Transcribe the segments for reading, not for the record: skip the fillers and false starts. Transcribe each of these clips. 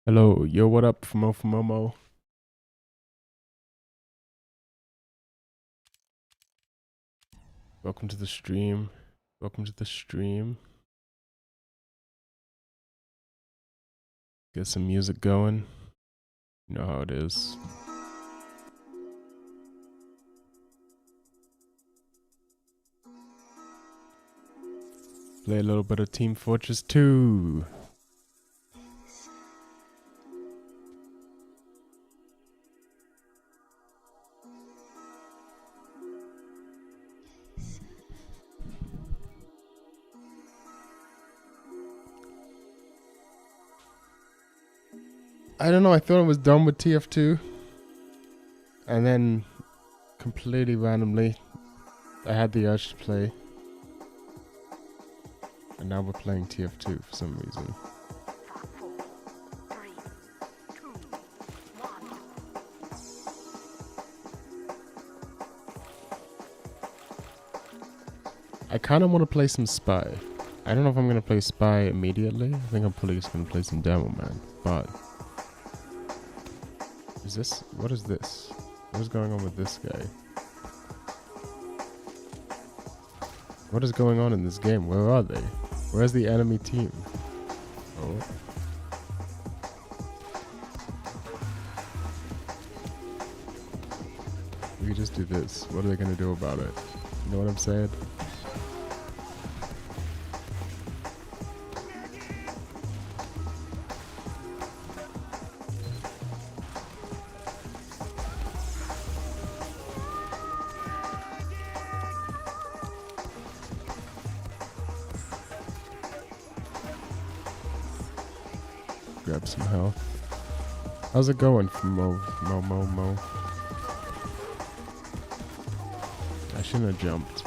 Hello, yo, what up, Momo? Welcome to the stream. Welcome to the stream. Get some music going. You know how it is. Play a little bit of Team Fortress 2. I don't know, I thought I was done with TF2. And then, completely randomly, I had the urge to play. And now we're playing TF2 for some reason. I kind of want to play some Spy. I don't know if I'm going to play Spy immediately. I think I'm probably just going to play some Demo Man. But... what is this? What is going on with this guy? What is going on in this game? Where are they? Where's the enemy team? Oh. We could just do this. What are they gonna do about it? You know what I'm saying? Grab some health. How's it going for Mo? I shouldn't have jumped.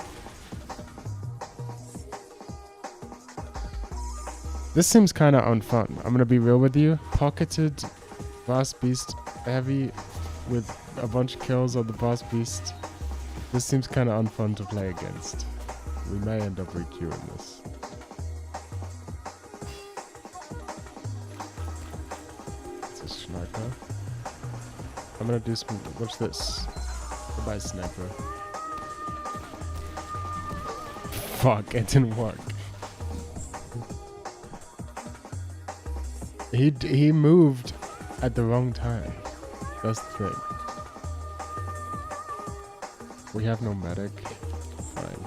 This seems kind of unfun. I'm gonna be real with you. Pocketed boss beast heavy with a bunch of kills on the boss beast. This seems kind of unfun to play against. We may end up re-queuing this. Sniper. I'm gonna do some. Watch this. Goodbye, sniper. Fuck, it didn't work. He moved at the wrong time. That's the thing. We have no medic. Fine.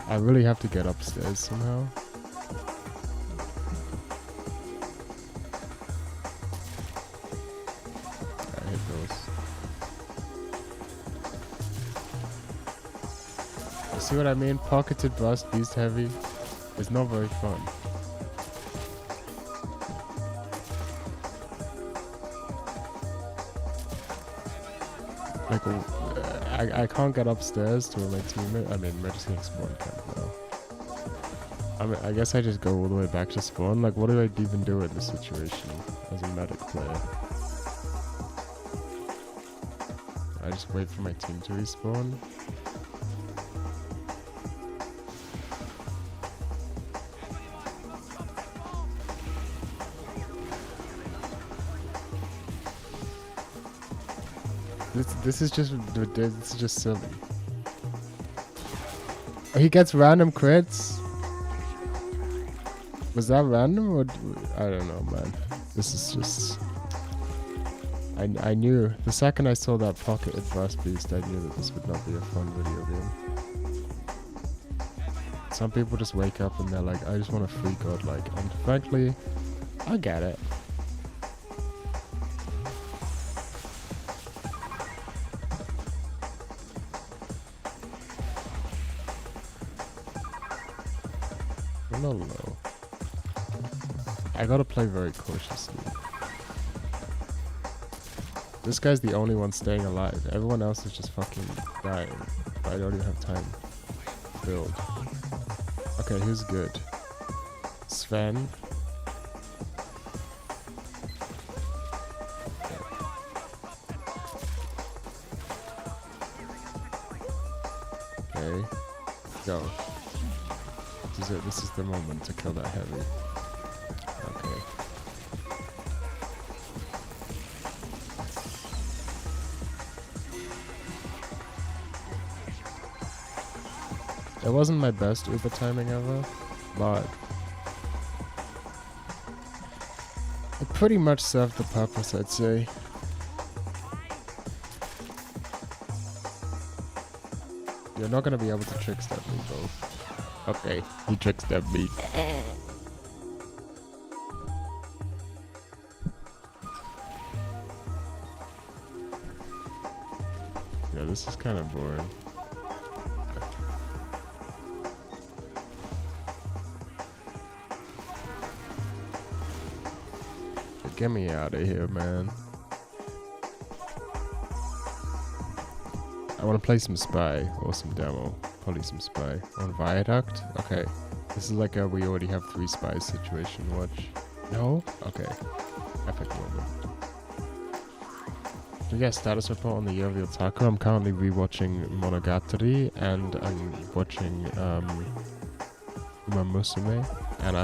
I really have to get upstairs somehow. I hit those. You see what I mean? Pocketed boss beast heavy is not very fun. Like, I can't get upstairs to my teammate. I mean, we're just gonna spawn camp now. I mean, I guess I just go all the way back to spawn. Like, what do I even do in this situation as a medic player? I just wait for my team to respawn. This is just silly. Oh, he gets random crits. Was that random or I don't know, man. This is just. I knew the second I saw that pocketed fast beast, I knew that this would not be a fun video game. Some people just wake up and they're like, I just want to free godlike, and frankly, I get it. Not low. I gotta play very cautiously. This guy's the only one staying alive. Everyone else is just fucking dying. I don't even have time to build. Okay, who's good? Sven. Okay. Go. This is the moment to kill that heavy. Okay. It wasn't my best Uber timing ever, but it pretty much served the purpose, I'd say. You're not gonna be able to trickstep me, bro. Okay, he trickstepped me. Yeah, this is kind of boring. Get me out of here, man. I want to play some Spy or some demo. Probably some Spy. On Viaduct? Okay. This is like a we already have 3 spies situation. Watch. No? Okay. Epic moment. So yeah, status report on the Year of the Otaku. I'm currently rewatching Monogatari and I'm watching Uma Musume. And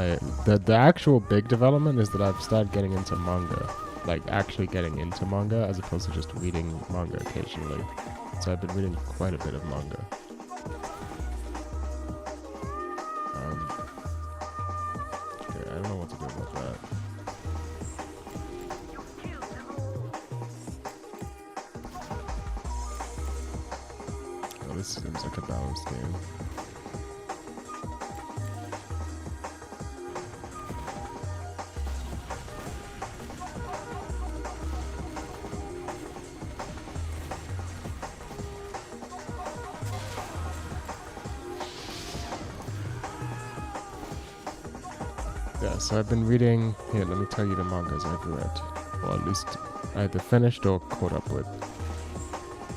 the actual big development is that I've started getting into manga. Like actually getting into manga as opposed to just reading manga occasionally. So I've been reading quite a bit of manga. Okay, I don't know what to do about that. Oh, this seems like a balanced game. Yeah, so I've been reading... Here, let me tell you the mangas I've read. Or at least either finished or caught up with.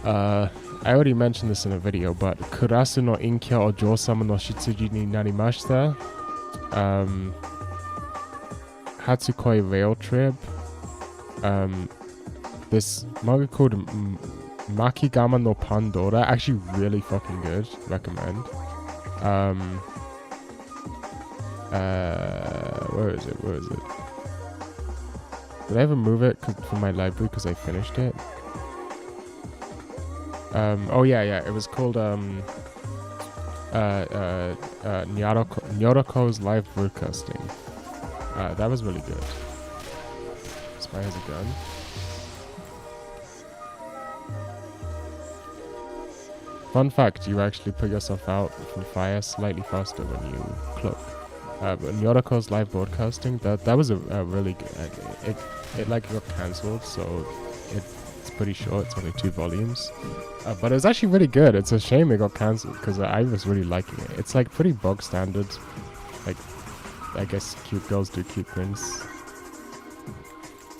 I already mentioned this in a video, but Kurasu no Inkyo o Jousama no Shitsuji ni narimashita. Hatsukoi Rail Trip. This manga called Makigama no Pandora. Actually really fucking good. Recommend. Where is it? Did I ever move it from my library because I finished it? Oh yeah, it was called Nyorako's live broadcasting. That was really good. Spy has a gun. Fun fact, you actually put yourself out from fire slightly faster when you cloak. But Nyorako's live broadcasting, that was a really good... It like got cancelled, so it's pretty short. It's only 2 volumes. But it was actually really good. It's a shame it got cancelled, because I was really liking it. It's like pretty bog standard. Like, I guess cute girls do cute things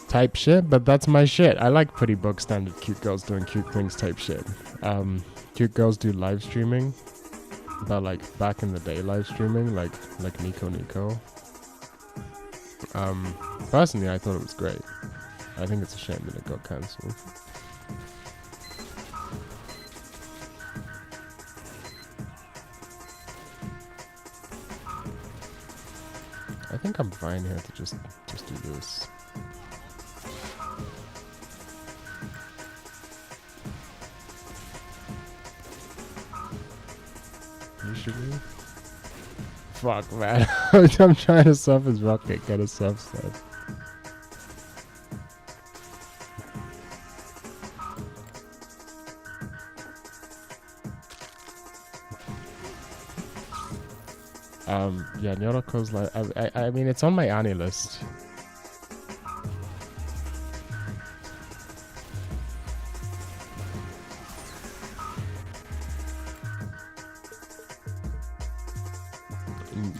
type shit, but that's my shit. I like pretty bog standard cute girls doing cute things type shit. Cute girls do live streaming. But like back in the day live streaming, like Nico. Personally I thought it was great. I think it's a shame that it got cancelled. I think I'm fine here to just do this. Usually. Fuck, man. I'm trying to sub his rocket, get a sub set. Yeah, Nyorako's like, I mean, it's on my Annie list.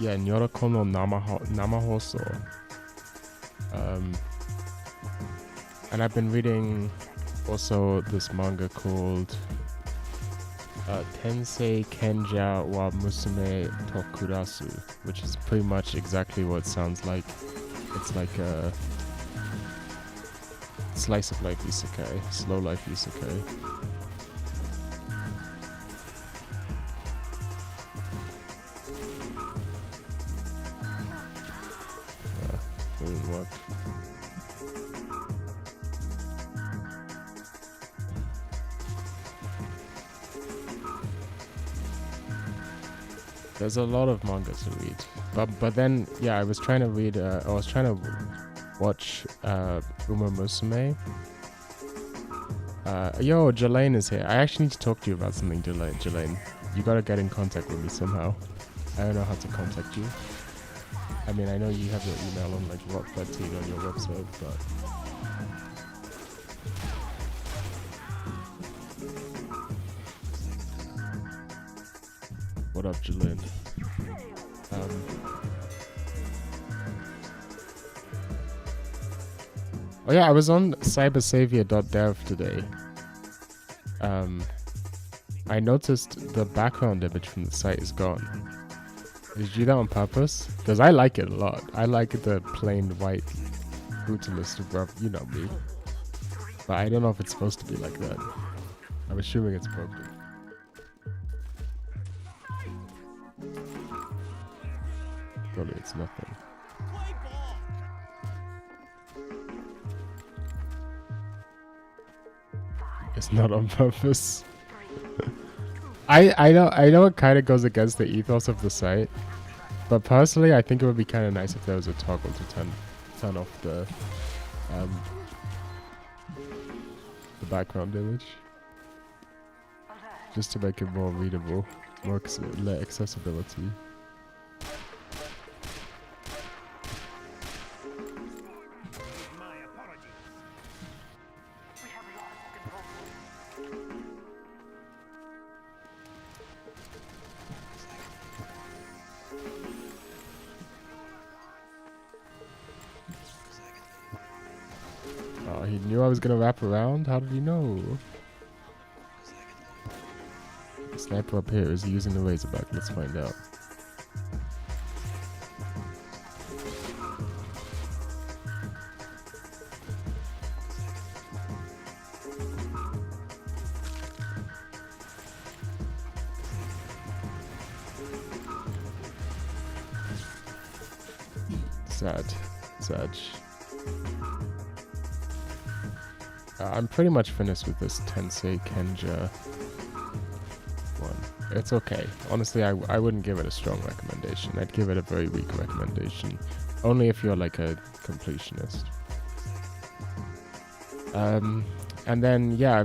Yeah, Nyorako no Namahoso. And I've been reading also this manga called Tensei Kenja wa Musume to Kurasu, which is pretty much exactly what it sounds like. It's like a slice of life isekai, slow life isekai. There's a lot of manga to read, but then yeah, I was trying to read. I was trying to watch Uma Musume. Yo, Jelaine is here. I actually need to talk to you about something, Jelaine. You gotta get in contact with me somehow. I don't know how to contact you. I mean, I know you have your email on like Rock13 on your website, but what up, Jelaine? Oh yeah, I was on cybersavior.dev today. I noticed the background image from the site is gone. Did you do that on purpose? Because I like it a lot. I like the plain white brutalist above, you know me. But I don't know if it's supposed to be like that. I'm assuming it's broken. Probably it's nothing. It's not on purpose. I know it kind of goes against the ethos of the site, but personally I think it would be kind of nice if there was a toggle to turn off the background image, just to make it more readable, more accessibility. Oh, he knew I was gonna wrap around? How did he know? The sniper up here, is he using the Razorback? Let's find out. Sad. I'm pretty much finished with this Tensei Kenja one. It's okay. Honestly, I wouldn't give it a strong recommendation. I'd give it a very weak recommendation. Only if you're like a completionist. And then, yeah,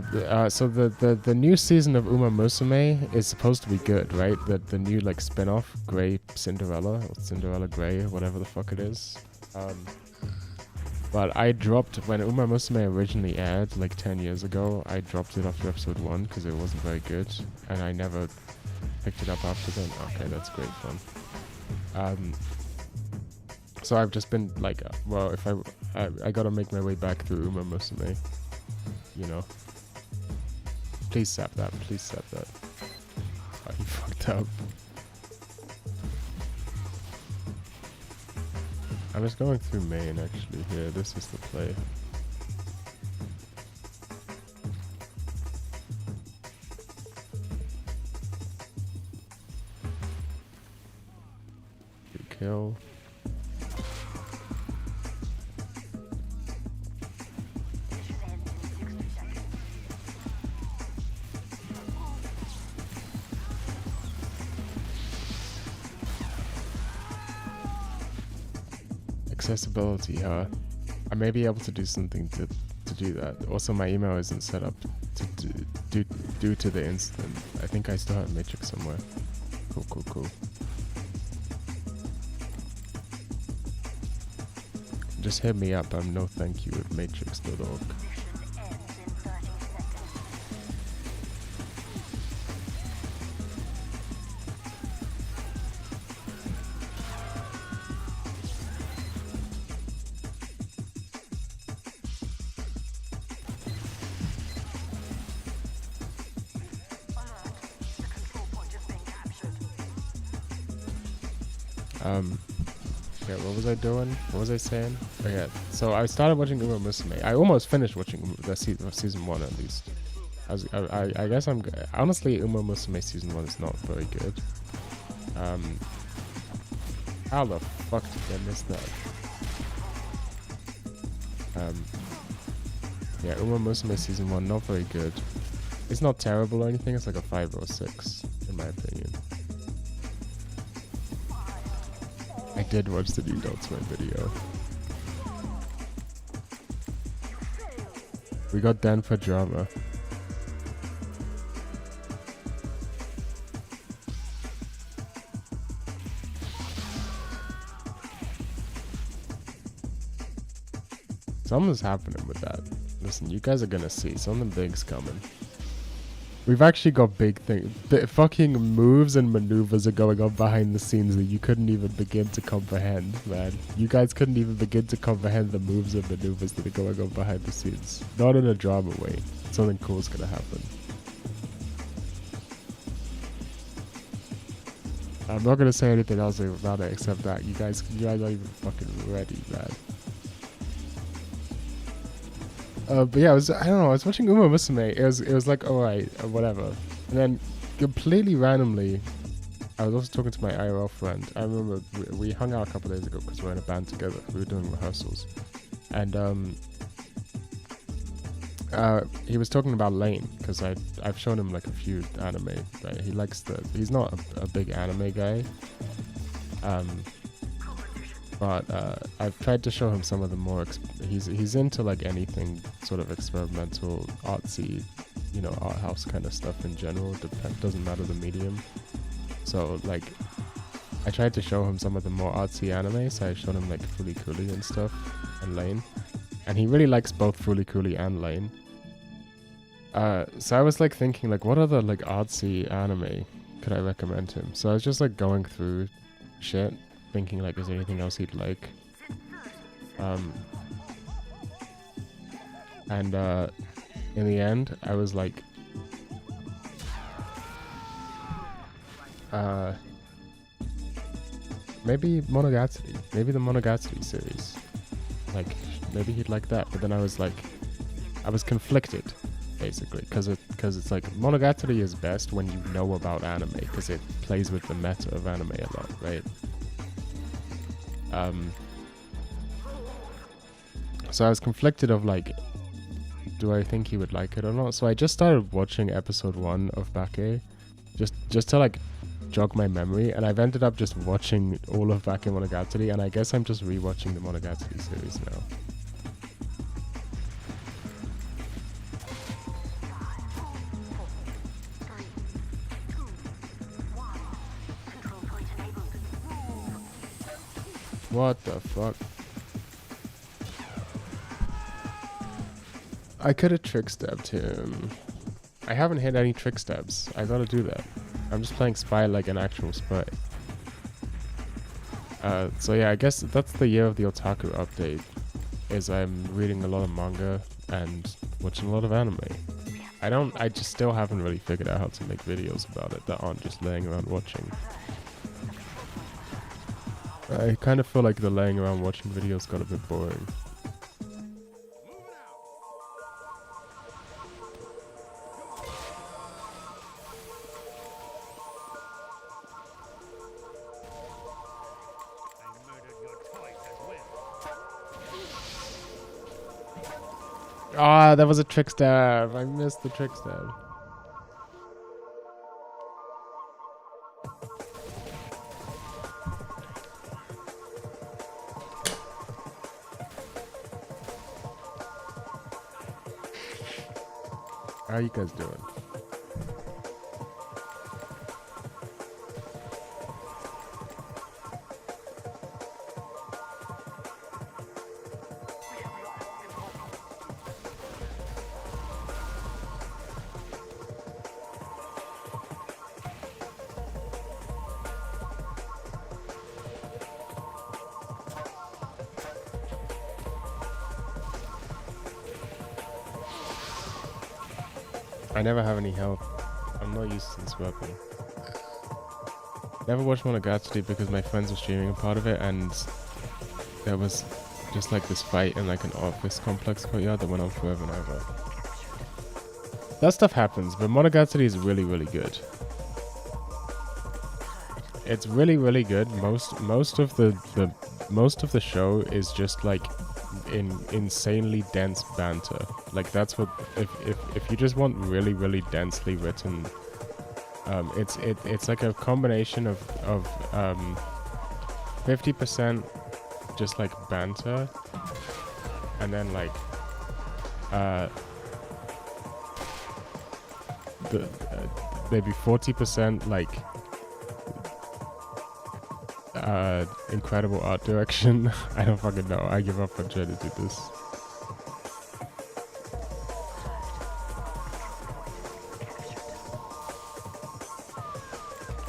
so the new season of Uma Musume is supposed to be good, right? The new like spin-off, Grey Cinderella, or Cinderella Grey, or whatever the fuck it is. But I dropped, when Uma Musume originally aired, like 10 years ago, I dropped it after episode 1 because it wasn't very good, and I never picked it up after then. Okay, that's great fun. So I've just been like, well, if I gotta make my way back through Uma Musume, you know. Please sap that, please sap that. Oh, you fucked up. I'm just going through main actually here. This is the play. Good kill. Accessibility, huh? I may be able to do something to do that. Also, my email isn't set up to due to the incident. I think I still have Matrix somewhere. Cool. Just hit me up. I'm no thank you at matrix.org. Yeah, what was I doing? What was I saying? Oh yeah, so I started watching Uma Musume. I almost finished watching the season 1 at least. I guess I'm... Honestly, Uma Musume season 1 is not very good. How the fuck did I miss that? Yeah, Uma Musume season 1, not very good. It's not terrible or anything, it's like a 5 or a 6, in my opinion. did watch the new Don't Swim video. We got Dan for drama. Something's happening with that. Listen, you guys are gonna see something big's coming. We've actually got big things. Fucking moves and maneuvers are going on behind the scenes that you couldn't even begin to comprehend, man. You guys couldn't even begin to comprehend the moves and maneuvers that are going on behind the scenes. Not in a drama way. Something cool's gonna happen. I'm not gonna say anything else about it except that you guys aren't even fucking ready, man. But yeah, I don't know, I was watching Uma Musume. It was like, alright, whatever. And then, completely randomly, I was also talking to my IRL friend. I remember we hung out a couple days ago because we're in a band together. We were doing rehearsals. And, he was talking about Lane, because I've shown him like a few anime, right? He likes he's not a big anime guy. But I've tried to show him some of the more he's into like anything sort of experimental, artsy, you know, art house kind of stuff in general. Doesn't matter the medium. So like, I tried to show him some of the more artsy anime. So I showed him like Fooly Cooly and stuff, and Lane, and he really likes both Fooly Cooly and Lane. So I was like thinking like, what other like artsy anime could I recommend him? So I was just like going through shit, thinking like, is there anything else he'd like? And in the end, I was like, maybe Monogatari, maybe the Monogatari series. Like, maybe he'd like that. But then I was like, I was conflicted, basically, because it's like Monogatari is best when you know about anime, because it plays with the meta of anime a lot, right? So I was conflicted of like, do I think he would like it or not? So I just started watching episode 1 of Bake, just to like jog my memory, and I've ended up just watching all of Bake Monogatari, and I guess I'm just rewatching the Monogatari series now. What the fuck? I could have trick stabbed him. I haven't hit any trick stabs. I gotta do that. I'm just playing spy like an actual spy. So yeah, I guess that's the year of the otaku update. Is I'm reading a lot of manga and watching a lot of anime. I just still haven't really figured out how to make videos about it that aren't just laying around watching. I kind of feel like the laying around watching videos got a bit boring. Ah, that was a trick stab. I missed the trick stab. How you guys doing? I never have any health. I'm not used to this weapon. Never watched Monogatari because my friends were streaming a part of it, and there was just like this fight in like an office complex courtyard that went on forever and ever. That stuff happens, but Monogatari is really, really good. It's really, really good. Most of the show is just like insanely dense banter. Like that's what if you just want really, really densely written, it's like a combination of 50% just like banter, and then like maybe 40% like incredible art direction. I don't fucking know. I give up on trying to do this.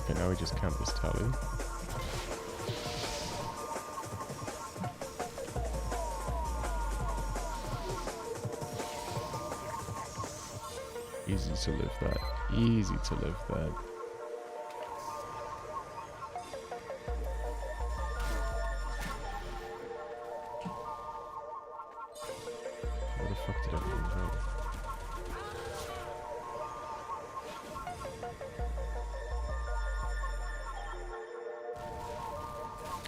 Okay, now we just count this tally. Easy to live that. Easy to live that. Where the fuck did everyone go?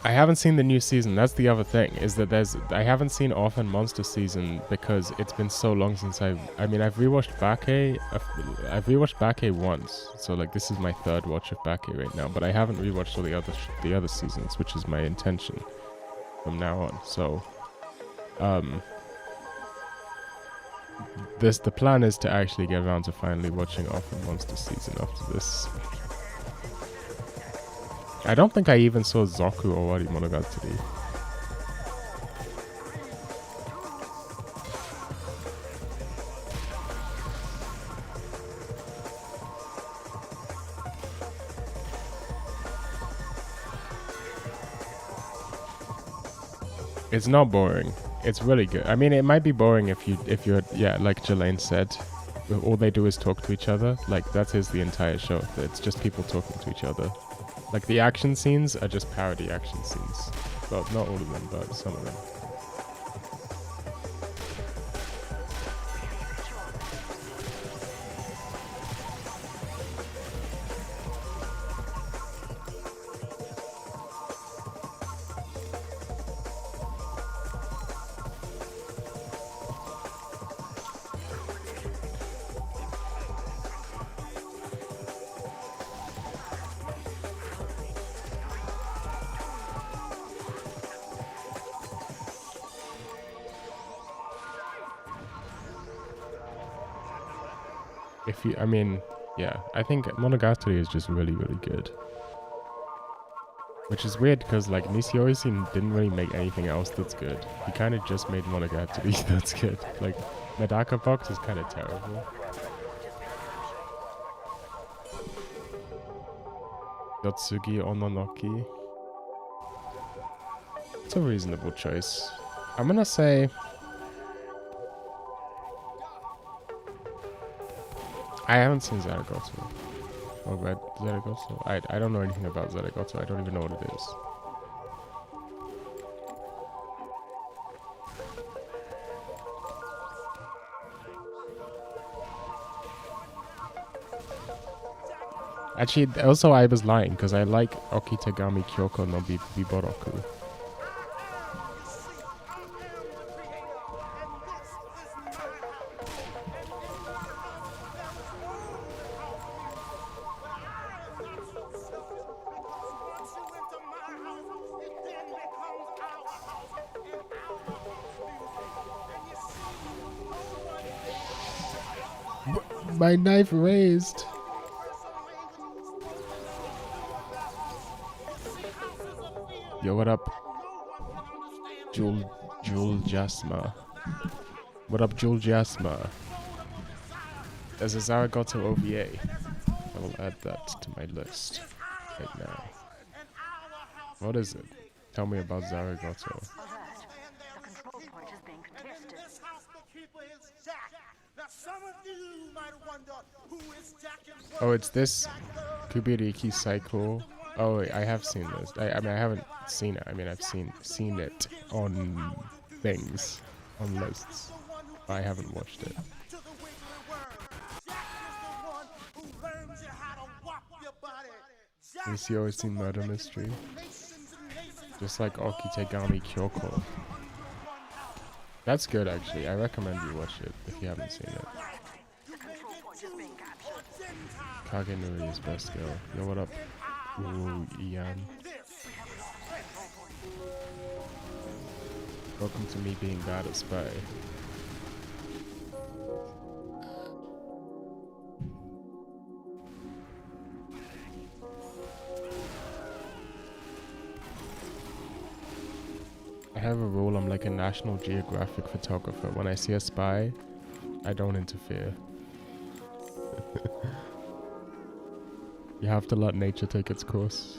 I haven't seen the new season. That's the other thing, is that I haven't seen Off and Monster season because it's been so long since I've rewatched Bake. I've rewatched Bake once, so like this is my third watch of Bake right now. But I haven't rewatched all the other seasons, which is my intention from now on. So, the plan is to actually get around to finally watching Off and Monster season after this. I don't think I even saw Zoku or Wari Monogatari. It's not boring. It's really good. I mean, it might be boring if you're like Jelaine said, all they do is talk to each other. Like that is the entire show. It's just people talking to each other. Like the action scenes are just parody action scenes. Well, not all of them, but some of them. I think Monogatari is just really, really good. Which is weird because like Nishioisin didn't really make anything else that's good. He kind of just made Monogatari that's good. Like Medaka Box is kind of terrible. Yotsugi Ononoki. It's a reasonable choice. I'm gonna say I haven't seen Zaragoza. Oh, read Zaragoza? I don't know anything about Zaragoza. I don't even know what it is. Actually, also I was lying because I like Okitagami Kyoko no Biboroku. My knife raised. Yo, what up? Jul Jasma. What up, Jul Jasma? There's a Zaragoza OVA. I will add that to my list right now. What is it? Tell me about Zaragoza. Oh, it's this Kubiriki cycle. Oh, I have seen this. I haven't seen it. I mean, I've seen it on things, on lists. But I haven't watched it. You always seen Murder Mystery? Just like Okitagami Kyoko. That's good, actually. I recommend you watch it if you haven't seen it. Kagenuri is best girl. Yo, what up? Ooh, Ian. Welcome to me being bad at spy. I have a rule, I'm like a National Geographic photographer. When I see a spy, I don't interfere. You have to let nature take its course.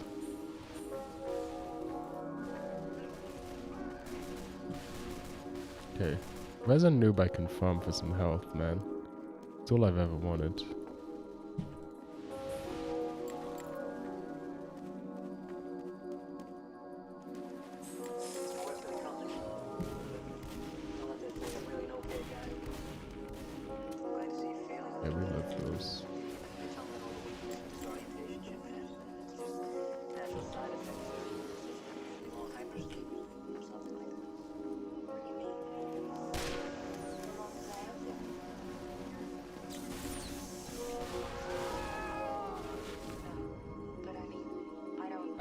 Okay. Where's a noob I can farm for some health, man? It's all I've ever wanted. Yeah, we love those.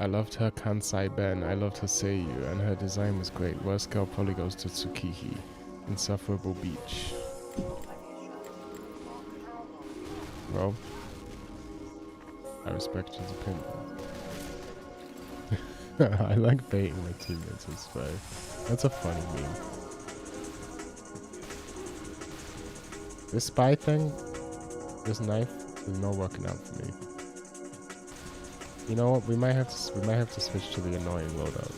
I loved her Kansai Ben, I loved her Seiyu, and her design was great. Worst girl probably goes to Tsukihi. Insufferable Beach. Well, I respect his opinion. I like baiting my teammates with spy. That's a funny meme. This spy thing, this knife, is not working out for me. You know what? We might have to switch to the annoying loadout.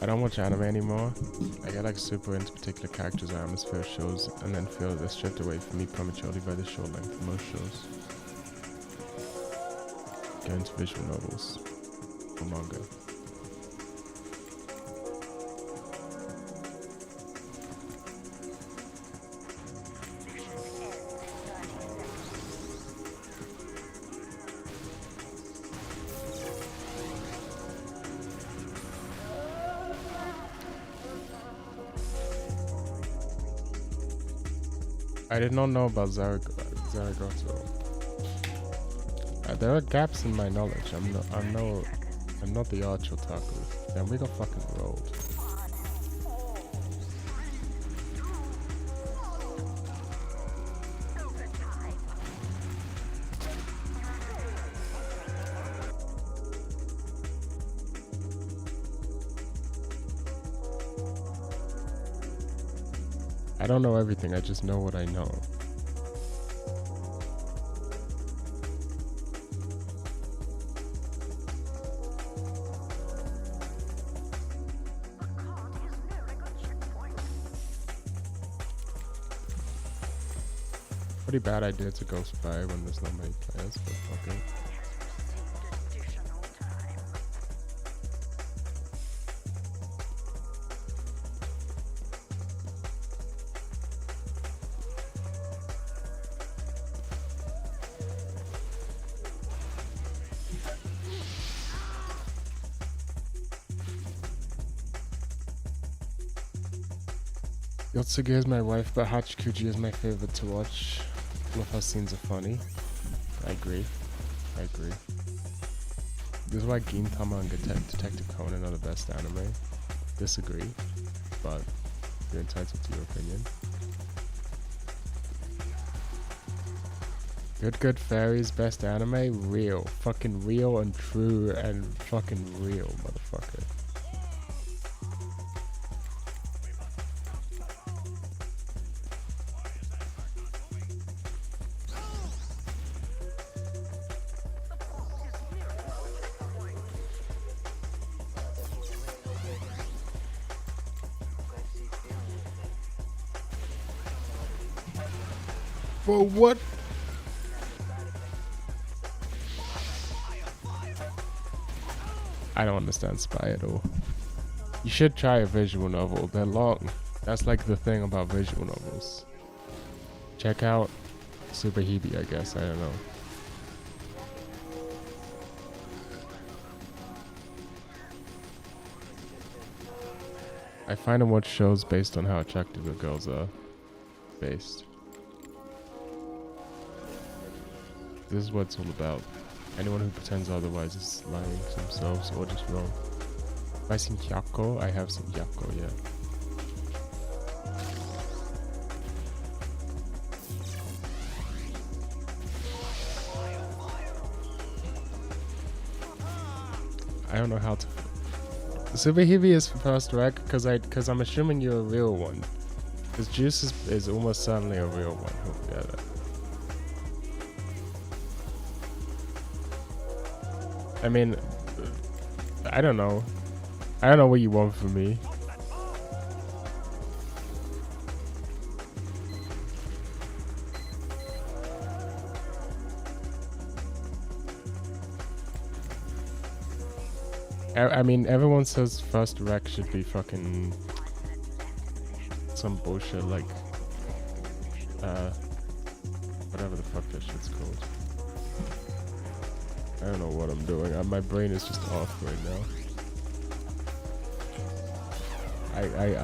I don't watch anime anymore. I get like super into particular characters or atmosphere shows and then feel they're stripped away from me prematurely by the show length of most shows. Go into visual novels or manga. I did not know about Zaragoza. There are gaps in my knowledge. I'm not the arch otaku. Then we got fucking rolled. I don't know everything, I just know what I know. Pretty bad idea to go spy when there's not many players, but fuck it. Yotsuge is my wife, but Hachikuji is my favorite to watch. All of her scenes are funny. I agree. This is why Gintama and Detective Conan are the best anime. Disagree, but you're entitled to your opinion. Good Fairies, best anime? Real. Fucking real and true and fucking real, motherfucker. For what? I don't understand spy at all. You should try a visual novel. They're long. That's like the thing about visual novels. Check out Super Hebe, I guess. I don't know. I find and watch shows based on how attractive the girls are. Based. This is what it's all about. Anyone who pretends otherwise is lying to themselves or just wrong. Have I seen Hyako? I have seen Hyako, yeah. I don't know how to. Super Heavy is first rec because I'm assuming you're a real one. Because Juice is almost certainly a real one. He'll get it. I mean, I don't know. I don't know what you want from me. I mean, everyone says first rec should be fucking some bullshit like whatever the fuck that shit's called. I don't know what I'm doing. My brain is just off right now.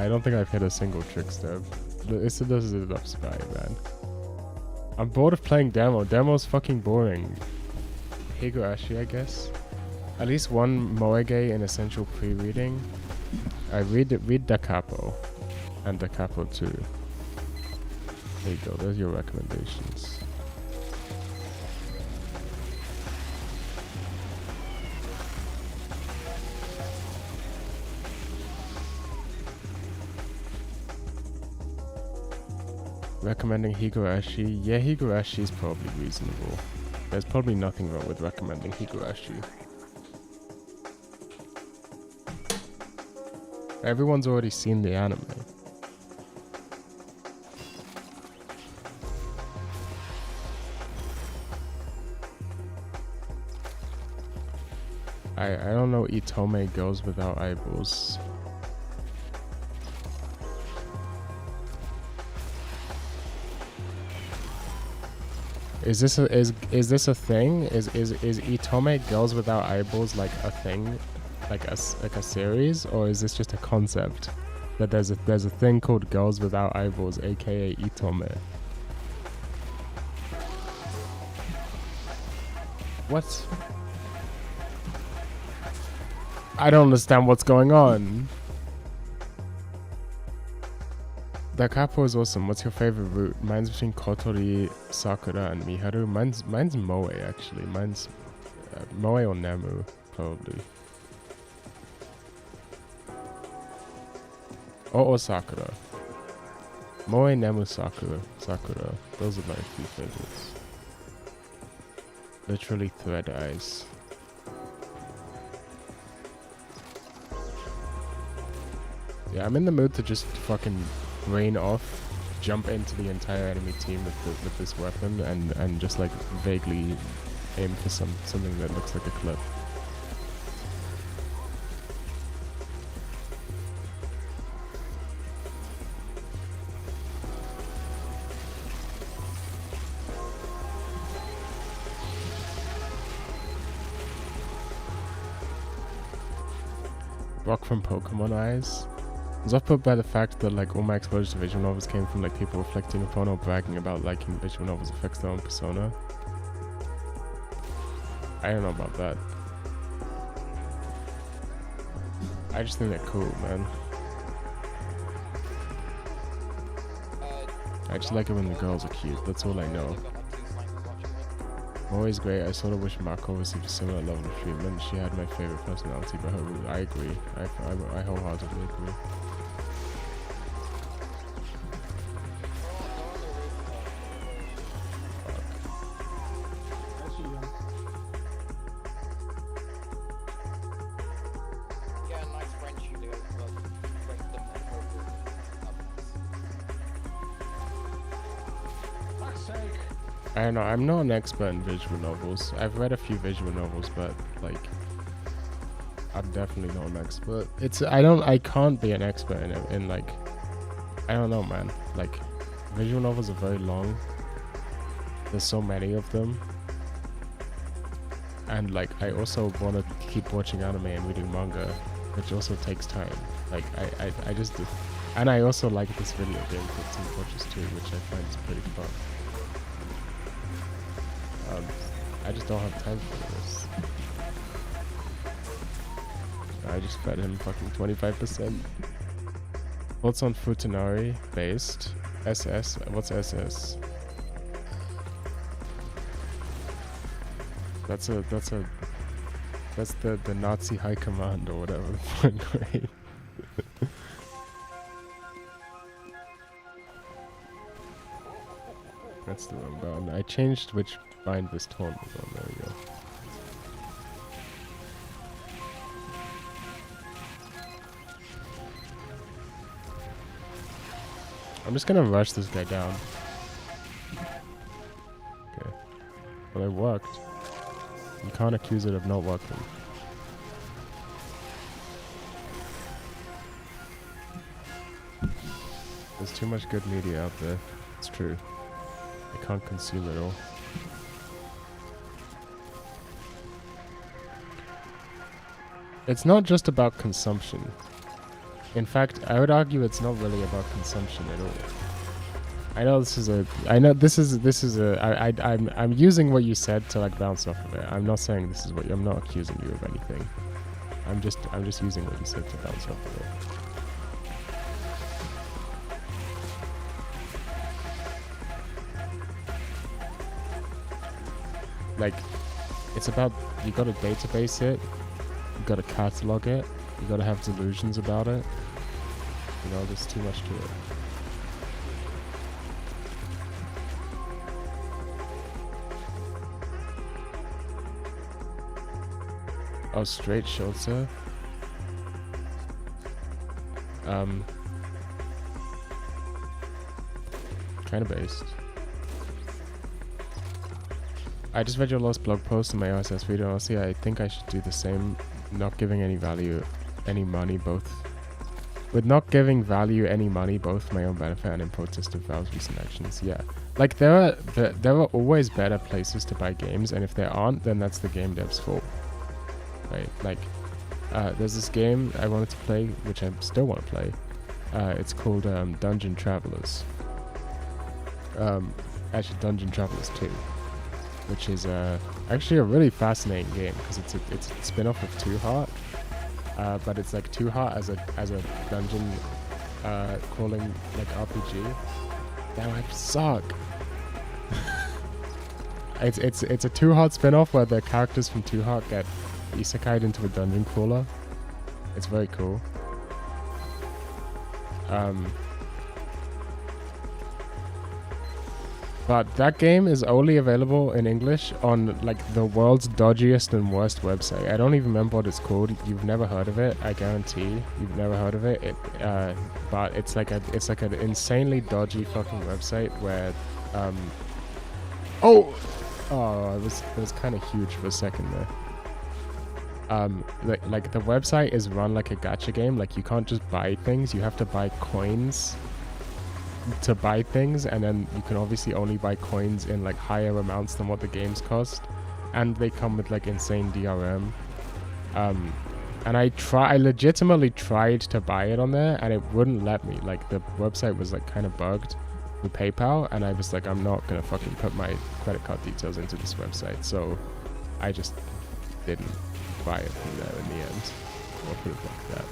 I don't think I've hit a single trick step. This is it up Sky, man. I'm bored of playing demo. Demo's fucking boring. Higurashi, I guess. At least one Moege in essential pre-reading. I read Da Capo and Da Capo 2. There you go. There's your recommendations. Recommending Higurashi? Yeah, Higurashi is probably reasonable. There's probably nothing wrong with recommending Higurashi. Everyone's already seen the anime. I don't know Itome Girls Without Eyeballs. Is this a thing? Is Itome Girls Without Eyeballs like a thing? Like a series, or is this just a concept that there's a thing called Girls Without Eyeballs, aka Itome? What? I don't understand what's going on. The capo is awesome. What's your favorite route? Mine's between Kotori, Sakura, and Miharu. Mine's Moe actually. Mine's Moe or Nemu probably. Or Sakura. Moe, Nemu, Sakura. Those are my few favorites. Literally thread eyes. Yeah, I'm in the mood to just fucking rain off, jump into the entire enemy team with this weapon, and just like vaguely aim for something that looks like a clip. Rock from Pokemon Eyes. I was off-put by the fact that like all my exposure to visual novels came from like people reflecting upon or bragging about liking visual novels affects their own persona. I don't know about that. I just think they're cool, man. I just like it when the girls are cute, that's all I know. Always great. I sort of wish Mako received a similar level of treatment. She had my favorite personality, but I agree. I wholeheartedly agree. I don't know, I'm not an expert in visual novels. I've read a few visual novels, but like I'm definitely not an expert. I can't be an expert in like, I don't know, man. Like visual novels are very long. There's so many of them. And like I also want to keep watching anime and reading manga. which also takes time. Like I just did, and I also like this video game 15 Torches too, which I find is pretty fun. I just don't have time for this. I just fed him fucking 25%. What's on Futanari based? SS? What's SS? That's the Nazi high command or whatever the fuck, right? That's the wrong button. I changed which bind this taunt was on. There we go. I'm just gonna rush this guy down. Okay. Well, it worked. You can't accuse it of not working. There's too much good media out there. It's true. I can't consume it all. It's not just about consumption. In fact, I would argue it's not really about consumption at all. I know this is I'm using what you said to like bounce off of it. I'm not saying this is what I'm not accusing you of anything. I'm just using what you said to bounce off of it. Like, it's about, you gotta database it, you gotta catalog it, you gotta have delusions about it. You know, there's too much to it. Oh, straight Schulze. Kind of based. I just read your last blog post in my RSS feed, and honestly, I think I should do the same. Not giving any value, any money, both. With not giving value any money, both for my own benefit and in protest of Valve's recent actions. Yeah, like there are always better places to buy games, and if there aren't, then that's the game dev's fault. Right? Like, there's this game I wanted to play, which I still want to play. It's called Dungeon Travelers. Actually, Dungeon Travelers 2. Which is actually a really fascinating game because it's a spin-off of Two Heart, but it's like Two Heart as a dungeon crawling like RPG. That would suck. It's a Two Heart spin-off where the characters from Two Heart get isekai'd into a dungeon crawler. It's very cool. But that game is only available in English on like the world's dodgiest and worst website. I don't even remember what it's called. You've never heard of it. I guarantee you've never heard of it. But it's like an insanely dodgy fucking website where it was kind of huge for a second there. Like the website is run like a gacha game. Like you can't just buy things. You have to buy coins to buy things, and then you can obviously only buy coins in like higher amounts than what the games cost, and they come with like insane DRM. And I legitimately tried to buy it on there, and it wouldn't let me. Like the website was like kind of bugged with PayPal, and I was like, I'm not gonna fucking put my credit card details into this website, so I just didn't buy it from there in the end. I'll put it like that.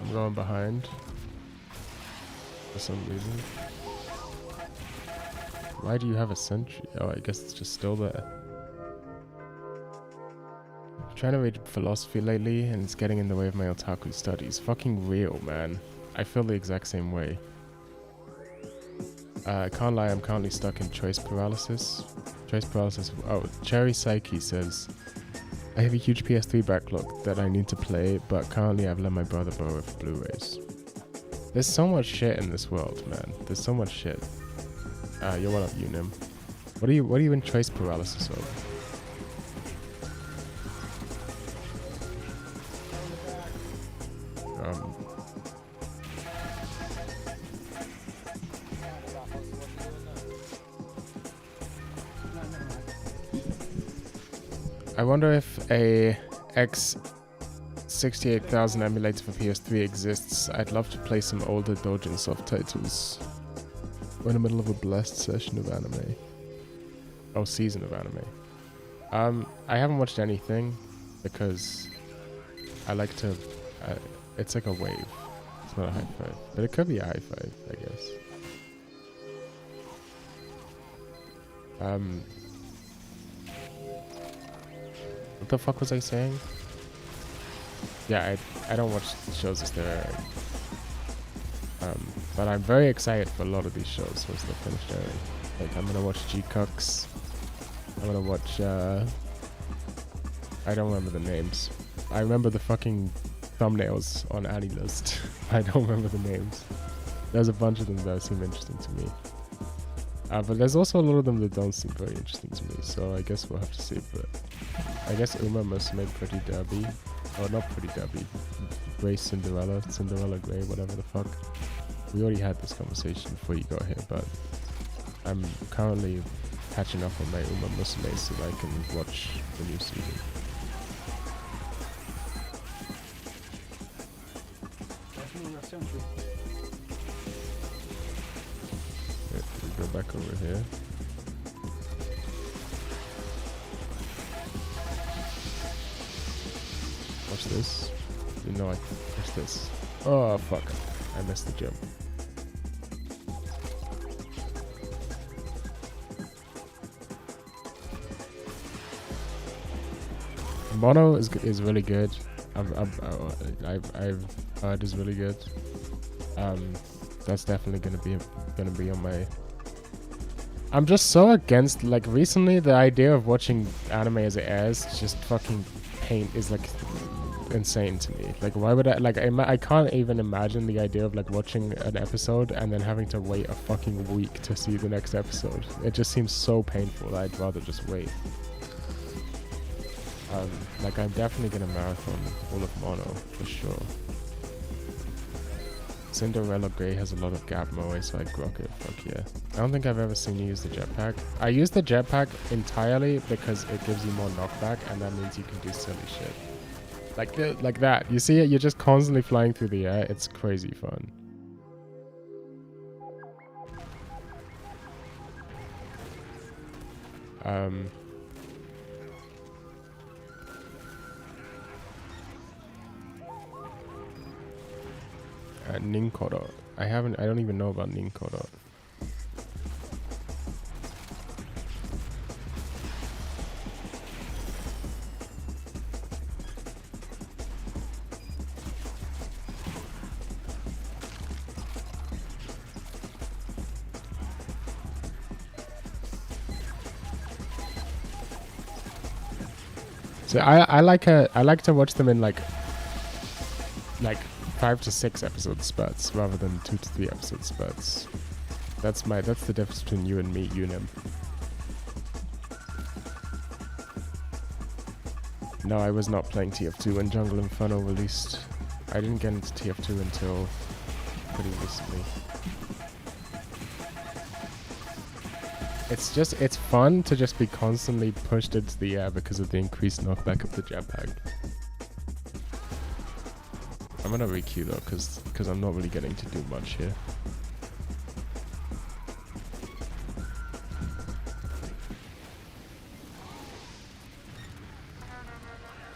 I'm going behind for some reason. Why do you have a sentry? Oh, I guess it's just still there. I'm trying to read philosophy lately, and it's getting in the way of my otaku studies. Fucking real, man. I feel the exact same way. I can't lie, I'm currently stuck in choice paralysis. Choice paralysis. Oh, Cherry Psyche says, I have a huge PS3 backlog that I need to play, but currently I've let my brother borrow it for Blu-rays. There's so much shit in this world, man. There's so much shit. You're one of Unim. What are you in trace paralysis of? I wonder if a X68000 emulator for PS3 exists. I'd love to play some older Dojin subtitles. We're in the middle of a blessed session of anime. Oh, season of anime. I haven't watched anything because I like to... it's like a wave. It's not a high five. But it could be a high five, I guess. What the fuck was I saying? Yeah, I don't watch shows as they're airing. But I'm very excited for a lot of these shows once they're finished airing. Like, I'm gonna watch G-Cux. I'm gonna watch, I don't remember the names. I remember the fucking thumbnails on AniList. I don't remember the names. There's a bunch of them that seem interesting to me. But there's also a lot of them that don't seem very interesting to me, so I guess we'll have to see. But I guess Uma must make Pretty Derby. Oh, not Pretty Derby. Grey Cinderella. Cinderella Grey, whatever the fuck. We already had this conversation before you got here, but I'm currently catching up on my Uma Musume so that I can watch the new season. Go back over here. Watch this. You know, watch this. Oh fuck! I missed the jump. Mono is really good. I've heard is really good. That's definitely gonna be on my. I'm just so against, like, recently the idea of watching anime as it airs just fucking is like insane to me. Like, why would I can't even imagine the idea of like watching an episode and then having to wait a fucking week to see the next episode. It just seems so painful that I'd rather just wait. Like, I'm definitely gonna marathon all of Mono for sure. Cinderella Grey has a lot of gap moe, so I grok it. Fuck yeah. I don't think I've ever seen you use the jetpack. I use the jetpack entirely because it gives you more knockback, and that means you can do silly shit. Like that. You see it? You're just constantly flying through the air. It's crazy fun. Ninkoro. I don't even know about Ninkoro. So I like to watch them in like 5 to 6 episode spurts rather than 2 to 3 episode spurts. That's the difference between you and me, Unim. No, I was not playing TF2 when Jungle Inferno released. I didn't get into TF2 until pretty recently. It's fun to just be constantly pushed into the air because of the increased knockback of the jetpack. I'm gonna re-queue though, because I'm not really getting to do much here.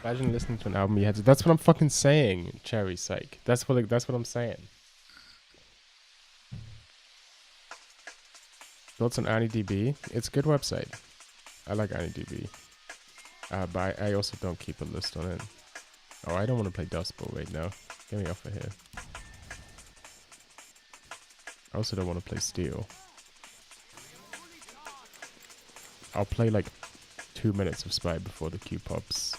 Imagine listening to an album you had to. That's what I'm fucking saying, Cherry Psych. That's what I'm saying. Thoughts on AniDB? It's a good website. I like AniDB. But I also don't keep a list on it. Oh, I don't want to play Dust Bowl right now. Get me off of here. I also don't want to play Steel. I'll play like 2 minutes of Spy before the queue pops.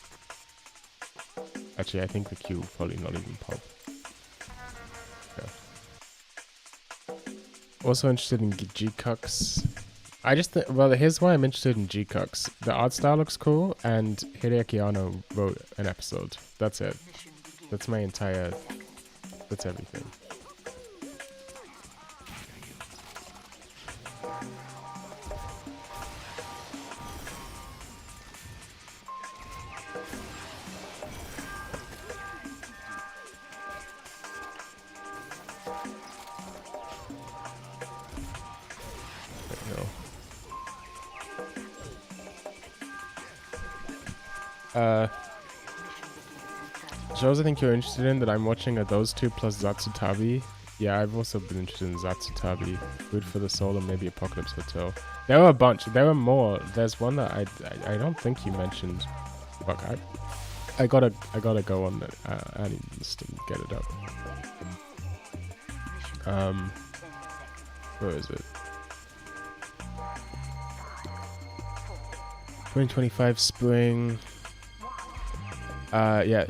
Actually, I think the queue will probably not even pop. Yeah. Also interested in G-Cucks. Well, here's why I'm interested in G-Cucks. The art style looks cool, and Hideaki Anno wrote an episode. That's it. That's my entire... That's everything. Shows I think you're interested in that I'm watching are those two plus Zatsutabi. Yeah, I've also been interested in Zatsutabi. Food for the Soul and maybe Apocalypse Hotel. There were a bunch. There were more. There's one that I don't think you mentioned. Fuck, I gotta go on that. I need to get it up. Where is it? 2025 spring. Yeah.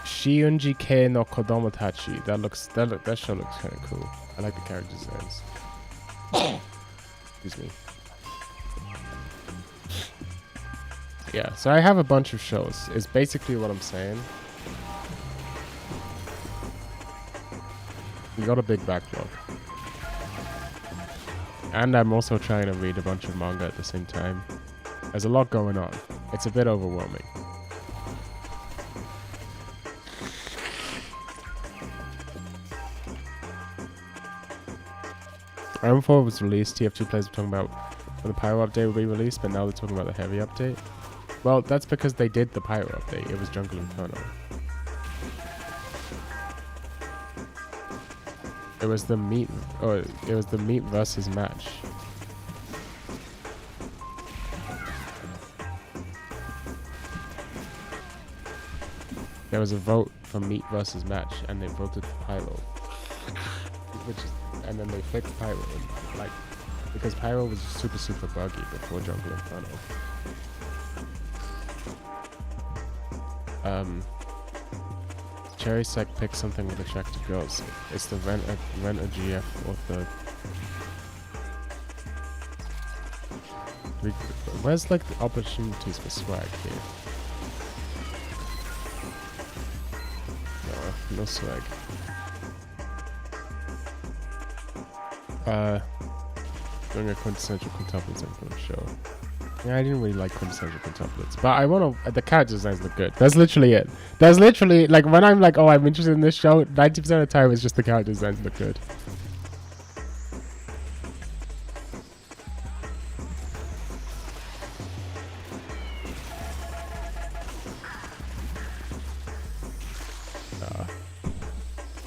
Shiunji Kei no Kodomo Tachi. That show looks kind of cool. I like the character designs. Excuse me. Yeah, so I have a bunch of shows. Is basically what I'm saying. You got a big backlog. And I'm also trying to read a bunch of manga at the same time. There's a lot going on. It's a bit overwhelming. I remember before it was released, TF2 players were talking about when the Pyro update would be released, but now they're talking about the Heavy update. Well, that's because they did the Pyro update. It was Jungle Inferno. It was the meat versus match. There was a vote for meat versus match, and they voted for Pyro. And then they fixed Pyro, like, because Pyro was super buggy before Jungle Inferno. Cherry Sec picked something with attractive girls. It's the rent a GF or the... Where's like the opportunities for swag here? No swag. Doing a quintessential quintuplets influence show. Yeah, I didn't really like quintessential quintuplets, but I want to. The character designs look good. That's literally it. That's literally like when I'm like, oh, I'm interested in this show. 90% of the time, it's just the character designs look good.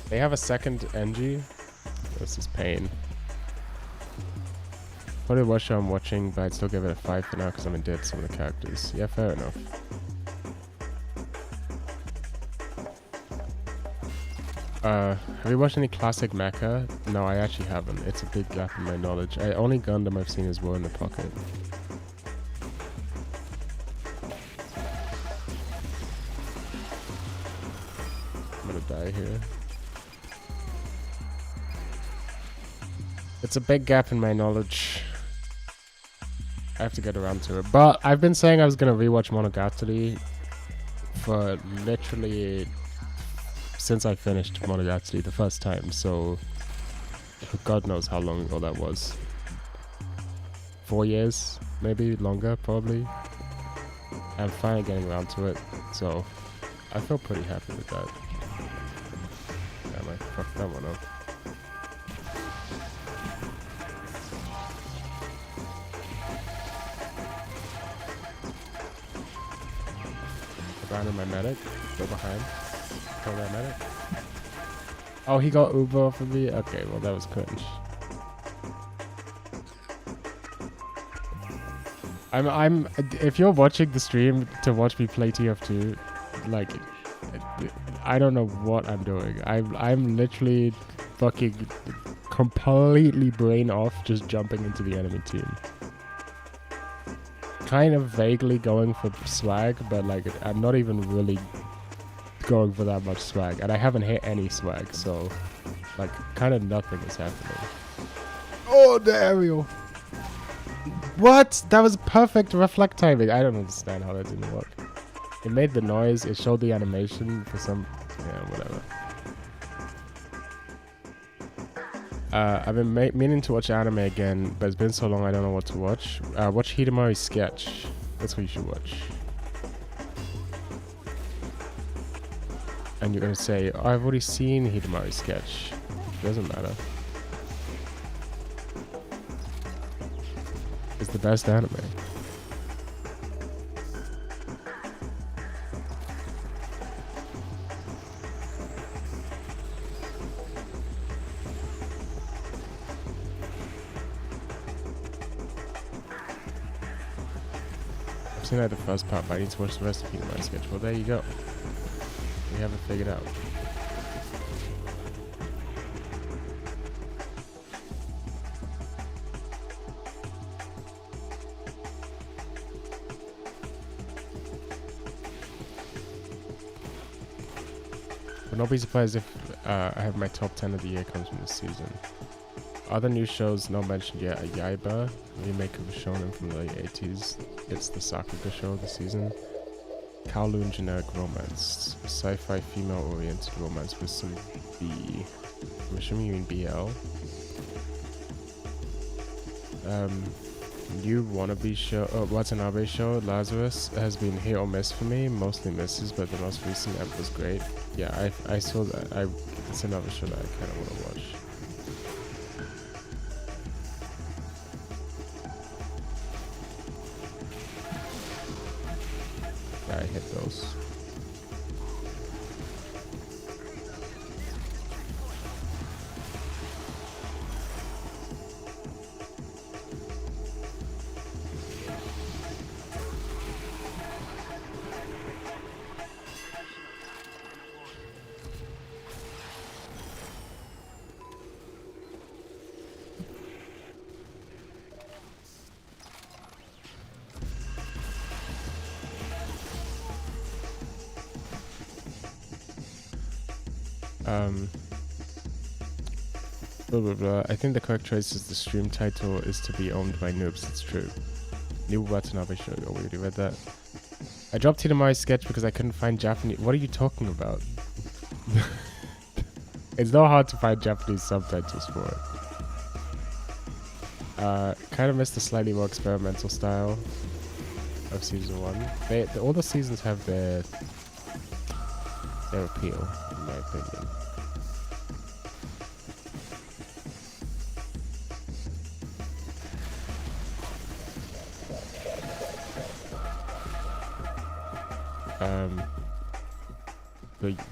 They have a second NG. This is pain. Probably what show I'm watching, but I'd still give it a 5 for now because I'm in debt to some of the characters. Yeah, fair enough. Have you watched any classic mecha? No, I actually haven't. It's a big gap in my knowledge. Only Gundam I've seen is War in the Pocket. I'm gonna die here. It's a big gap in my knowledge. I have to get around to it. But I've been saying I was going to rewatch Monogatari for literally since I finished Monogatari the first time. So God knows how long ago that was. 4 years? Maybe longer, probably. I'm finally getting around to it. So I feel pretty happy with that. Damn, I fucked that one up. Grounded my medic. Go behind. Kill that medic. Oh, he got Uber off of me? Okay, well that was cringe. If you're watching the stream to watch me play TF2, like, I don't know what I'm doing. I'm literally fucking completely brain off just jumping into the enemy team. Kind of vaguely going for swag, but like I'm not even really going for that much swag, and I haven't hit any swag, so like kind of nothing is happening. Oh, the aerial. What? That was perfect reflect timing. I don't understand how that didn't work. It made the noise. It showed the animation for some... Yeah, whatever. I've been meaning to watch anime again, but it's been so long I don't know what to watch. Watch Hidamari's Sketch. That's what you should watch. And you're gonna say, oh, I've already seen Hidamari's Sketch. Doesn't matter. It's the best anime. I've seen like the first part, but I need to watch the rest of Hidamari's Sketch. Well, there you go. We have it figured out. But not be surprised if I have my top 10 of the year comes from this season. Other new shows not mentioned yet are Yaiba, remake of a shonen from the late 80s. It's the Sakuga show of the season. Kowloon generic romance, sci-fi female-oriented romance with some B. I'm assuming you mean BL. New wannabe show, Watanabe show, Lazarus, has been hit or miss for me. Mostly misses, but the most recent ep was great. Yeah, I saw that. It's another show that I kind of want to watch. Yeah, I hit those. Blah blah blah. I think the correct choice is the stream title is to be owned by noobs. It's true. New Watanabe show. Oh, we already read that. I dropped Hidamari's Sketch because I couldn't find Japanese. What are you talking about? It's not hard to find Japanese subtitles for it. Kind of missed the slightly more experimental style of season 1. All the seasons have their appeal, in my opinion.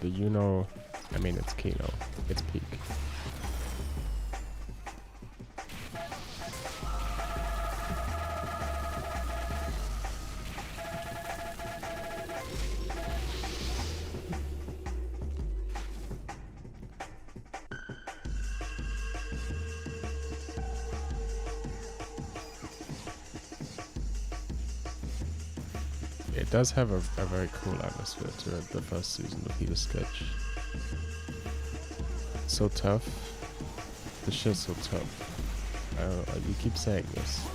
The Yuno, I mean it's Kino, it's peak. It does have a very cool atmosphere to it, the first season of Peter's Sketch. So tough. The shit's so tough. You keep saying this.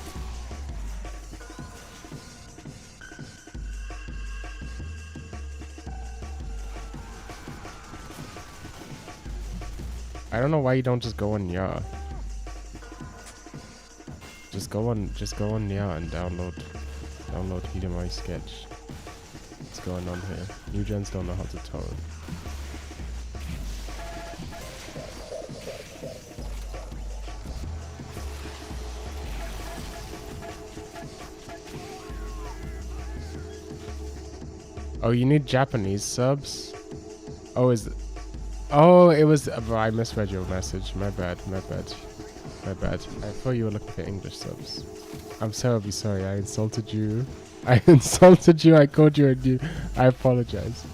I don't know why you don't just go on Ya. Just go on Ya and download Hidamari's Sketch. What's going on here? New gens don't know how to torrent. Oh, you need Japanese subs? Oh, it was... Bro, I misread your message. My bad. I thought you were looking for English subs. I'm terribly sorry. I insulted you. I called you a dude. I apologize.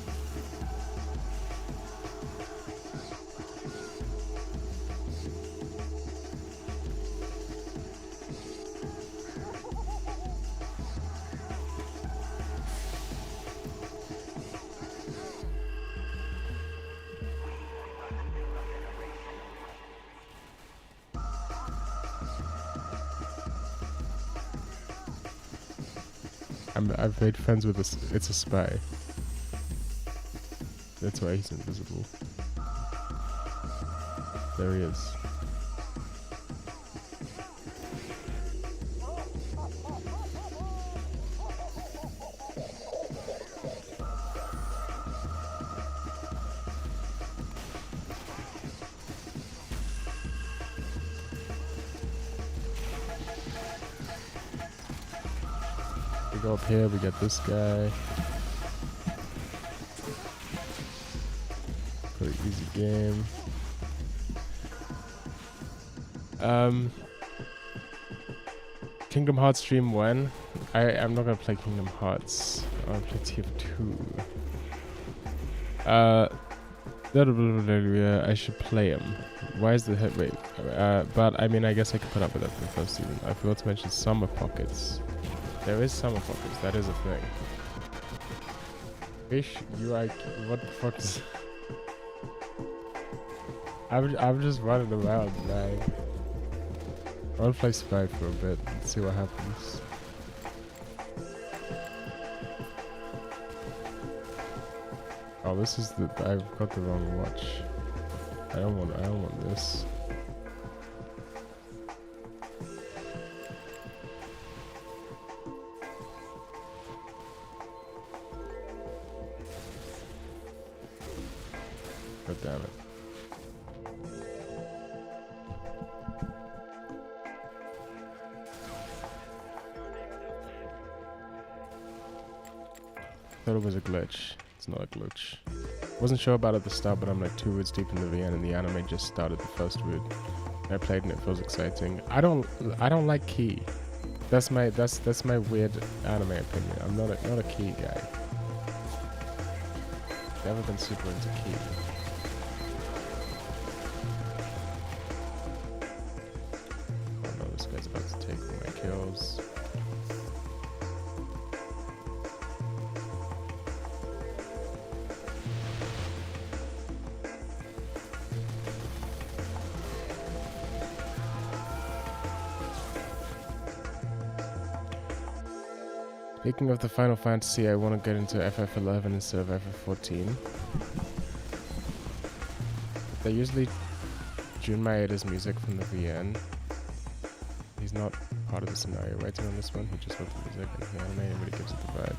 I've made friends with this. It's a spy. That's why he's invisible. There he is. We go up here, we got this guy. Pretty easy game. Kingdom Hearts stream when? I'm not gonna play Kingdom Hearts. I'll play TF2. I should play him. Why is the hit rate? But I mean, I guess I could put up with that for the first season. I forgot to mention Summer Pockets. There is Summer Pockets, that is a thing. Fish, you like, what the fuck is... I'm just running around, man. I'll play Spy for a bit and see what happens. Oh, this is the... I've got the wrong watch. I don't want this. God damn it. Thought it was a glitch. It's not a glitch. Wasn't sure about it at the start, but I'm like 2 words deep in the VN and the anime just started the first word. I played and it feels exciting. I don't like Key. That's my weird anime opinion. I'm not a Key guy. Never been super into Key. Oh no, this guy's about to take all my kills. Speaking of the Final Fantasy, I want to get into FF11 instead of FF14. They usually Jun Maeda's music from the VN. He's not part of the scenario writing on this one, he just wrote the music and the anime really gives it the vibe.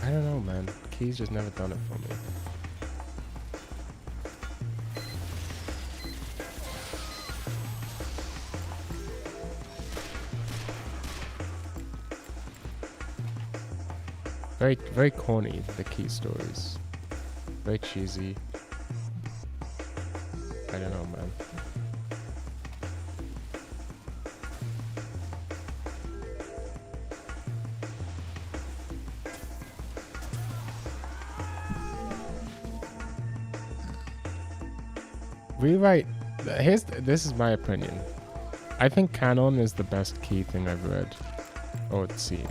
I don't know, man. Key's just never done it for me. Very corny, the Key stories. Very cheesy. I don't know, man. Rewrite. This is my opinion. I think canon is the best Key thing I've read or seen.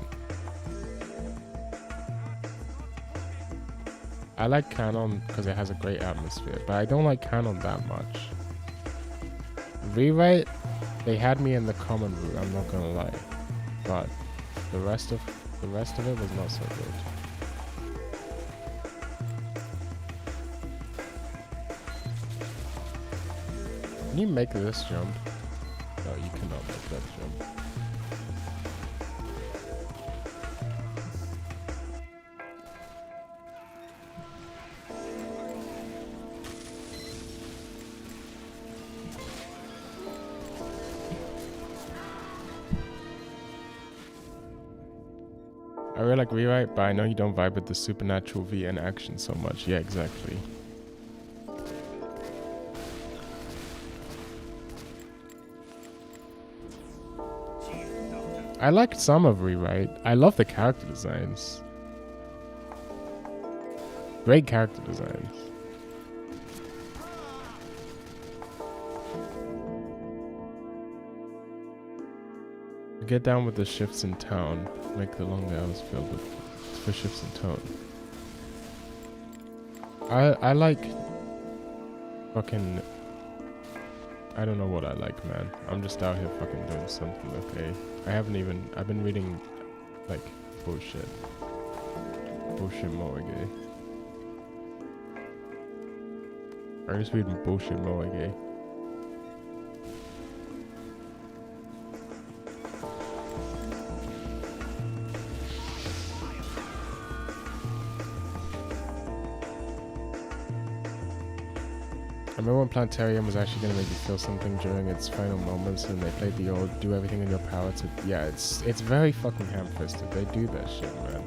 I like canon because it has a great atmosphere, but I don't like canon that much. Rewrite, they had me in the common route, I'm not gonna lie, but the rest of it was not so good. Can you make this jump? No, you cannot make that jump. I really like Rewrite, but I know you don't vibe with the supernatural VN action so much. Yeah, exactly. I liked some of Rewrite. I love the character designs. Great character designs. Get down with the shifts in town. Make the long hours filled with for shifts in tone. I like fucking I don't know what I like, man. I'm just out here fucking doing something, okay? I've been reading, like, bullshit. Bullshit Moege. I'm just reading bullshit Moege. I remember when Planetarium was actually going to make you feel something during its final moments, and they played the old do everything in your power to... Yeah, it's very fucking ham-fisted. They do that shit, man.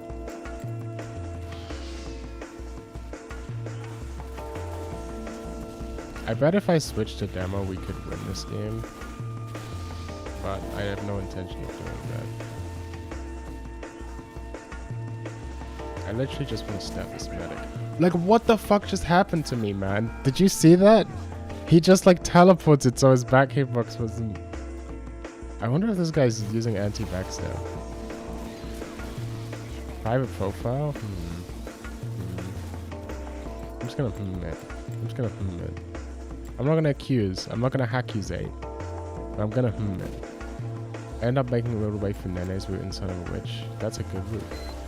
I bet if I switched to demo, we could win this game. But I have no intention of doing that. I literally just want to stab this medic. Like, what the fuck just happened to me, man? Did you see that? He just, like, teleported, so his back hitbox wasn't... I wonder if this guy's using anti-backstab. Private profile? I'm just gonna it. I'm not gonna accuse. I'm not gonna accusate. But I'm gonna it. I end up making a little way for Nene's route in Son of a Witch. That's a good route.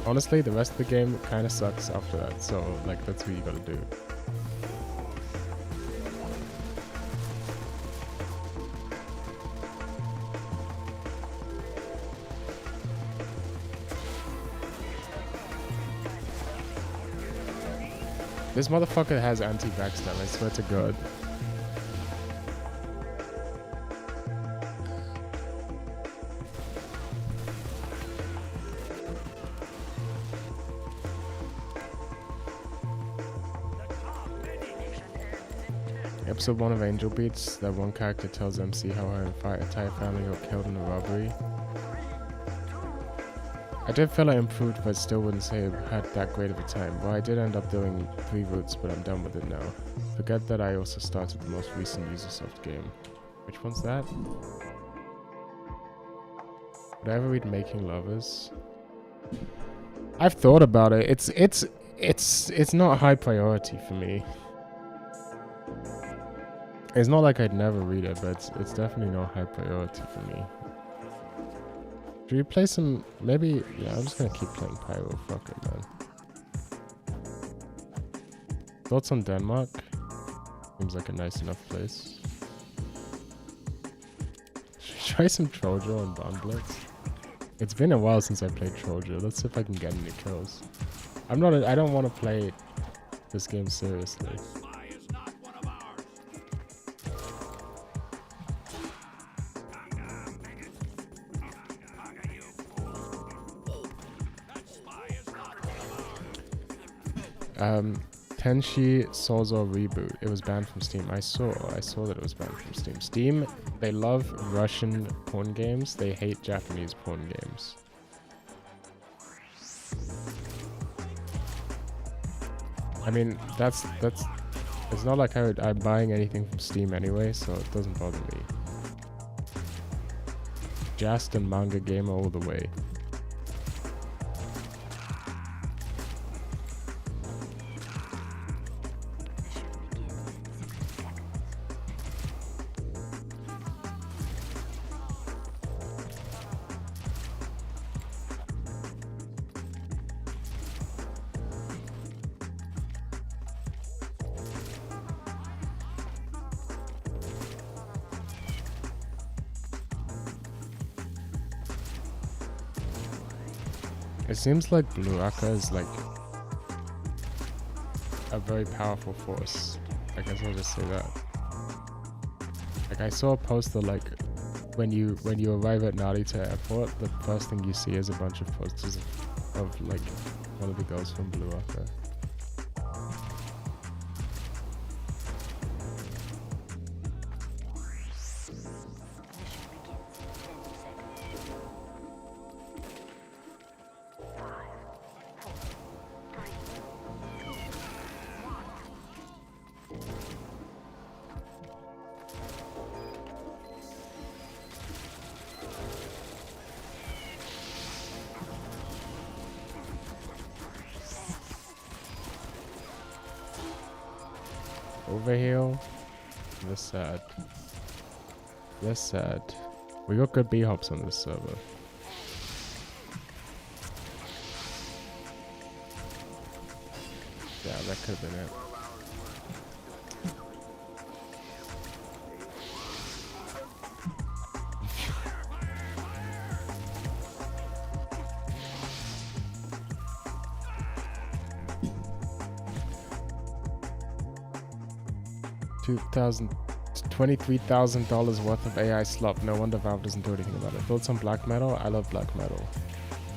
Honestly, the rest of the game kind of sucks after that, so, like, that's what you gotta do. This motherfucker has anti-backstab, I swear to God. Episode 1 of Angel Beats, that one character tells MC how her entire family got killed in a robbery. I did feel I improved, but still wouldn't say I had that great of a time. Well, I did end up doing 3 routes, but I'm done with it now. Forget that I also started the most recent Ubisoft game. Which one's that? Would I ever read Making Lovers? I've thought about it. It's not a high priority for me. It's not like I'd never read it, but it's definitely not high priority for me. Should we play some... Maybe... Yeah, I'm just gonna keep playing Pyro. Fuck it, man. Thoughts on Denmark? Seems like a nice enough place. Should we try some Trojo and Bonblitz? It's been a while since I played Trojo. Let's see if I can get any kills. I don't want to play this game seriously. Tenshi Sozo reboot. It was banned from Steam. I saw that it was banned from Steam. Steam, they love Russian porn games. They hate Japanese porn games. I mean, that's it's not like I'm buying anything from Steam anyway, so it doesn't bother me. Just and manga gamer all the way. It seems like Blue Aka is like a very powerful force. I guess I'll just say that. Like I saw a poster like when you arrive at Narita Airport, the first thing you see is a bunch of posters of like one of the girls from Blue Aka. Overheal. That's sad. That's sad. We got good B-hops on this server. Yeah, that could have been it. $23,000 worth of AI slop. No wonder Valve doesn't do anything about it. Thoughts on black metal? I love black metal.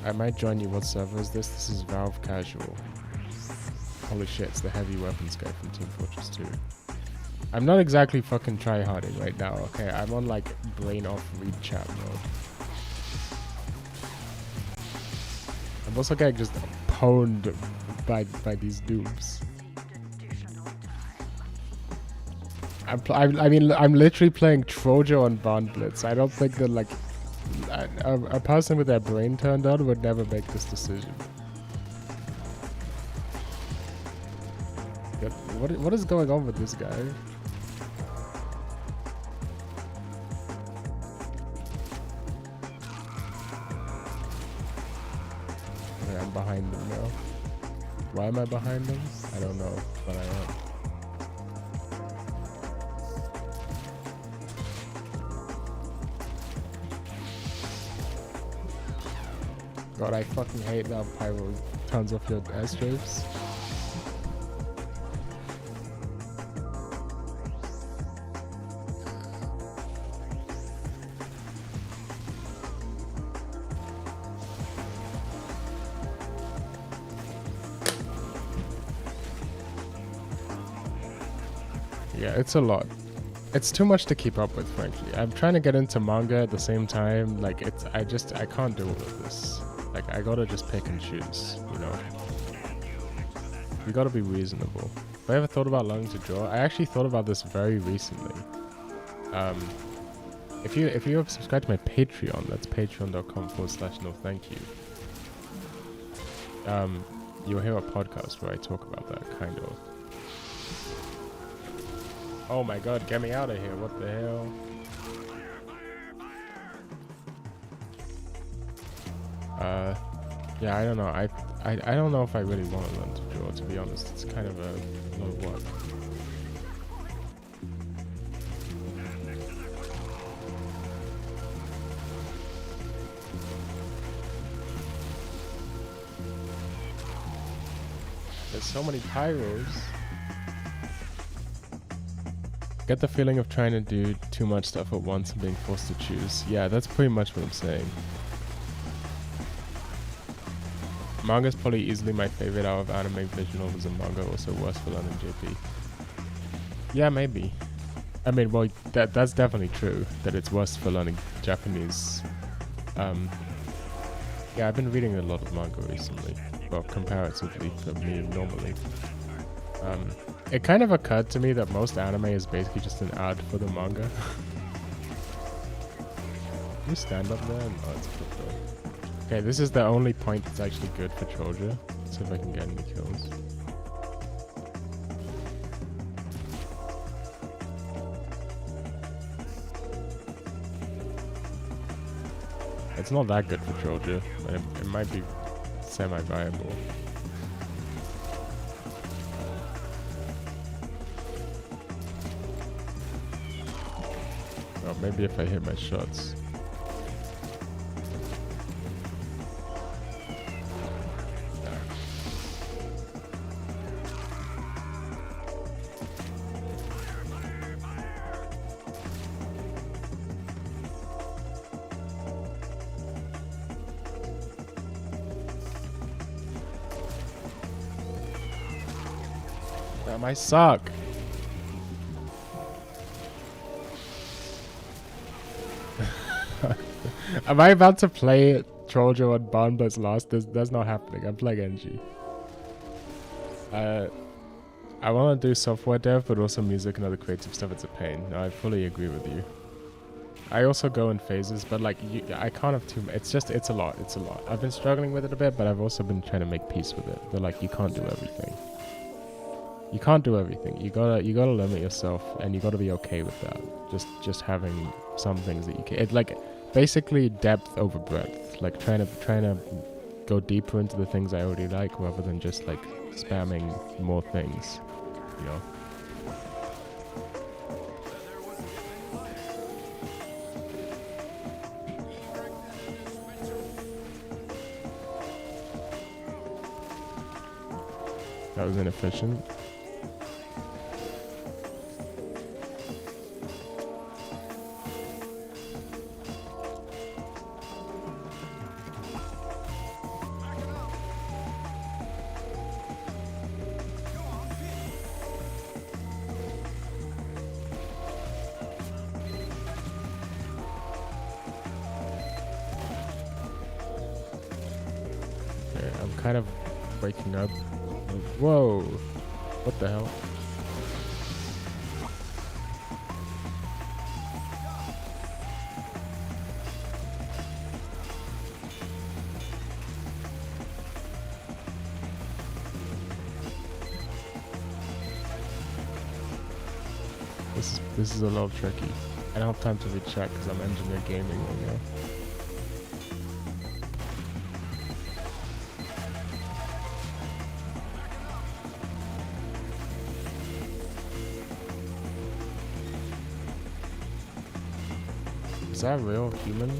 I might join you. What server is this? This is Valve Casual. Holy shit, it's the heavy weapons guy from Team Fortress 2. I'm not exactly fucking tryharding right now, okay? I'm on like brain off read chat mode. I'm also getting just pwned by these noobs. I'm literally playing Trojo on Bond Blitz. I don't think that like a person with their brain turned on would never make this decision. What is going on with this guy? Okay, I'm behind them now. Why am I behind them? I don't know, but I am. God, I fucking hate that pyro turns off your airstrips. Yeah, it's a lot. It's too much to keep up with, frankly. I'm trying to get into manga at the same time. Like, I can't do all of this. Like, I gotta just pick and choose, you know? You gotta be reasonable. Have I ever thought about learning to draw? I actually thought about this very recently. If you have subscribed to my Patreon, that's patreon.com/nothankyou. You'll hear a podcast where I talk about that, kind of. Oh my god, get me out of here, what the hell? Yeah, I don't know. I don't know if I really want to learn to draw, to be honest. It's kind of a lot of work. There's so many pyros. Get the feeling of trying to do too much stuff at once and being forced to choose. Yeah, that's pretty much what I'm saying. Manga's probably easily my favorite out of anime. Visual novels and manga, also worse for learning JP. Yeah, maybe. I mean, well, that's definitely true, that it's worse for learning Japanese. Yeah, I've been reading a lot of manga recently. Well, comparatively to me normally. It kind of occurred to me that most anime is basically just an ad for the manga. Can you stand up there? No, it's good though. Okay, this is the only point that's actually good for Troja. Let's see if I can get any kills. It's not that good for Troja, but it might be semi-viable. Well, maybe if I hit my shots. I suck. Am I about to play Trojo on Boundless Lost? That's not happening. I'm playing NG. I want to do software dev, but also music and other creative stuff. It's a pain. No, I fully agree with you. I also go in phases, but like I can't have too. It's a lot. It's a lot. I've been struggling with it a bit, but I've also been trying to make peace with it. But like you can't do everything. You can't do everything. You gotta limit yourself, and you gotta be okay with that. Just having some things that you can. It like basically depth over breadth. Like trying to go deeper into the things I already like, rather than just like spamming more things. You know. That was inefficient. Okay, I'm kind of waking up. Whoa! What the hell? This is a little tricky. I don't have time to read chat because I'm engineer gaming right now. Is that a real human?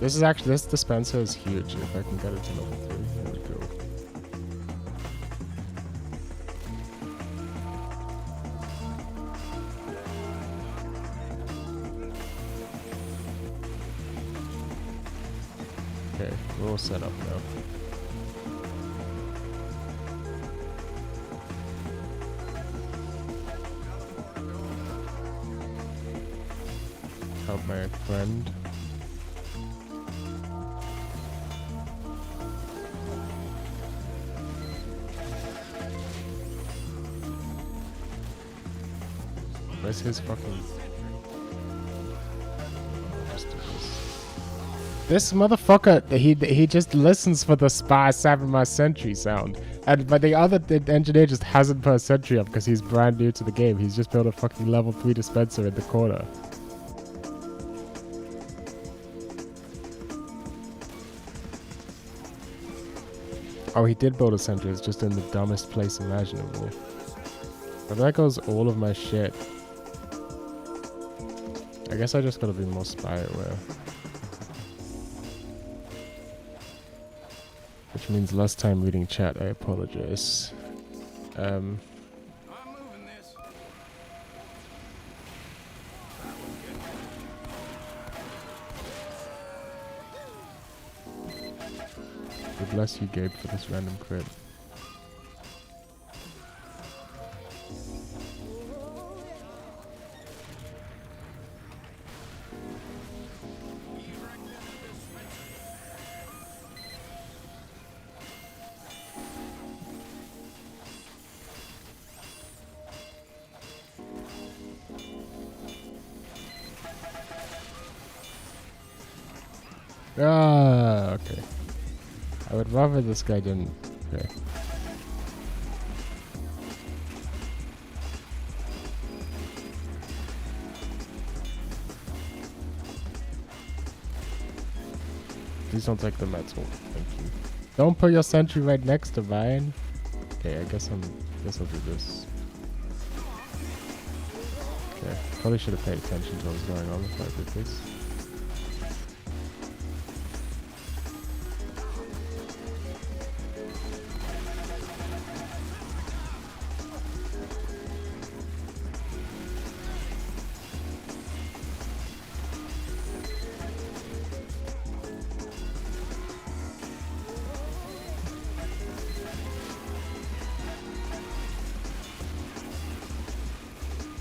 This dispenser is huge. If I can get it to level 3, there we go. Okay, we're all set up now. Help my friend. Where's his fucking... This motherfucker, he just listens for the sparse 7 my sentry sound. But the other engineer just hasn't put a sentry up because he's brand new to the game. He's just built a fucking level 3 dispenser in the corner. Oh, he did build a sentry. It's just in the dumbest place imaginable. But there goes all of my shit. I guess I just gotta be more spy aware. Which means less time reading chat. I apologize. I'm moving this. God bless you, Gabe, for this random crit. Ah, okay. I would rather this guy didn't. Okay. Please don't take the metal. Thank you. Don't put your sentry right next to mine. Okay, I guess I'll do this. Okay, probably should have paid attention to what was going on before I did this.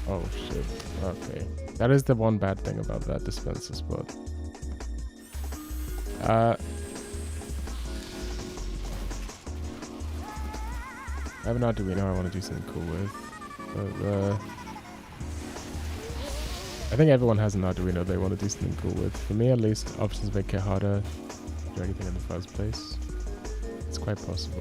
Oh shit. Okay. That is the one bad thing about that dispenser spot. I have an Arduino I want to do something cool with. But, I think everyone has an Arduino they want to do something cool with. For me at least, options make it harder to do anything in the first place. It's quite possible.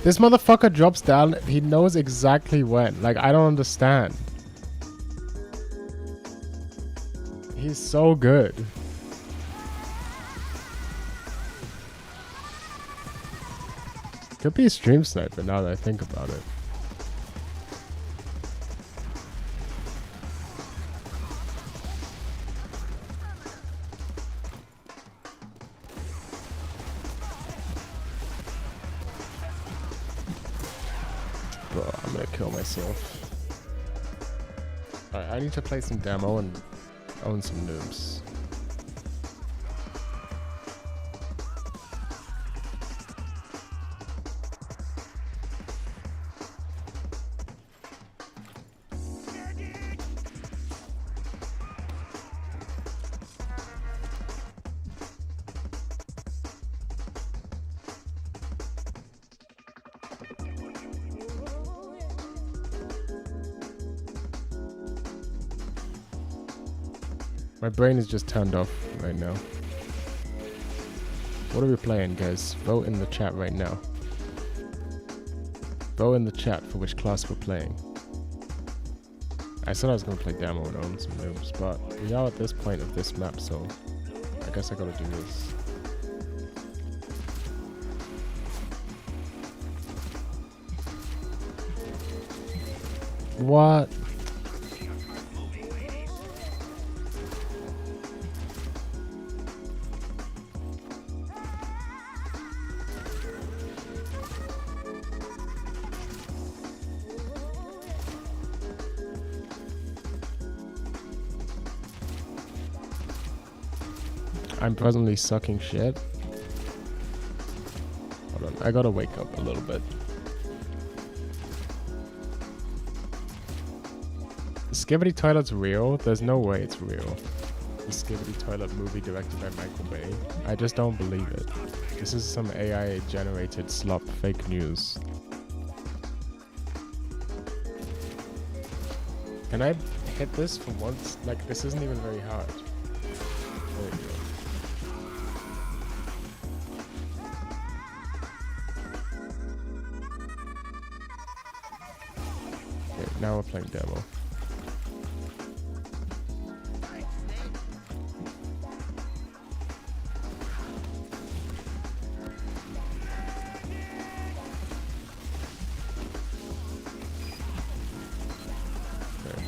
This motherfucker drops down. He knows exactly when. Like, I don't understand. He's so good. Could be a stream sniper now that I think about it. Bro, I'm gonna kill myself. Alright, I need to play some demo and own some noobs. My brain is just turned off right now. What are we playing, guys? Vote in the chat right now. Vote in the chat for which class we're playing. I said I was going to play demo and own some noobs, but we are at this point of this map, so I guess I gotta do this. What? I'm presently sucking shit. Hold on, I gotta wake up a little bit. The Skibidi Toilet's real? There's no way it's real. The Skibidi Toilet movie directed by Michael Bay. I just don't believe it. This is some AI generated slop fake news. Can I hit this for once? Like, this isn't even very hard. There you go. Now we're playing demo. Okay.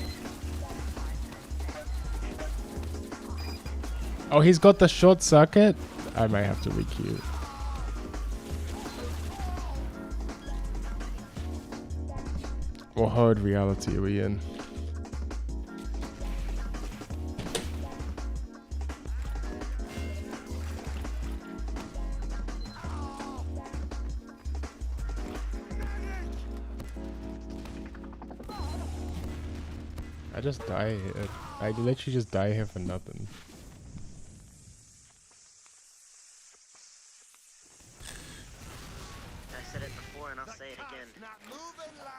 Oh, he's got the short circuit? I might have to requeue. What hard reality are we in? I just die here. I literally just die here for nothing. I said it before and I'll say it again.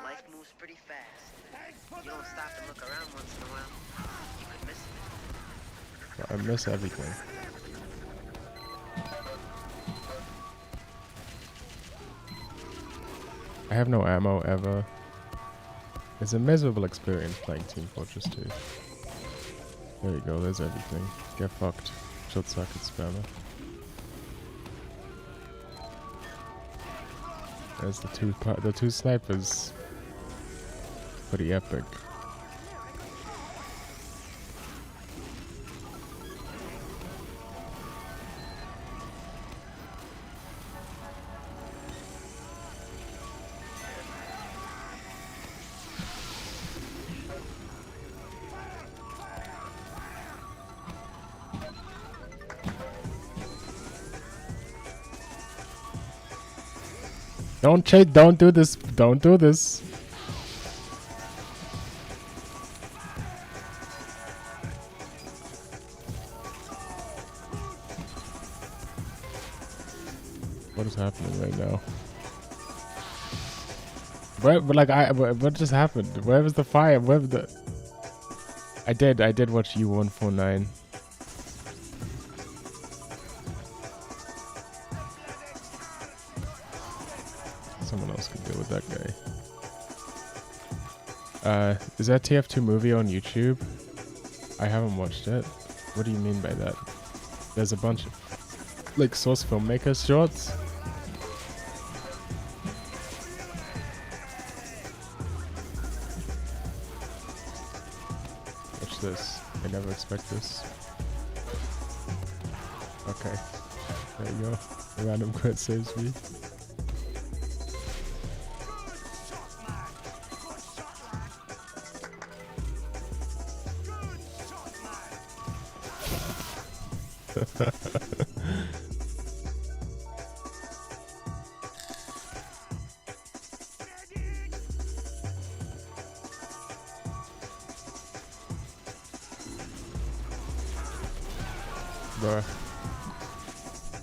Life moves pretty fast. You don't stop and look around once in a while, you could miss it. I miss everything. I have no ammo ever. It's a miserable experience playing Team Fortress 2. There you go, there's everything. Get fucked. Short circuit spammer. There's the two snipers. Pretty epic. Don't do this. Don't do this. happening right now. What just happened? Where was the fire? Where was the... I did watch U149. Someone else could deal with that guy. Is that TF2 movie on YouTube? I haven't watched it. What do you mean by that? There's a bunch of like source filmmakers shorts. Watch this. I never expect this. Okay. There you go. A random quit saves me. Bruh.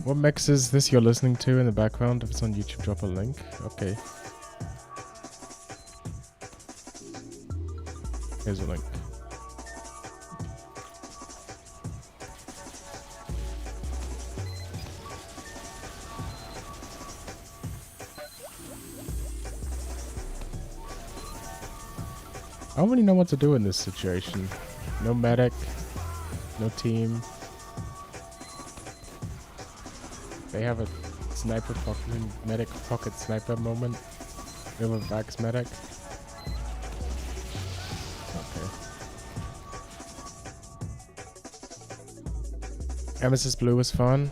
What mix is this you're listening to in the background? If it's on YouTube, drop a link. Okay. Here's a link. I don't really know what to do in this situation. No medic, no team. They have a sniper pocket, medic pocket sniper moment. We have a Vax medic. Okay. Amethyst Blue was fun.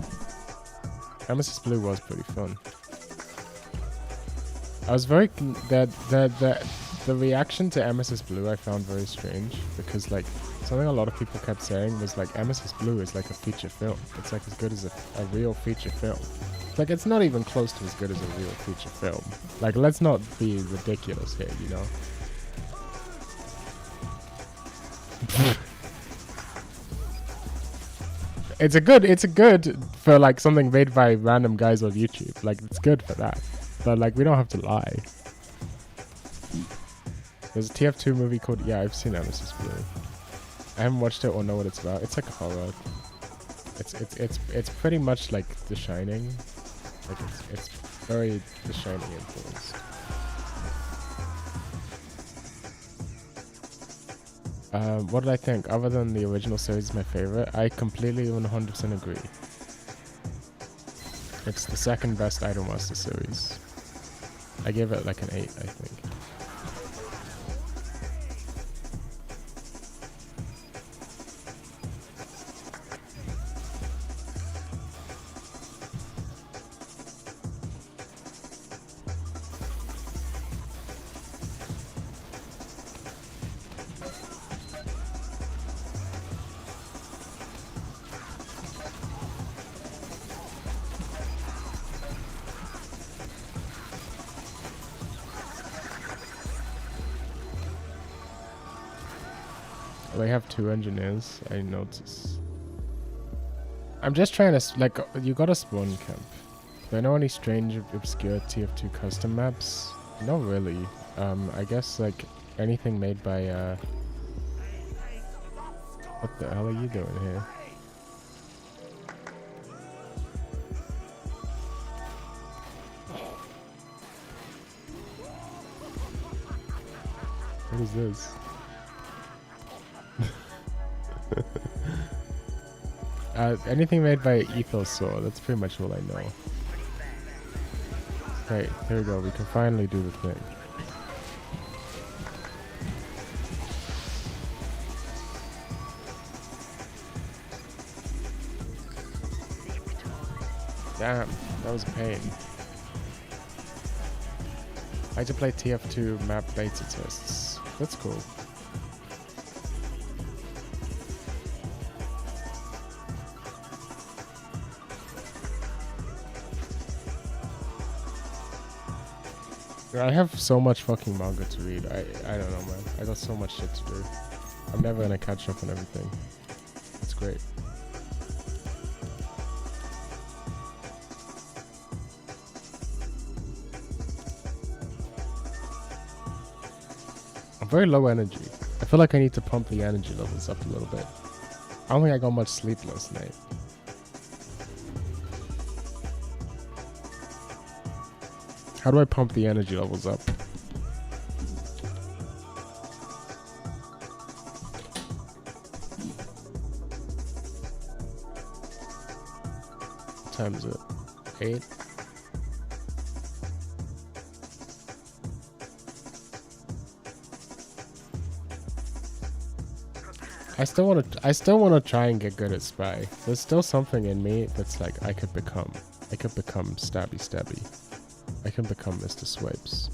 Amethyst Blue was pretty fun. I was very the reaction to Amethyst Blue I found very strange because like something a lot of people kept saying was like Amethyst Blue is like a feature film. It's like as good as a real feature film. It's like it's not even close to as good as a real feature film. Like let's not be ridiculous here, you know. It's a good for like something made by random guys on YouTube. Like it's good for that. But like we don't have to lie. There's a TF2 movie called... Yeah, I've seen Amethyst Blue. I haven't watched it or know what it's about. It's like a horror. It's pretty much like The Shining. Like it's very The Shining influence. What did I think? Other than the original series is my favorite, I completely 100% agree. It's the second best Idolmaster series. I gave it like an 8, I think. They have 2 engineers, I notice. I'm just trying to, like, you got a spawn camp. Do I know any strange, obscure TF2 custom maps? Not really. I guess, like, anything made by, What the hell are you doing here? What is this? Anything made by Ethosaur, that's pretty much all I know. Hey, here we go, we can finally do the thing. Damn, that was a pain. I had to play TF2 map beta tests. That's cool. I have so much fucking manga to read. I don't know, man. I got so much shit to do. I'm never gonna catch up on everything. It's great. very low energy. I feel like I need to pump the energy levels up a little bit. I don't think I got much sleep last night. How do I pump the energy levels up? What time is it? 8? I still want to try and get good at spy. There's still something in me that's like I could become stabby stabby. I can become Mr. Swipes.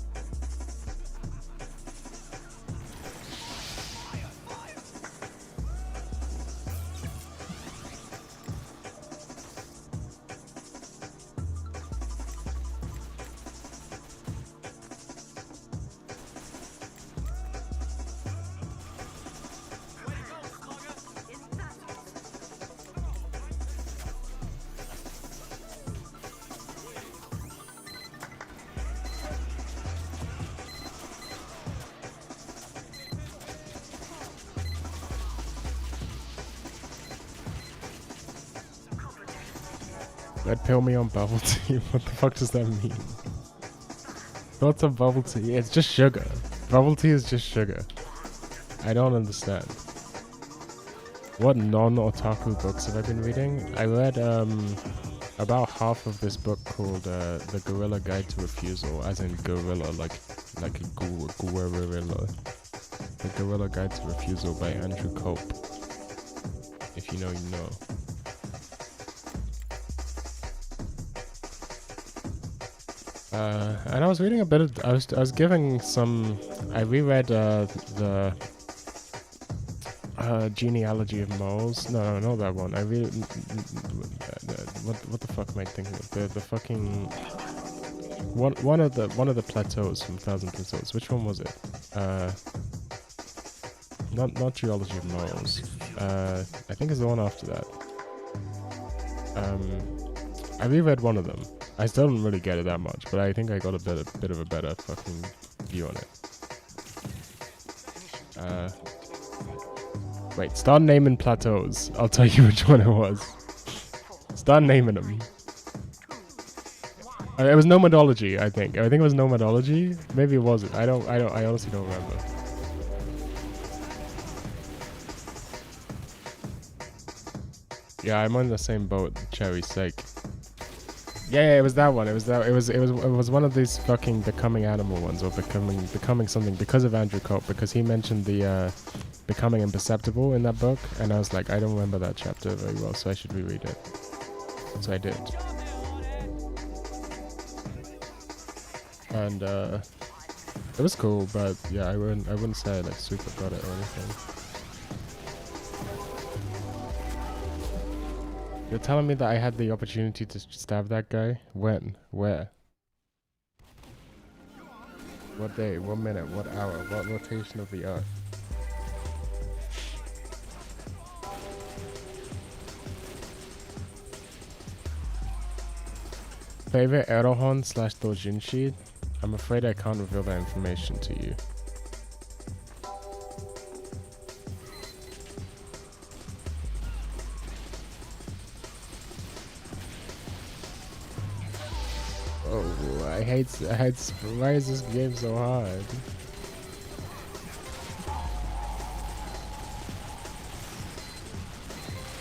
Red pill me on bubble tea. What the fuck does that mean? Thoughts on bubble tea? It's just sugar. Bubble tea is just sugar. I don't understand. What non-otaku books have I been reading? I read about half of this book called The Gorilla Guide to Refusal, as in gorilla, like a gorilla. The Gorilla Guide to Refusal by Andrew Cope. If you know, you know. And I was reading a bit of, I was giving some, I reread the Genealogy of Moles. No, not that one. I read, what the fuck am I thinking of? The fucking, one of the plateaus from Thousand Plateaus. Which one was it? Not Geology of Moles. I think it's the one after that. I reread one of them. I still didn't really get it that much, but I think I got a bit of a better fucking view on it. Wait, start naming plateaus. I'll tell you which one it was. Start naming them. It was nomadology, I think. I think it was nomadology. Maybe it wasn't. I honestly don't remember. Yeah, I'm on the same boat, Cherry's sake. Yeah, it was that one. It was one of these fucking becoming animal ones, or becoming something, because of Andrew Cope, because he mentioned the becoming imperceptible in that book, and I was like, I don't remember that chapter very well, so I should reread it. So I did. And it was cool, but yeah, I wouldn't say I like super got it or anything. You're telling me that I had the opportunity to stab that guy? When? Where? What day? What minute? What hour? What rotation of the earth? Favorite Erohon / Dojinshi? I'm afraid I can't reveal that information to you. Oh, I hate, why is this game so hard?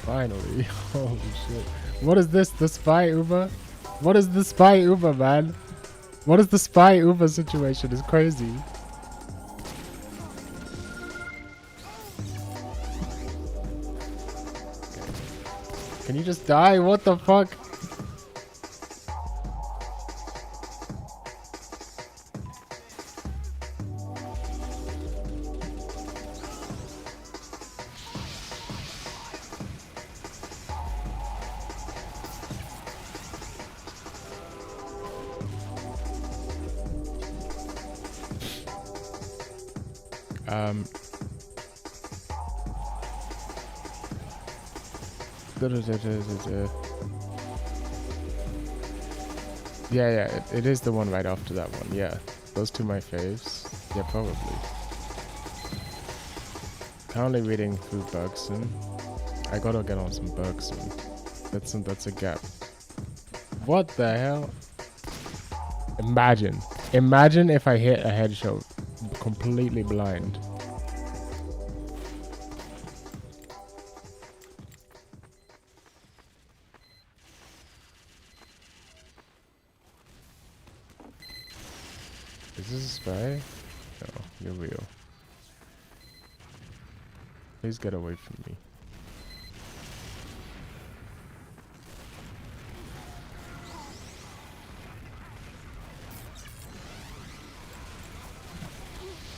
Finally, holy shit. What is this, the spy Uber? What is the spy Uber, man? What is the spy Uber situation? It's crazy. Okay. Can you just die? What the fuck? Yeah, it is the one right after that one. Yeah, those two my faves. Yeah, probably. Currently reading through Bergson. I gotta get on some Bergson. That's a gap. What the hell? Imagine if I hit a headshot completely blind. Is this a spy? No, you're real. Please get away from me.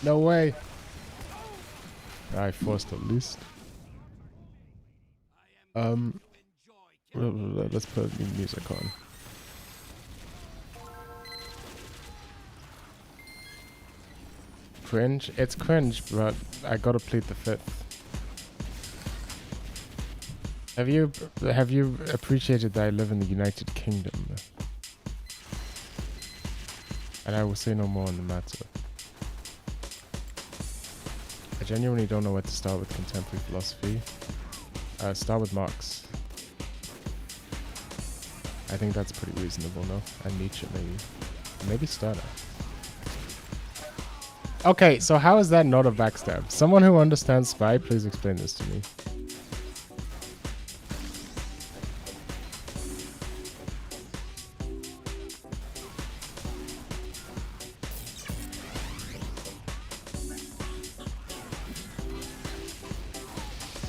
No way! I forced at least. Let's put new music on. Cringe? It's cringe, but I gotta plead the fifth. Have you appreciated that I live in the United Kingdom? And I will say no more on the matter. I genuinely don't know where to start with contemporary philosophy. Start with Marx. I think that's pretty reasonable, no? And Nietzsche, maybe. Maybe Stirner. Okay, so how is that not a backstab? Someone who understands spy, please explain this to me.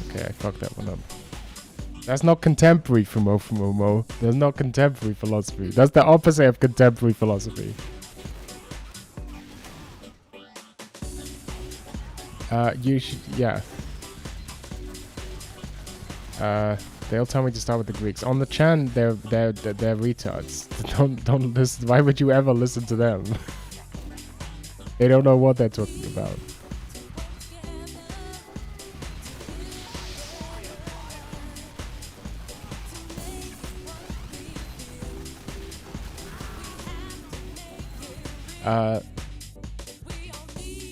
Okay, I fucked that one up. That's not contemporary from Mo. That's not contemporary philosophy. That's the opposite of contemporary philosophy. You should, yeah. They'll tell me to start with the Greeks. On the Chan, they're retards. Don't listen. Why would you ever listen to them? They don't know what they're talking about.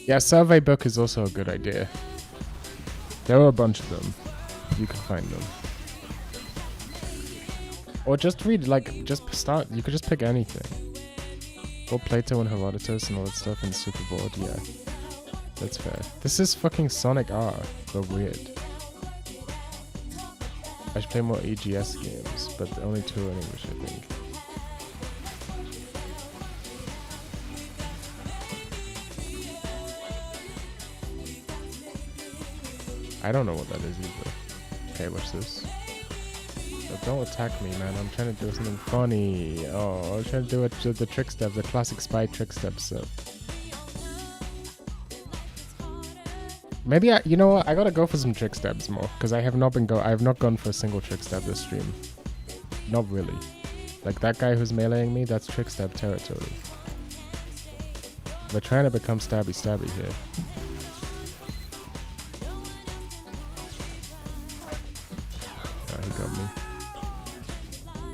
Yeah, survey book is also a good idea. There are a bunch of them. You can find them. Or just read, like, just start. You could just pick anything. Or Plato and Herodotus and all that stuff and Superboard, yeah. That's fair. This is fucking Sonic R, but weird. I should play more EGS games, but only 2 in English, I think. I don't know what that is either. Okay, watch this. Oh, don't attack me, man. I'm trying to do something funny. Oh, I was trying to do it to the trick step, the classic spy trick step stuff. Maybe you know what? I gotta go for some trick steps more, because I have not gone for a single trick step this stream. Not really. Like that guy who's meleeing me, that's trick step territory. We're trying to become stabby here. He got me.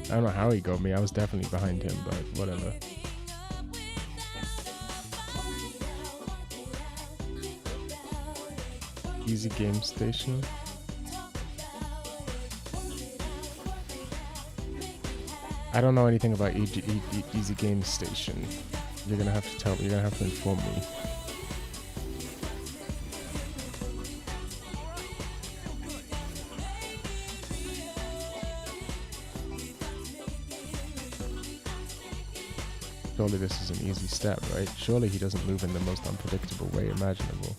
I don't know how he got me. I was definitely behind him, but whatever. Easy game station. I don't know anything about easy game station. You're gonna have to tell me. You're gonna have to inform me. Surely this is an easy step, right? Surely he doesn't move in the most unpredictable way imaginable.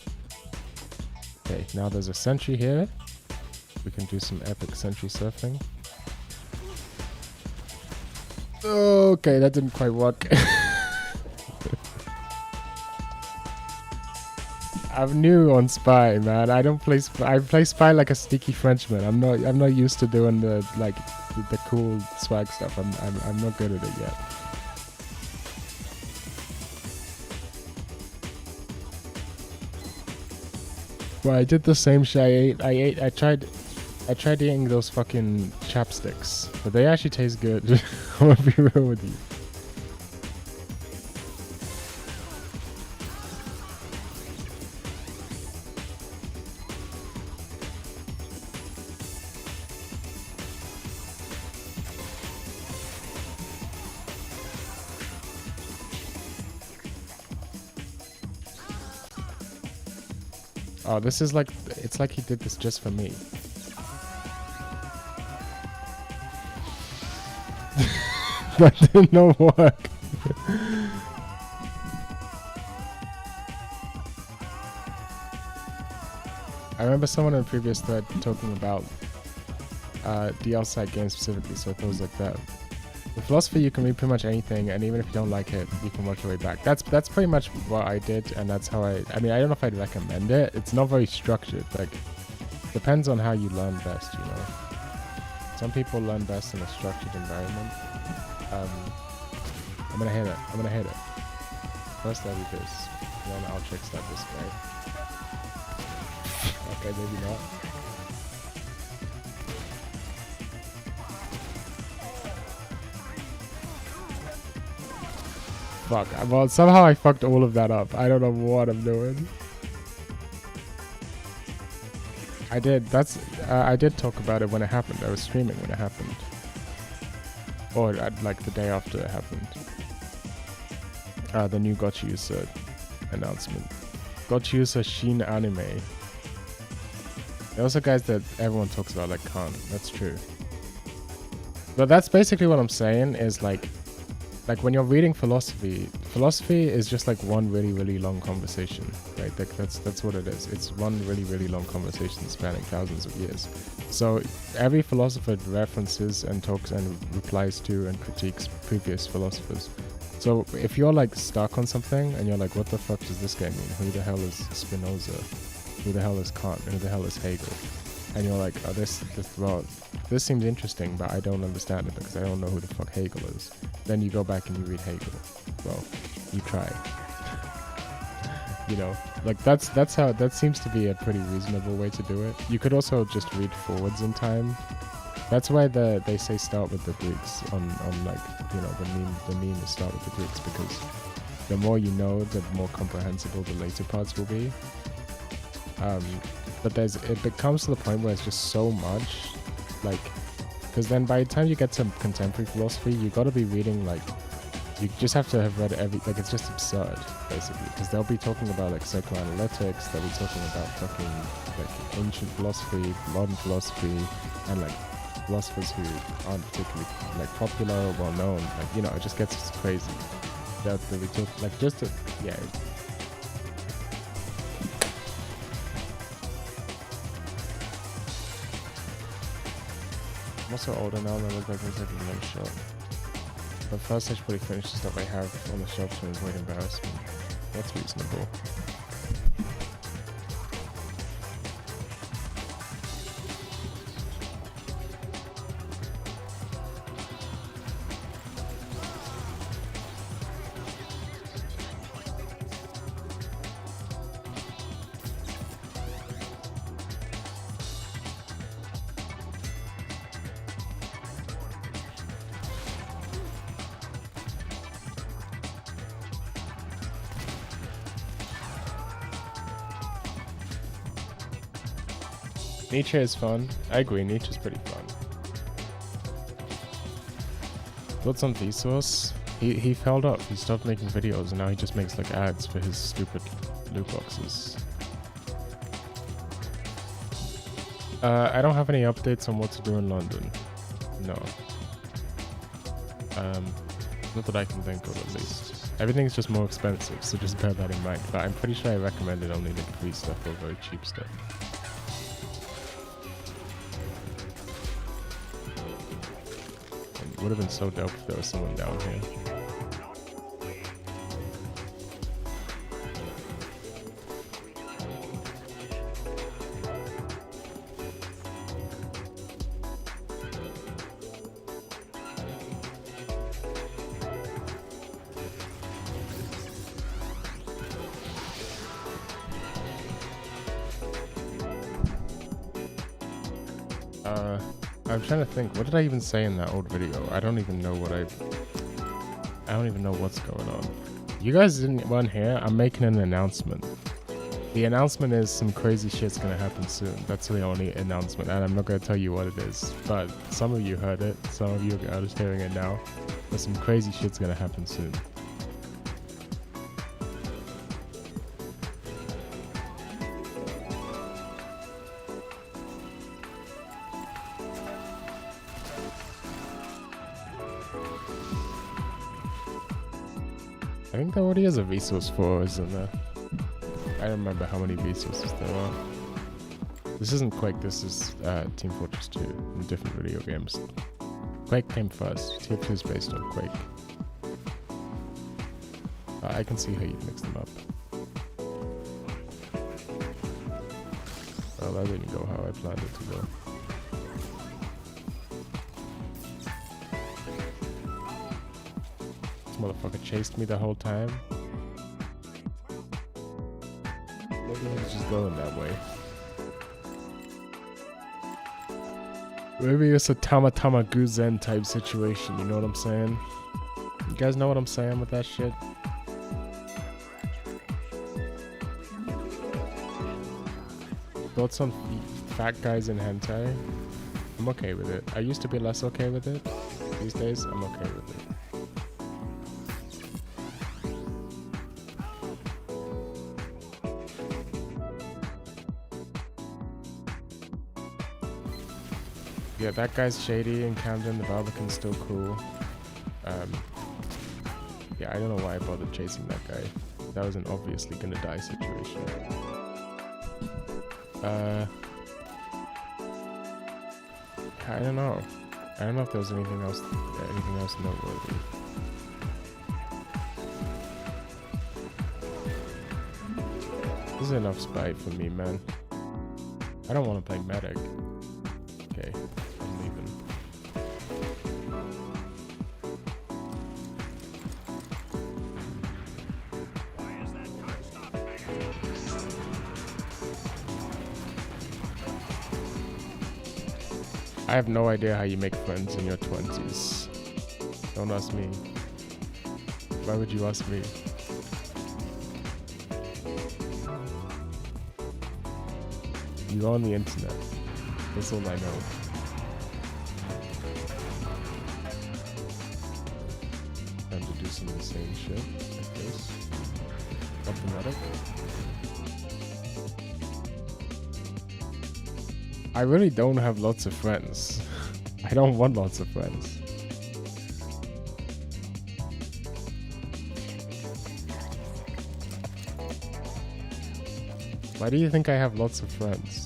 Okay, now there's a sentry here. We can do some epic sentry surfing. Okay, that didn't quite work. I'm new on spy, man. I don't play spy. I play spy like a sneaky Frenchman. I'm not used to doing the cool swag stuff. I'm not good at it yet. Well, I did the same shit. I tried eating those fucking chapsticks, but they actually taste good. I'm gonna be real with you. Oh, this is like, it's like he did this just for me. That did not work. I remember someone in a previous thread talking about DL side games specifically, so I thought it was like that. With philosophy, you can read pretty much anything, and even if you don't like it, you can work your way back. That's pretty much what I did, and that's how I mean, I don't know if I'd recommend it. It's not very structured. Like, depends on how you learn best, you know. Some people learn best in a structured environment. I'm gonna hit it. I'm gonna hit it. First I'll do this, and then I'll trick step this guy. Okay, maybe not. Fuck. Well, somehow I fucked all of that up. I don't know what I'm doing. I did. I did talk about it when it happened. I was streaming when it happened. Or like the day after it happened. The new Gotcha User announcement. Gotcha User Shin Anime. Those are guys that everyone talks about like Khan. That's true. But that's basically what I'm saying is like when you're reading philosophy is just like one really, really long conversation, right? Like that's what it is. It's one really, really long conversation spanning thousands of years. So every philosopher references and talks and replies to and critiques previous philosophers. So if you're like stuck on something and you're like, what the fuck does this guy mean? Who the hell is Spinoza? Who the hell is Kant? Who the hell is Hegel? And you're like, oh, this seems interesting, but I don't understand it because I don't know who the fuck Hegel is. Then you go back and you read Hegel. Well, you try. You know, like that seems to be a pretty reasonable way to do it. You could also just read forwards in time. That's why they say start with the Greeks on like, you know, the meme is start with the Greeks, because the more you know, the more comprehensible the later parts will be. But it becomes to the point where it's just so much, like, because then by the time you get to contemporary philosophy, you got to be reading, like, you just have to have read like, it's just absurd, basically, because they'll be talking about, like, psychoanalytics, they'll be talking about fucking, like, ancient philosophy, modern philosophy, and, like, philosophers who aren't particularly, like, popular or well-known, like, you know, it just gets crazy. They'll be talking, like, just to, yeah. I'm also older now and I look like I'm taking one shot. But first I should probably finish the stuff I have on the shelf to avoid embarrassment. That's reasonable. Nietzsche is fun. I agree, Nietzsche's pretty fun. Thoughts on Vsauce? He felled up. He stopped making videos and now he just makes like ads for his stupid loot boxes. I don't have any updates on what to do in London. No. Not that I can think of, at least. Everything's just more expensive, so just bear that in mind. But I'm pretty sure I recommended only like free stuff or very cheap stuff. It would have been so dope if there was someone down here. I'm trying to think, what did I even say in that old video? I don't even know what's going on. You guys weren't here. I'm making an announcement. The announcement is some crazy shit's gonna happen soon. That's the only announcement, and I'm not gonna tell you what it is. But some of you heard it, some of you are just hearing it now. But some crazy shit's gonna happen soon. I think there already is a Vsauce 4, isn't there? I don't remember how many Vsauces there are. This isn't Quake, this is Team Fortress 2 in different video games. Quake came first. TF2 is based on Quake. I can see how you'd mix them up. Well, that didn't go how I planned it to go. This motherfucker chased me the whole time. Maybe he was just going that way. Maybe it's a Tama Guzen type situation, you know what I'm saying? You guys know what I'm saying with that shit? Thoughts on fat guys in hentai? I'm okay with it. I used to be less okay with it. These days, I'm okay with it. Yeah, that guy's shady in Camden. The Barbican's still cool. Yeah, I don't know why I bothered chasing that guy. That was an obviously gonna die situation. I don't know. I don't know if there was anything else noteworthy. This is enough spite for me, man. I don't want to play medic. Okay, I'm leaving. I have no idea how you make friends in your 20s. Don't ask me. Why would you ask me? You go on the internet. That's all I know. Time to do some insane shit like this. Problematic. I really don't have lots of friends. I don't want lots of friends. Why do you think I have lots of friends?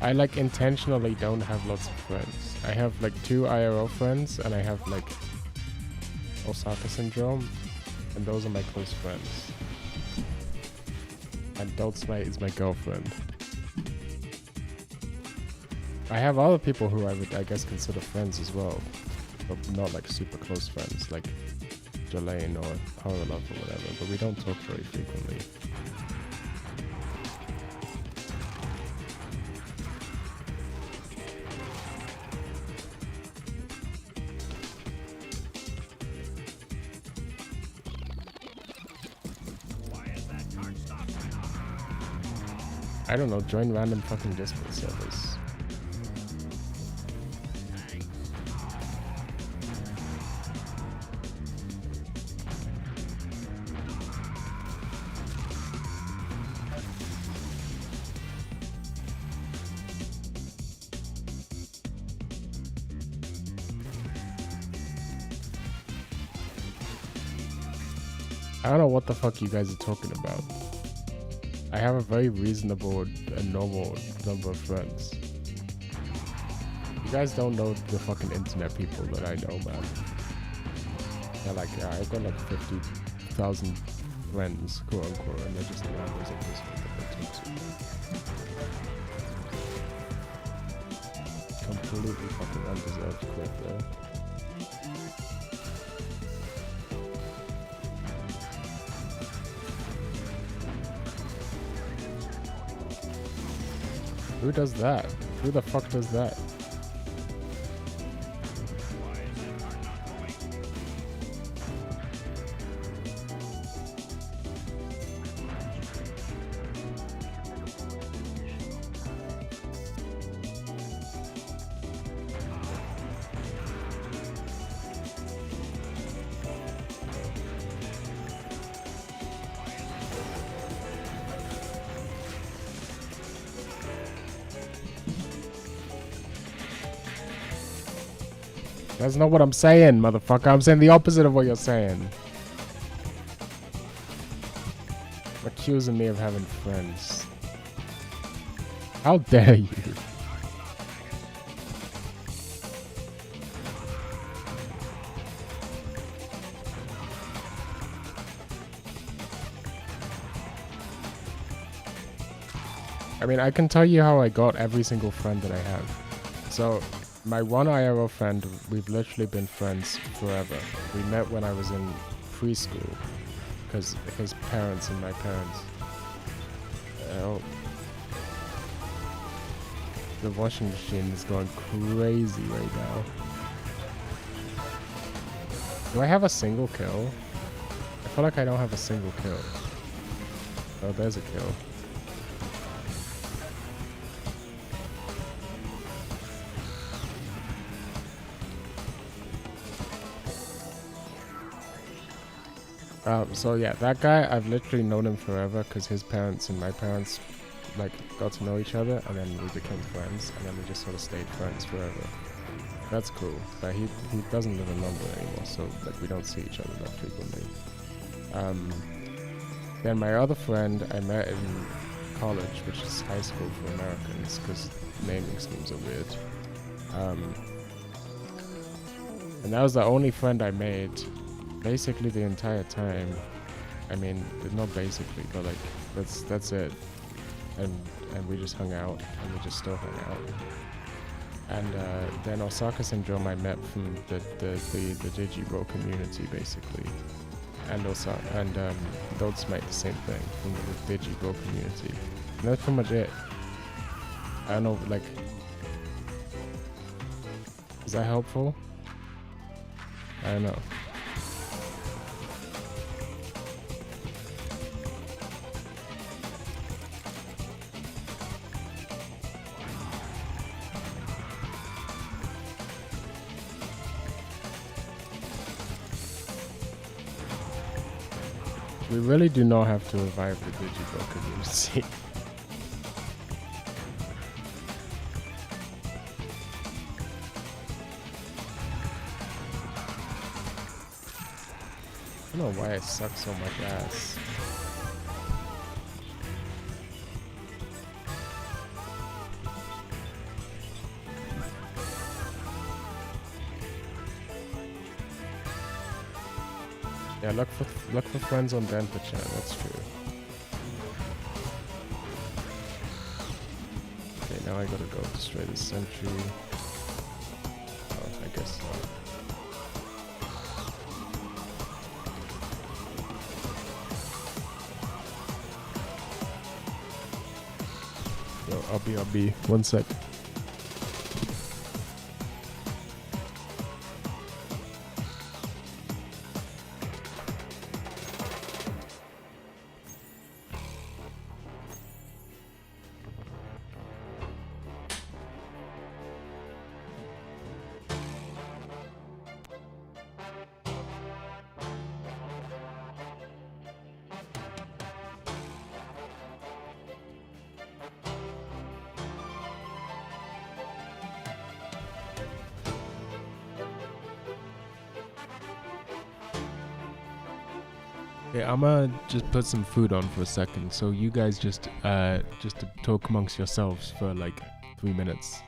I like intentionally don't have lots of friends. I have like 2 IRL friends and I have like Osaka syndrome, and those are my close friends. And Doltsmite is my girlfriend. I have other people who I would, I guess, consider friends as well, but not like super close friends, like Jolene or Power Love or whatever, but we don't talk very frequently. I don't know, join random fucking Discord servers. I don't know what the fuck you guys are talking about. I have a very reasonable and normal number of friends. You guys don't know the fucking internet people that I know, man. They're like, yeah, I've got like 50,000 friends, quote unquote, and they're just the members of this one that I talk to. Completely fucking undeserved quit there. Who does that? Who the fuck does that? That's not what I'm saying, motherfucker. I'm saying the opposite of what you're saying. Accusing me of having friends. How dare you? I mean, I can tell you how I got every single friend that I have. So, my one IRL friend, we've literally been friends forever. We met when I was in preschool, because his parents and my parents. Oh, the washing machine is going crazy right now. Do I have a single kill? I feel like I don't have a single kill. Oh, there's a kill. So yeah, that guy, I've literally known him forever because his parents and my parents like got to know each other, and then we became friends, and then we just sort of stayed friends forever. That's cool, but he doesn't live in London anymore, so like we don't see each other that frequently. Then my other friend I met in college, which is high school for Americans, because naming schemes are weird. And that was the only friend I made basically the entire time. I mean, not basically, but like that's it. And we just hung out, and we just still hung out. And then Osaka Syndrome I met from the Digibro community basically, and Dodesmite the same thing from the Digibro community. And that's pretty much it. I don't know, like, is that helpful? I don't know. We really do not have to revive the Digibro community. I don't know why I suck so much ass. Yeah, look for friends on Denver chat, that's true. Okay, now I gotta go destroy the sentry. Oh, I guess not. Yo, I'll be. 1 sec. Yeah, I'ma just put some food on for a second, so you guys just talk amongst yourselves for like 3 minutes.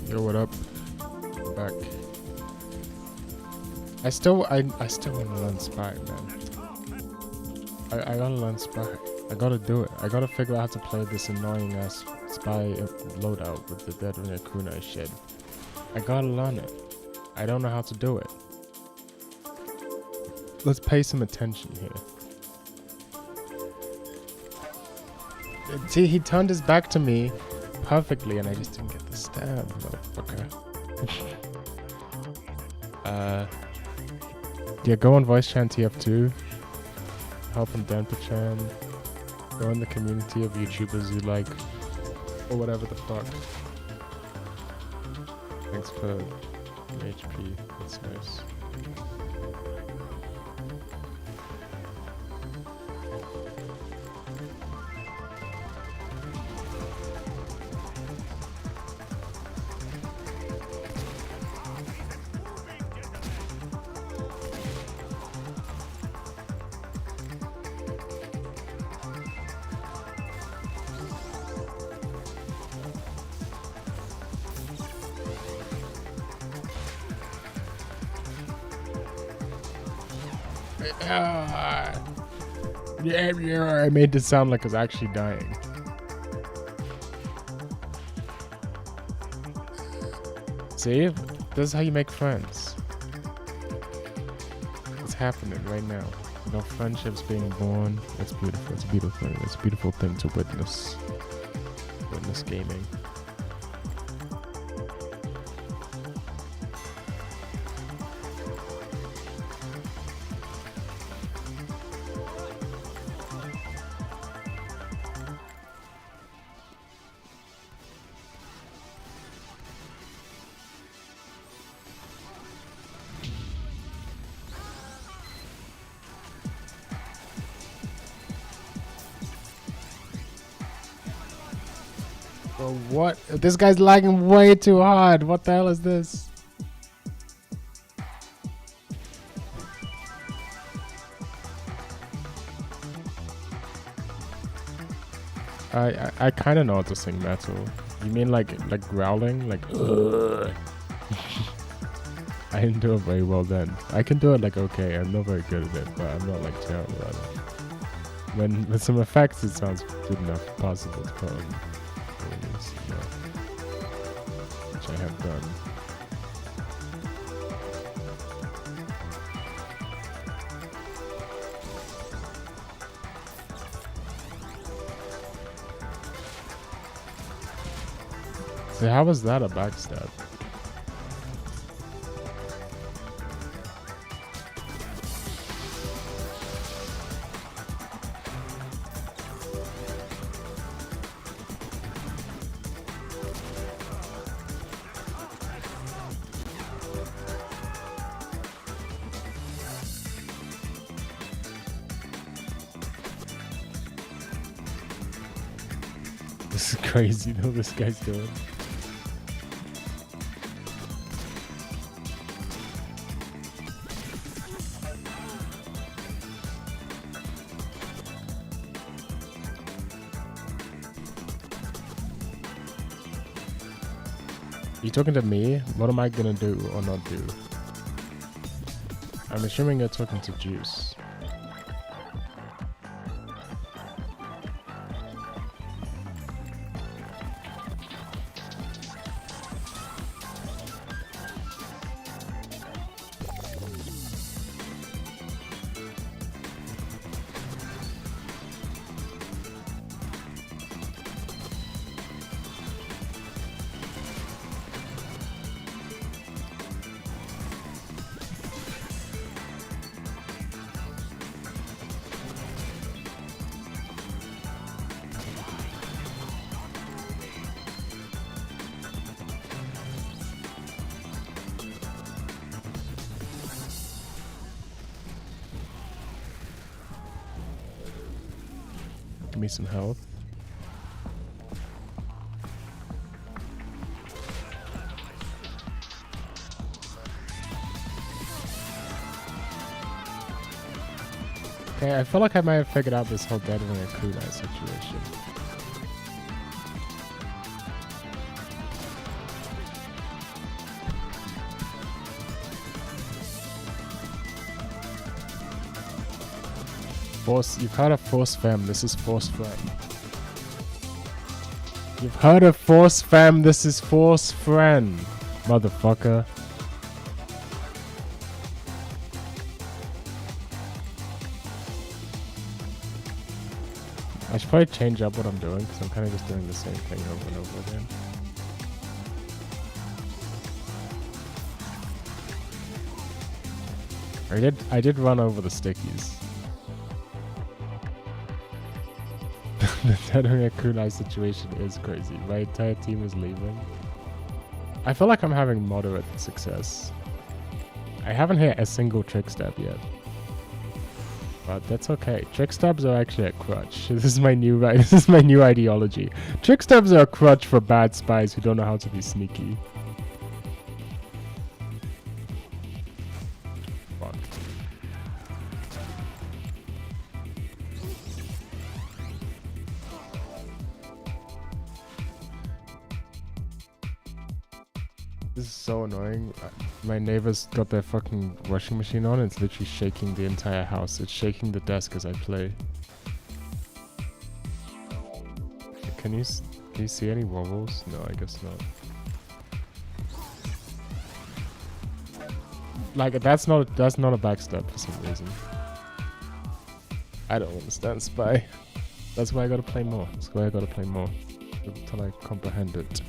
Yo, what up? Back. I still want to learn Spy, man. I gotta learn Spy. I gotta do it. I gotta figure out how to play this annoying ass Spy loadout with the Dead Ring Kunai shit. I gotta learn it. I don't know how to do it. Let's pay some attention here. See, he turned his back to me perfectly and I just didn't get the stab, motherfucker. Yeah, go on voice chat TF2. Help him Danta Chan. Go in the community of YouTubers you like. Or whatever the fuck. Thanks for the HP. That's nice. Yeah, I made it sound like I was actually dying. See? This is how you make friends. It's happening right now. You know, friendships being born. It's beautiful. It's a beautiful thing. It's a beautiful thing to witness. Witness gaming. Bro, what? This guy's lagging way too hard. What the hell is this? I kind of know how to sing metal. You mean like growling? Like I didn't do it very well then. I can do it like okay. I'm not very good at it, but I'm not like terrible at it. When with some effects, it sounds good enough, possible to put on. Which I have done. So how was that a backstab? This is crazy though, this guy's doing. You talking to me? What am I gonna do or not do? I'm assuming you're talking to Juice. Give me some health. Okay, I feel like I might have figured out this whole Dead Ring Kunai situation. Force. You've heard of Force Femme. This is Force Friend. You've heard of Force Femme. This is Force Friend. Motherfucker. I should probably change up what I'm doing because I'm kind of just doing the same thing over and over again. I did run over the stickies. The Tedong Kunai situation is crazy. My entire team is leaving. I feel like I'm having moderate success. I haven't hit a single trick stab yet. But that's okay. Trick stabs are actually a crutch. This is my new ideology. Trick stabs are a crutch for bad spies who don't know how to be sneaky. Fuck. This is so annoying. My neighbors got their fucking washing machine on and it's literally shaking the entire house. It's shaking the desk as I play. Can you see any wobbles? No, I guess not. Like that's not a backstep for some reason. I don't understand Spy. That's why I gotta play more. That's why I gotta play more until I comprehend it.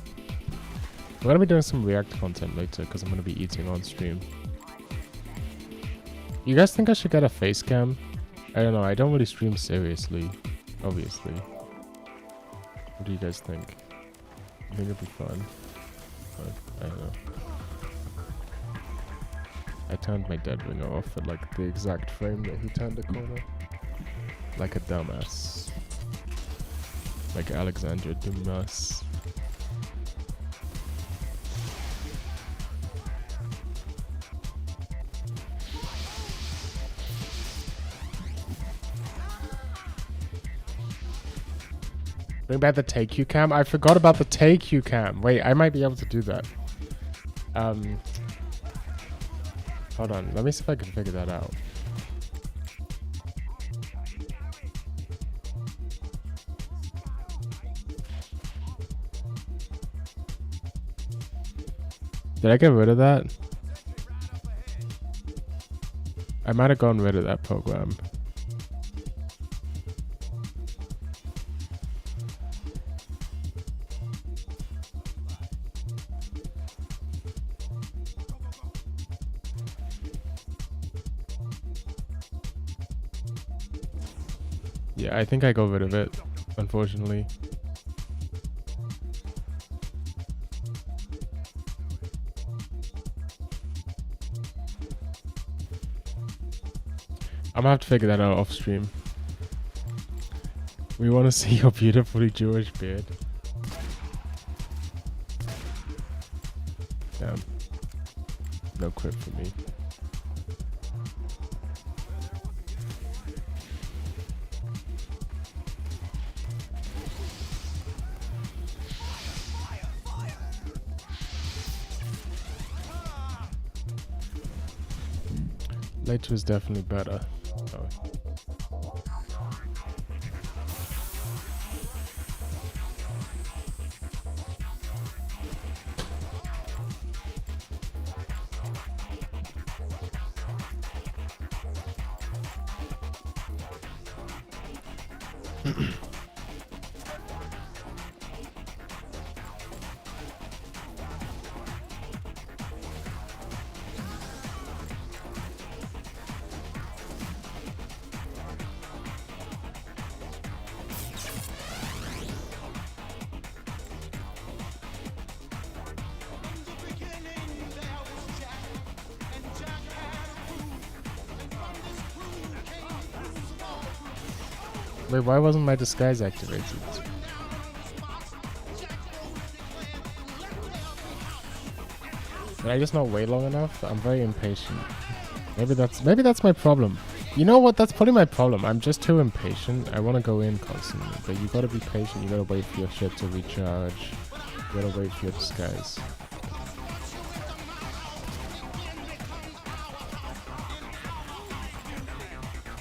We're gonna be doing some React content later because I'm gonna be eating on stream. You guys think I should get a face cam? I don't know, I don't really stream seriously, obviously. What do you guys think? I think it'd be fun. But I don't know. I turned my dead ringer off at like the exact frame that he turned the corner. Like a dumbass. Like Alexandra Dumas. Bring back the take you cam? I forgot about the take you cam. Wait, I might be able to do that. Hold on, let me see if I can figure that out. Did I get rid of that? I might have gotten rid of that program. Yeah, I think I got rid of it, unfortunately. I'm gonna have to figure that out off stream. We want to see your beautifully Jewish beard. Damn. No crit for me. Later is definitely better. Oh. Wait, why wasn't my disguise activated? Did I just not wait long enough? I'm very impatient. Maybe that's my problem. You know what? That's probably my problem. I'm just too impatient. I want to go in constantly, but you gotta be patient. You gotta wait for your shit to recharge. You gotta wait for your disguise.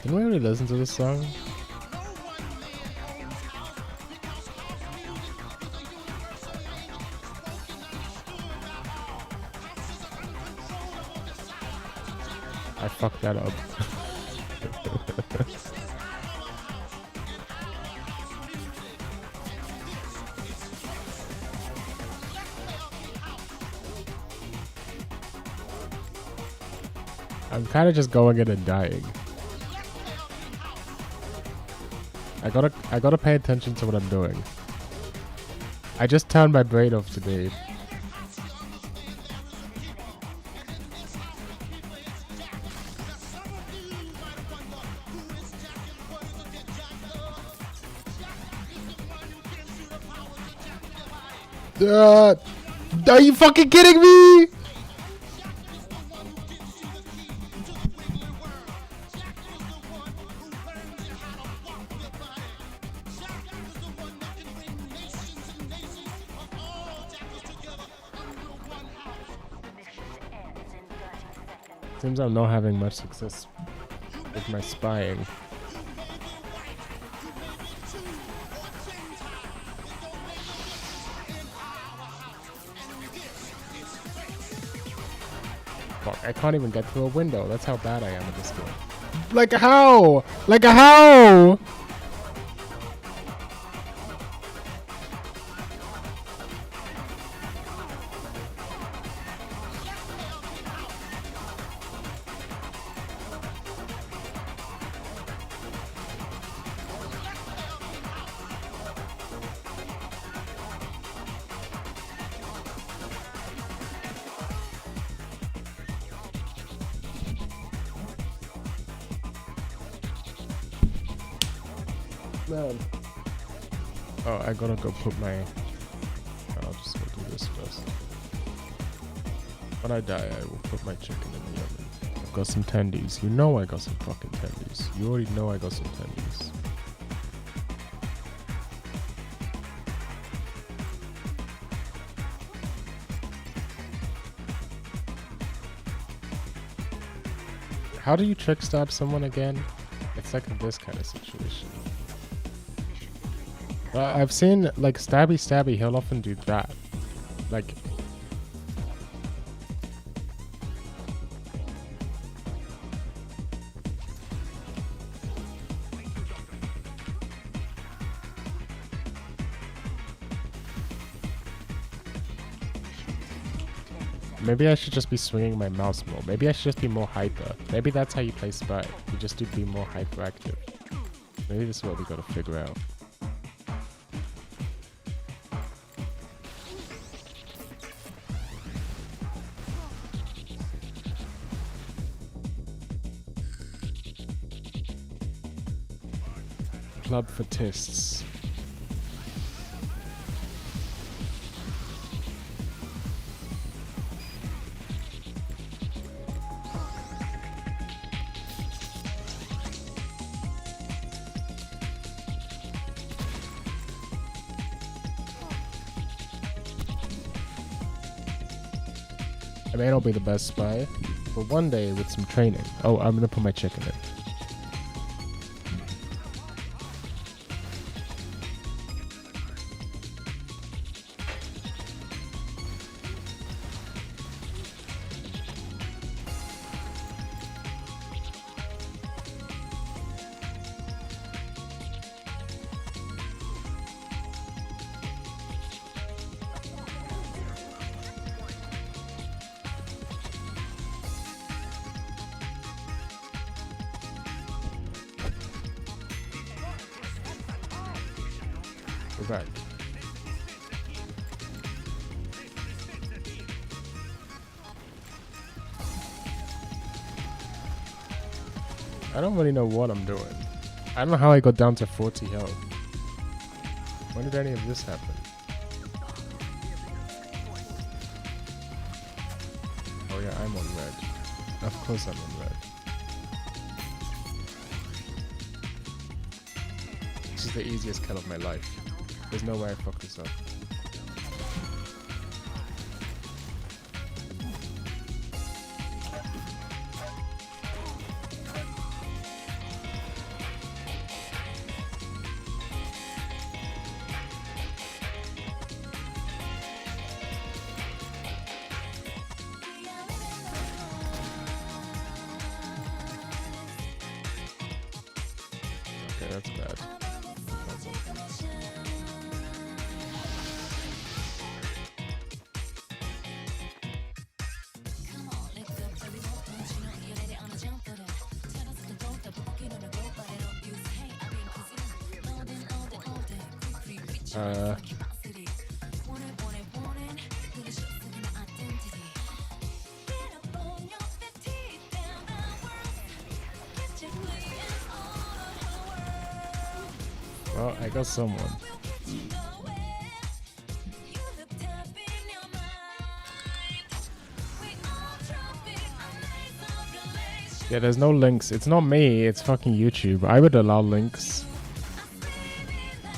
Can we really listen to this song? I fucked that up. I'm kind of just going in and dying. I gotta pay attention to what I'm doing. I just turned my brain off today. Are you fucking kidding me? Seems I'm not having much success with my spying. Fuck, I can't even get through a window. That's how bad I am at this game. Like how? Like how? Man. Oh, I gotta go put my... I'll just go do this first. When I die, I will put my chicken in the oven. I've got some tendies. You know I got some fucking tendies. You already know I got some tendies. How do you trick stab someone again? It's like this kind of situation. I've seen like stabby, he'll often do that. Like... Maybe I should just be swinging my mouse more. Maybe I should just be more hyper. Maybe that's how you play Spy. You just do be more hyperactive. Maybe this is what we gotta figure out. Club for Tists. I may not be the best spy, but one day with some training. Oh, I'm gonna put my chicken in. We're back. I don't really know what I'm doing. I don't know how I got down to 40 health. When did any of this happen? Oh yeah, I'm on red. Of course I'm on red. This is the easiest kill of my life. There's no way I fucked this up. that's bad. Well, I got someone. Yeah, there's no links. It's not me, it's fucking YouTube. I would allow links.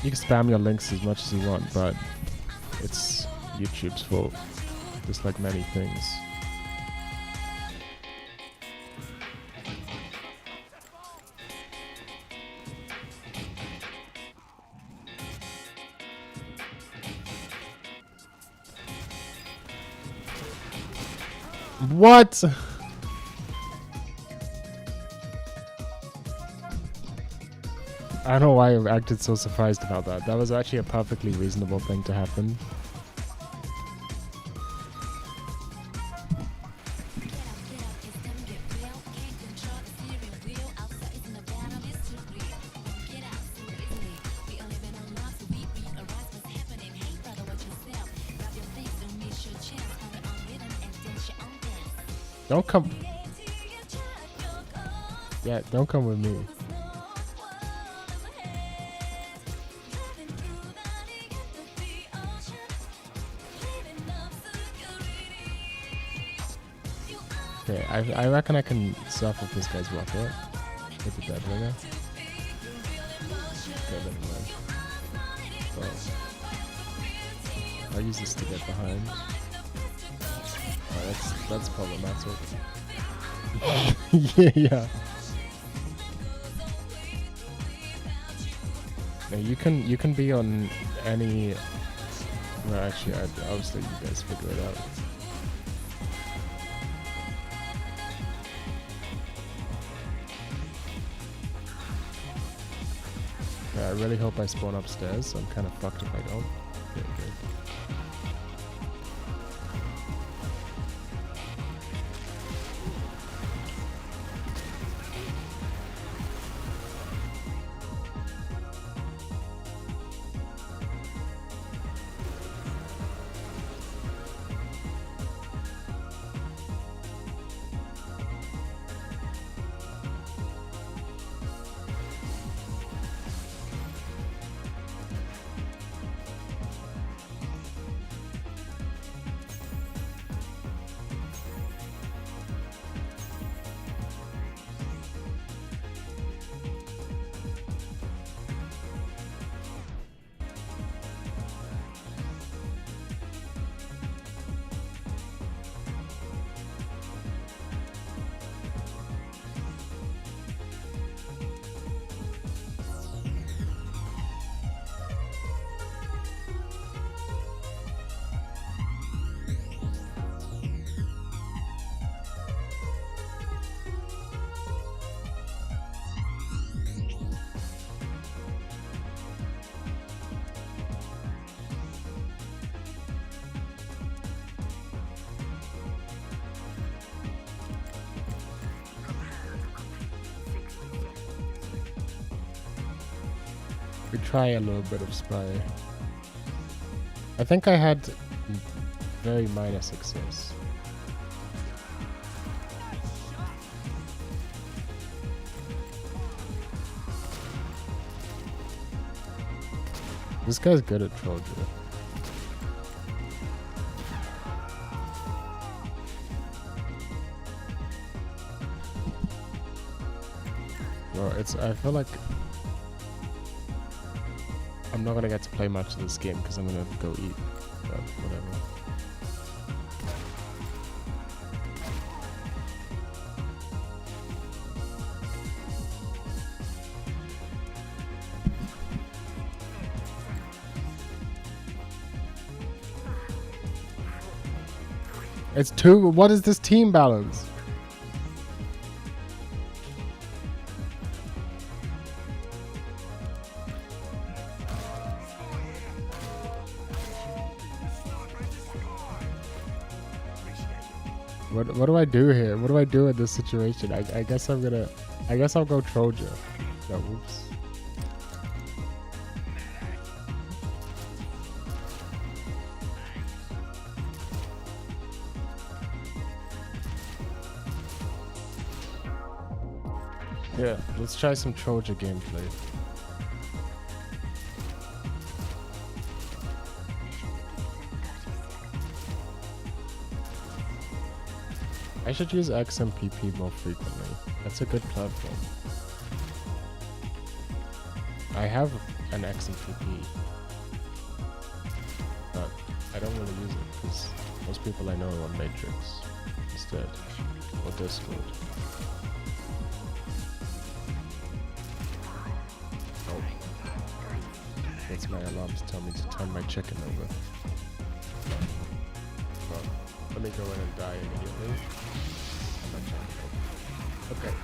You can spam your links as much as you want, but it's YouTube's fault. Just like many things. What? I don't know why I acted so surprised about that. That was actually a perfectly reasonable thing to happen. Don't come. Yeah, don't come with me. Okay, I reckon I can surf with this guy's rocket. With the dead ringer. Okay, never mind. Well, I'll use this to get behind. Oh, that's problematic. Yeah. Now you can be on any. Well, actually, I'll just let you guys figure it out. Yeah, I really hope I spawn upstairs. I'm kind of fucked if I don't. Okay, good. We try a little bit of spy. I think I had very minor success. This guy's good at troll drill. Well, I feel like I'm not gonna get to play much of this game because I'm gonna go eat, but whatever. It's 2. What is this team balance? What do I do here? What do I do in this situation? I guess I'm gonna. I guess I'll go Troja. No, oops. Yeah, let's try some Troja gameplay. I should use XMPP more frequently. That's a good platform. I have an XMPP, but I don't really use it because most people I know are on Matrix instead, or Discord. Oh, that's my alarm to tell me to turn my chicken over. Well, let me go in and die immediately. I'm not trying to go. Okay.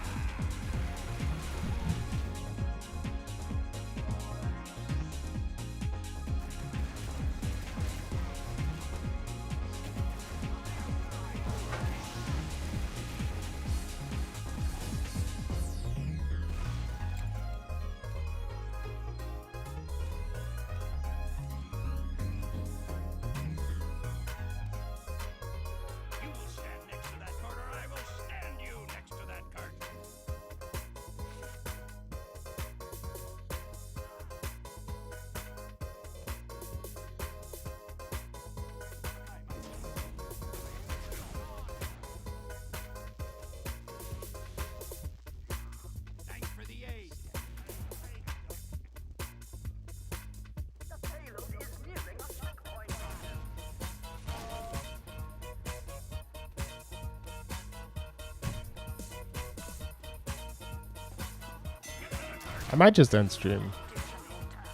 I might just end stream.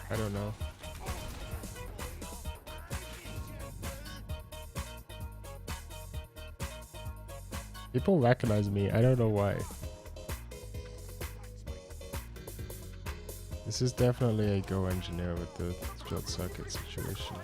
I don't know. People recognize me. I don't know why. This is definitely a Go engineer with the short circuit situation.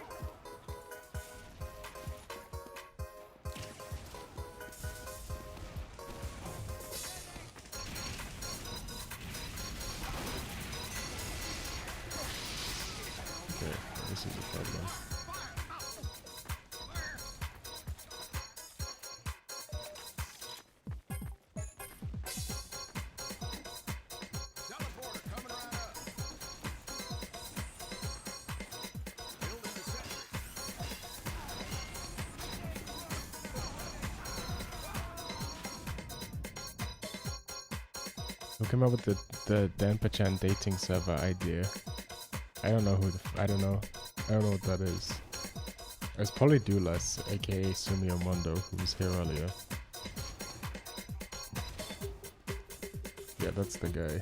Okay, this is a problem. Who came up with the Danpachan dating server idea? I don't know who I don't know what that is. It's probably Dulas, aka Sumio Mondo, who was here earlier. Yeah, that's the guy.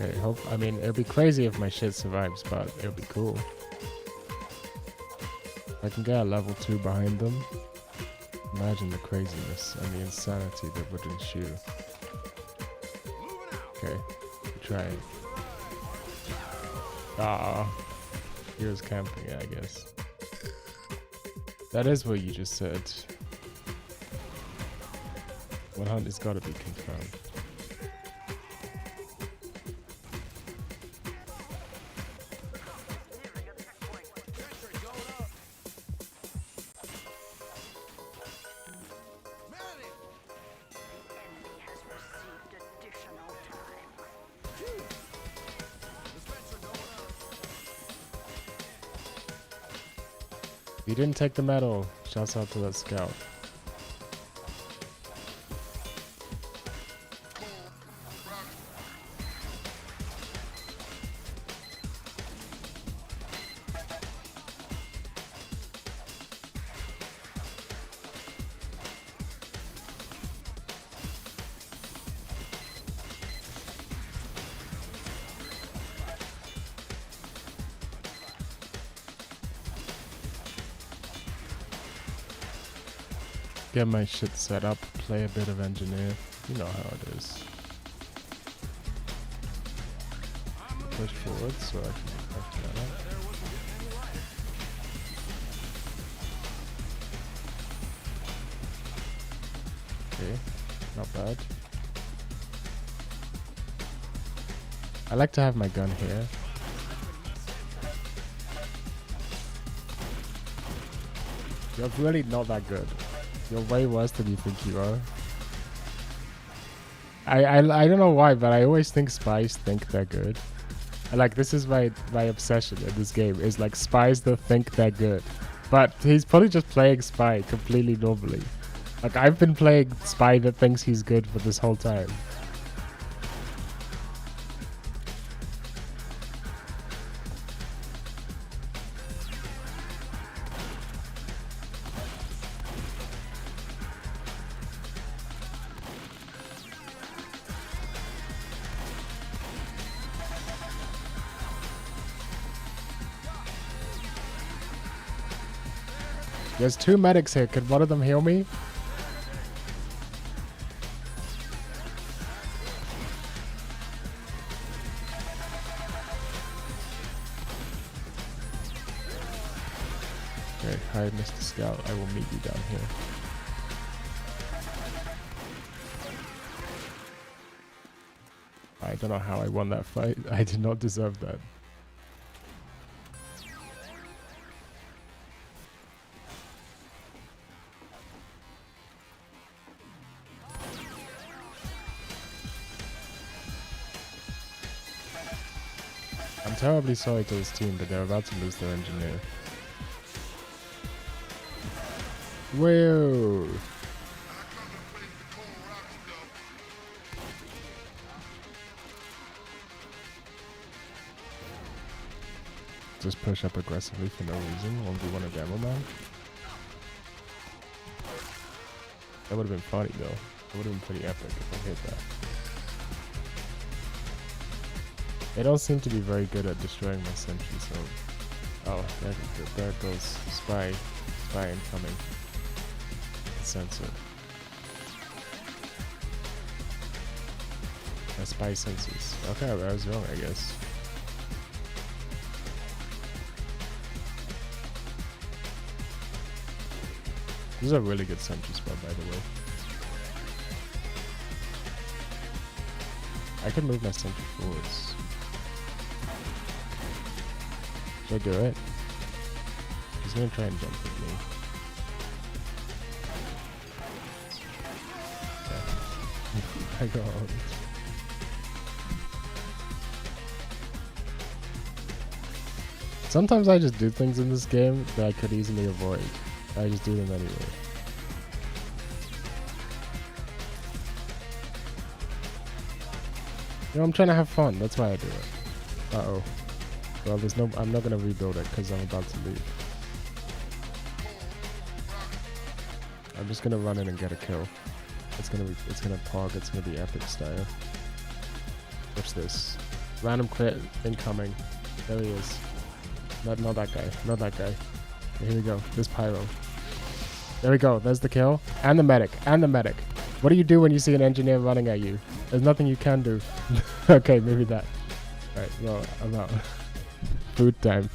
Okay, I mean, it'd be crazy if my shit survives, but it'll be cool. I can get a level 2 behind them. Imagine the craziness and the insanity that would ensue. Okay, try it. Ah, he was camping, yeah, I guess. That is what you just said. 100's gotta be confirmed. You didn't take the medal. Shouts out to that scout. get my shit set up, play a bit of engineer. You know how it is. Push forward so I can fuck that up. Okay, not bad. I like to have my gun here. You're really not that good. You're way worse than you think you are. I don't know why, but I always think spies think they're good. Like, this is my obsession in this game, is like spies that think they're good. But he's probably just playing spy completely normally. Like, I've been playing spy that thinks he's good for this whole time. There's 2 medics here. Could one of them heal me? Okay, hi Mr. Scout. I will meet you down here. I don't know how I won that fight. I did not deserve that. I'm terribly sorry to this team, but they're about to lose their engineer. Whoa! Just push up aggressively for no reason. 1v1 a demo man. That would have been funny though. That would have been pretty epic if I hit that. They don't seem to be very good at destroying my sentry, so... Oh, there goes spy incoming. Sensor. My spy sensors. Okay, I was wrong, I guess. This is a really good sentry spot, by the way. I can move my sentry forwards. Should I do it? He's gonna try and jump with me. I got out. Sometimes I just do things in this game that I could easily avoid. I just do them anyway. You know, I'm trying to have fun. That's why I do it. Uh-oh. Well, I'm not gonna rebuild it because I'm about to leave. I'm just gonna run in and get a kill. It's gonna pog. It's gonna be epic style. Watch this. Random crit incoming. There he is. Not that guy. Not that guy. Okay, here we go. This pyro. There we go. There's the kill. And the medic. And the medic. What do you do when you see an engineer running at you? There's nothing you can do. Okay, maybe that. Alright, well, I'm out. Food time.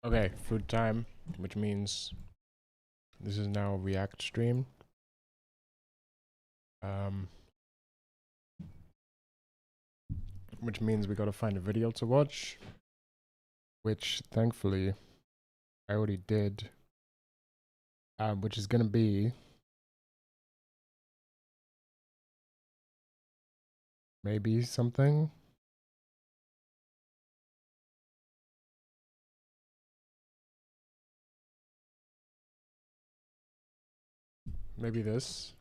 Okay, food time, which means this is now a React stream. Which means we gotta find a video to watch, which thankfully I already did, which is gonna be maybe something. Maybe this.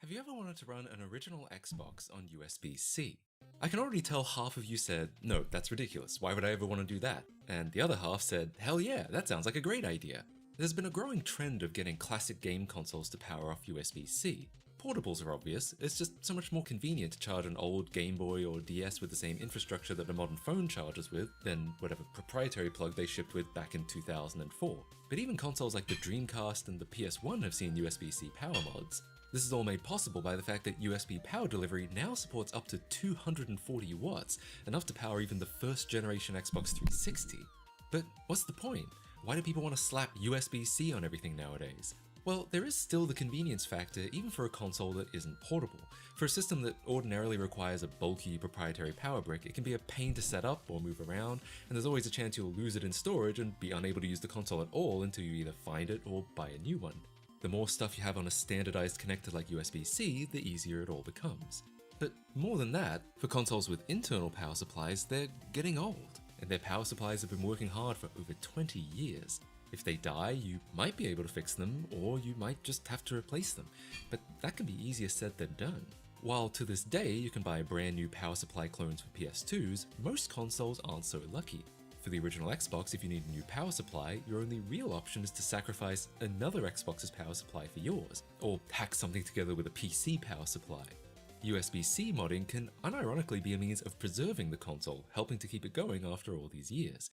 Have you ever wanted to run an original Xbox on USB-C? I can already tell half of you said, no, that's ridiculous, why would I ever want to do that? And the other half said, hell yeah, that sounds like a great idea. There's been a growing trend of getting classic game consoles to power off USB-C. Portables are obvious, it's just so much more convenient to charge an old Game Boy or DS with the same infrastructure that a modern phone charges with than whatever proprietary plug they shipped with back in 2004. But even consoles like the Dreamcast and the PS1 have seen USB-C power mods. This is all made possible by the fact that USB power delivery now supports up to 240 watts, enough to power even the first generation Xbox 360. But what's the point? Why do people want to slap USB-C on everything nowadays? Well, there is still the convenience factor even for a console that isn't portable. For a system that ordinarily requires a bulky proprietary power brick, it can be a pain to set up or move around, and there's always a chance you'll lose it in storage and be unable to use the console at all until you either find it or buy a new one. The more stuff you have on a standardized connector like USB-C, the easier it all becomes. But more than that, for consoles with internal power supplies, they're getting old, and their power supplies have been working hard for over 20 years. If they die, you might be able to fix them, or you might just have to replace them, but that can be easier said than done. While to this day you can buy brand new power supply clones for PS2s, most consoles aren't so lucky. For the original Xbox, if you need a new power supply, your only real option is to sacrifice another Xbox's power supply for yours, or hack something together with a PC power supply. USB-C modding can unironically be a means of preserving the console, helping to keep it going after all these years.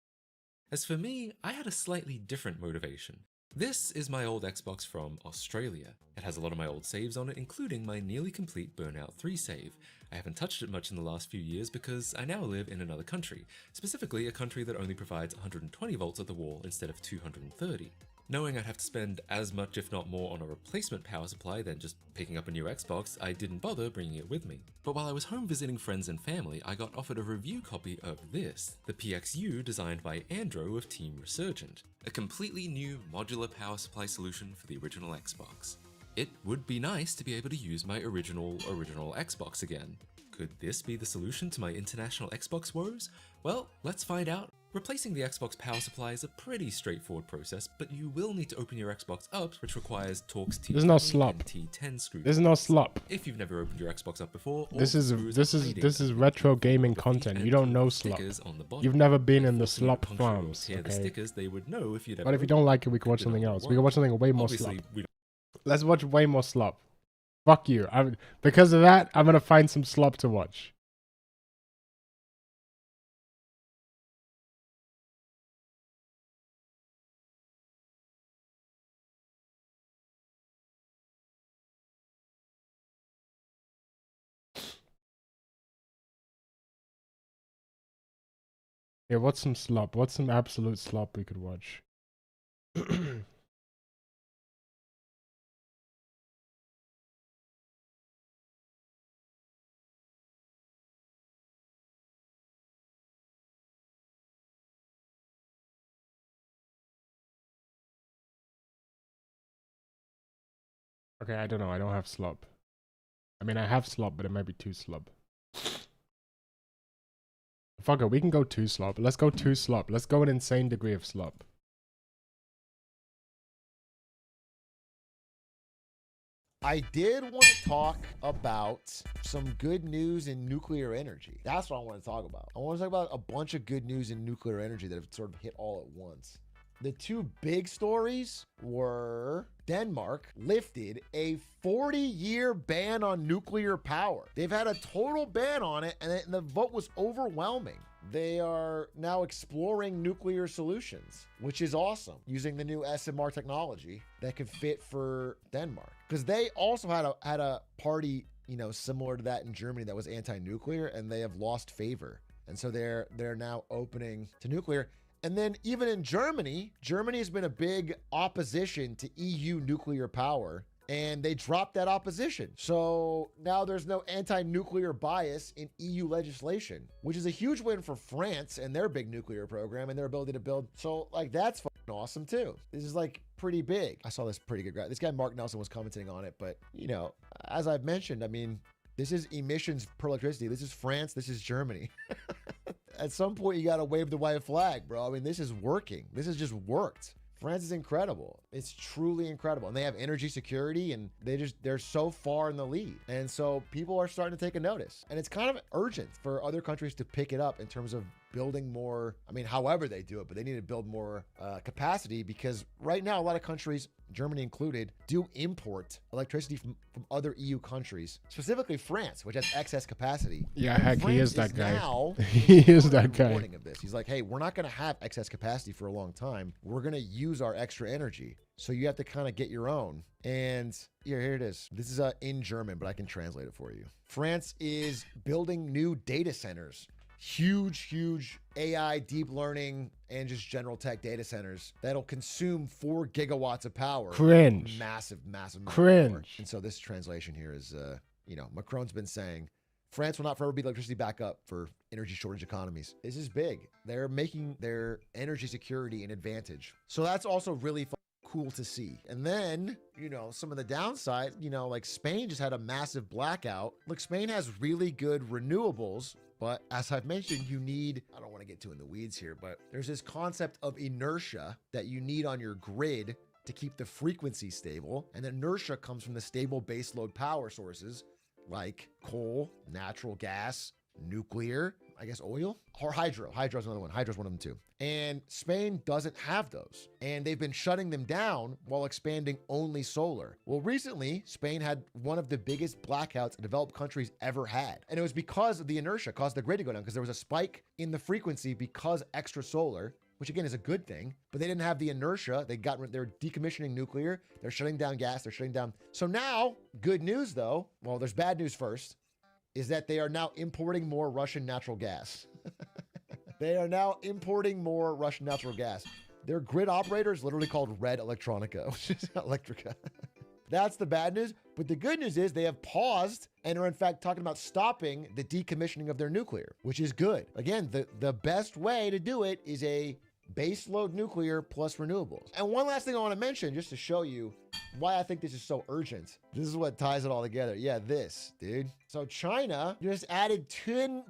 As for me, I had a slightly different motivation. This is my old Xbox from Australia. It has a lot of my old saves on it, including my nearly complete Burnout 3 save. I haven't touched it much in the last few years because I now live in another country, specifically a country that only provides 120 volts at the wall instead of 230. Knowing I'd have to spend as much if not more on a replacement power supply than just picking up a new Xbox, I didn't bother bringing it with me. But while I was home visiting friends and family, I got offered a review copy of this, the PXU designed by Andrew of Team Resurgent, a completely new modular power supply solution for the original Xbox. It would be nice to be able to use my original Xbox again. Could this be the solution to my international Xbox woes? Well, let's find out Replacing the Xbox power supply is a pretty straightforward process, but you will need to open your Xbox up, which requires Torx T20 There's no slop. and T10 screws. There's no slop. If you've never opened your Xbox up before, or This if is the screws this are is hiding this is underneath retro the gaming feet content. and You don't know the slop. stickers on the bottom. You've never been in the If slop punctual or farms, tear the okay? stickers, they would know if you'd ever But if you don't like it, we can watch opened something up else. one. We can watch something way more Obviously, slop. we Let's watch way more slop. Fuck you. Because of that, I'm gonna find some slop to watch. Yeah, what's some slop? What's some absolute slop we could watch? Okay, I don't know. I don't have slop. I mean, I have slop, but it might be too slop. Fuck it, we can go too slop. Let's go too slop. Let's go an insane degree of slop. I did want to talk about some good news in nuclear energy. That's what I want to talk about. I want to talk about a bunch of good news in nuclear energy that have sort of hit all at once. The two big stories were Denmark lifted a 40-year ban on nuclear power. They've had a total ban on it, and the vote was overwhelming. They are now exploring nuclear solutions, which is awesome, using the new SMR technology that could fit for Denmark. Because they also had a party, you know, similar to that in Germany that was anti-nuclear, and they have lost favor. And so they're now opening to nuclear. And then even in Germany, Germany has been a big opposition to EU nuclear power, and they dropped that opposition. So now there's no anti-nuclear bias in EU legislation, which is a huge win for France and their big nuclear program and their ability to build. So like, that's fucking awesome too. This is like pretty big. I saw this pretty good guy. This guy, Mark Nelson, was commenting on it, but you know, as I've mentioned, I mean, this is emissions per electricity. This is France. This is Germany. At some point, you got to wave the white flag, bro. I mean, this is working. This has just worked. France is incredible. It's truly incredible. And they have energy security, and they're so far in the lead. And so people are starting to take a notice. And it's kind of urgent for other countries to pick it up in terms of building more, I mean, however they do it, but they need to build more capacity, because right now, a lot of countries, Germany included, do import electricity from other EU countries, specifically France, which has excess capacity. Yeah, heck, he is that guy. Now, he is that guy. Warning of this. He's like, hey, we're not going to have excess capacity for a long time. We're going to use our extra energy. So you have to kind of get your own. And here it is. This is in German, but I can translate it for you. France is building new data centers. Huge AI, deep learning, and just general tech data centers that'll consume 4 gigawatts of power. Cringe. Massive Cringe. power. And so this translation here is, you know, Macron's been saying, France will not forever be the electricity backup for energy shortage economies. This is big. They're making their energy security an advantage. So that's also really cool to see. And then, you know, some of the downside, you know, like Spain just had a massive blackout. Look, Spain has really good renewables, but as I've mentioned, you need, I don't want to get too in the weeds here, but there's this concept of inertia that you need on your grid to keep the frequency stable. And inertia comes from the stable baseload power sources like coal, natural gas, nuclear, I guess oil, or hydro. Hydro's another one. Hydro's one of them too. And Spain doesn't have those. And they've been shutting them down while expanding only solar. Well, recently, Spain had one of the biggest blackouts a developed countries ever had. And it was because of the inertia caused the grid to go down, because there was a spike in the frequency because extra solar, which again is a good thing, but they didn't have the inertia. They're decommissioning nuclear. They're shutting down gas. They're shutting down. So now, good news though, well, there's bad news first, is that they are now importing more Russian natural gas. They are now importing more Russian natural gas. Their grid operator is literally called Red Electronica, which is Electrica. That's the bad news. But the good news is they have paused and are in fact talking about stopping the decommissioning of their nuclear, which is good. Again, the best way to do it is a baseload nuclear plus renewables. And one last thing I want to mention, just to show you why I think this is so urgent. This is what ties it all together. Yeah, this, dude. So China just added 10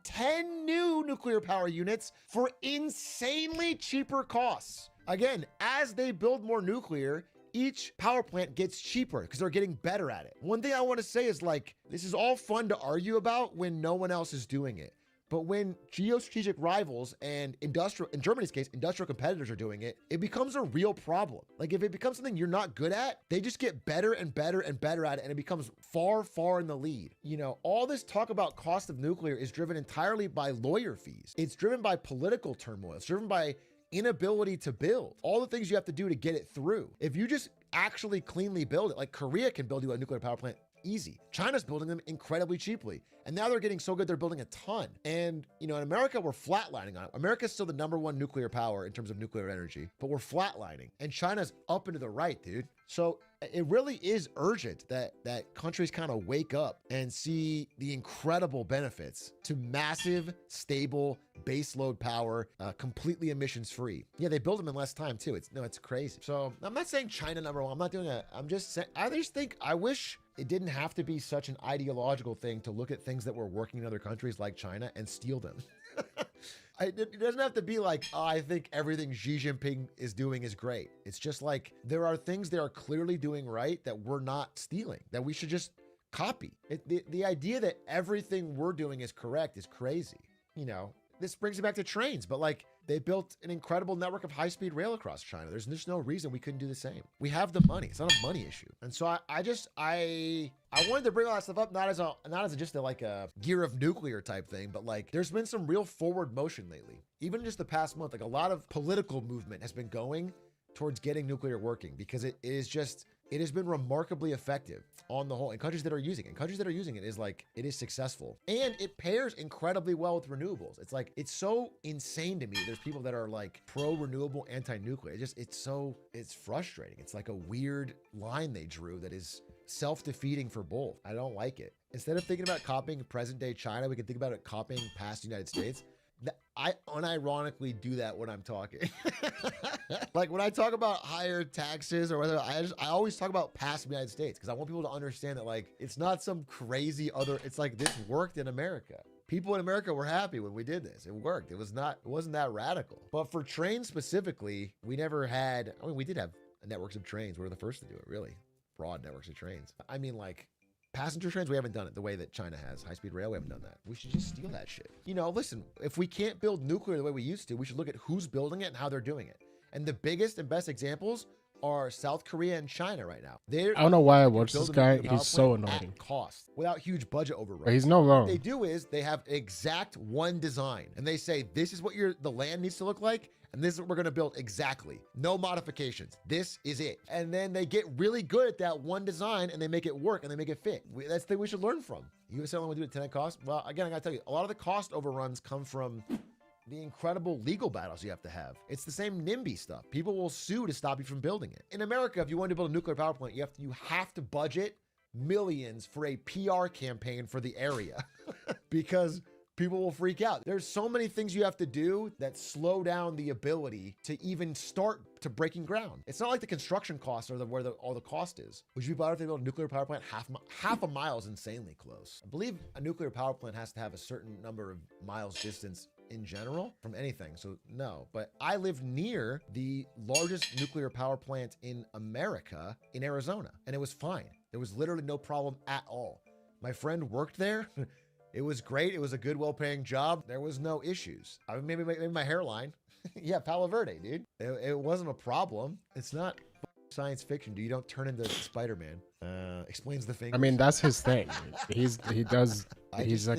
new nuclear power units for insanely cheaper costs. Again, as they build more nuclear, each power plant gets cheaper because they're getting better at it. One thing I want to say is like, this is all fun to argue about when no one else is doing it. But when geostrategic rivals and in Germany's case, industrial competitors are doing it, it becomes a real problem. Like if it becomes something you're not good at, they just get better and better and better at it, and it becomes far, far in the lead. You know, all this talk about cost of nuclear is driven entirely by lawyer fees. It's driven by political turmoil. It's driven by inability to build. All the things you have to do to get it through. If you just actually cleanly build it, like Korea can build you a nuclear power plant easy. China's building them incredibly cheaply. And now they're getting so good, they're building a ton. And, you know, in America, we're flatlining on it. America's still the #1 nuclear power in terms of nuclear energy, but we're flatlining. And China's up and to the right, dude. So it really is urgent that countries kind of wake up and see the incredible benefits to massive, stable, baseload power, completely emissions free. Yeah, they build them in less time too. It's crazy. So I'm not saying China #1. I'm not doing that. I'm just saying, I wish it didn't have to be such an ideological thing to look at things that were working in other countries like China and steal them. It doesn't have to be like, oh, I think everything Xi Jinping is doing is great. It's just like, there are things they are clearly doing right that we're not stealing, that we should just copy. The idea that everything we're doing is correct is crazy. You know, this brings me back to trains, but like, they built an incredible network of high-speed rail across China. There's just no reason we couldn't do the same. We have the money. It's not a money issue. And so I wanted to bring all that stuff up, not as just a gear of nuclear type thing, but like there's been some real forward motion lately. Even just the past month, like a lot of political movement has been going towards getting nuclear working because it has been remarkably effective on the whole in countries that are using it. And countries that are using it is successful. And it pairs incredibly well with renewables. It's like, it's so insane to me. There's people that are like pro-renewable, anti-nuclear. It's frustrating. It's like a weird line they drew that is self-defeating for both. I don't like it. Instead of thinking about copying present day China, we can think about it copying past United States. I unironically do that when I'm talking. Like when I talk about higher taxes or whether I always talk about past United States because I want people to understand that like it's not some crazy it's like this worked in America. People in America were happy when we did this. It worked. It wasn't that radical. But for trains specifically, we never had, I mean, we did have networks of trains. We were the first to do it, really. Broad networks of trains. I mean, like, passenger trains, we haven't done it the way that China has. High-speed rail, we haven't done that. We should just steal that shit. You know, listen, if we can't build nuclear the way we used to, we should look at who's building it and how they're doing it. And the biggest and best examples are South Korea and China right now. I don't know why I watch this guy. He's so annoying. At cost, without huge budget overruns. But he's not wrong. What they do is they have exact one design, and they say this is what the land needs to look like, and this is what we're going to build exactly. No modifications. This is it. And then they get really good at that one design, and they make it work, and they make it fit. That's the thing we should learn from. You say, only do it 10 cost? Well, again, I got to tell you, a lot of the cost overruns come from the incredible legal battles you have to have. It's the same NIMBY stuff. People will sue to stop you from building it. In America, if you want to build a nuclear power plant, you have to budget millions for a PR campaign for the area because people will freak out. There's so many things you have to do that slow down the ability to even start to breaking ground. It's not like the construction costs are where all the cost is. Would you be better if they built a nuclear power plant half a mile is insanely close? I believe a nuclear power plant has to have a certain number of miles distance in general from anything. So no, but I live near the largest nuclear power plant in America in Arizona, and it was fine. There was literally no problem at all. My friend worked there. It was great. It was a good, well-paying job. There was no issues. I mean, maybe my hairline. Yeah, Palo Verde, dude. It wasn't a problem. It's not science fiction, dude. You don't turn into Spider-Man. Explains the thing. I mean, that's his thing. He's like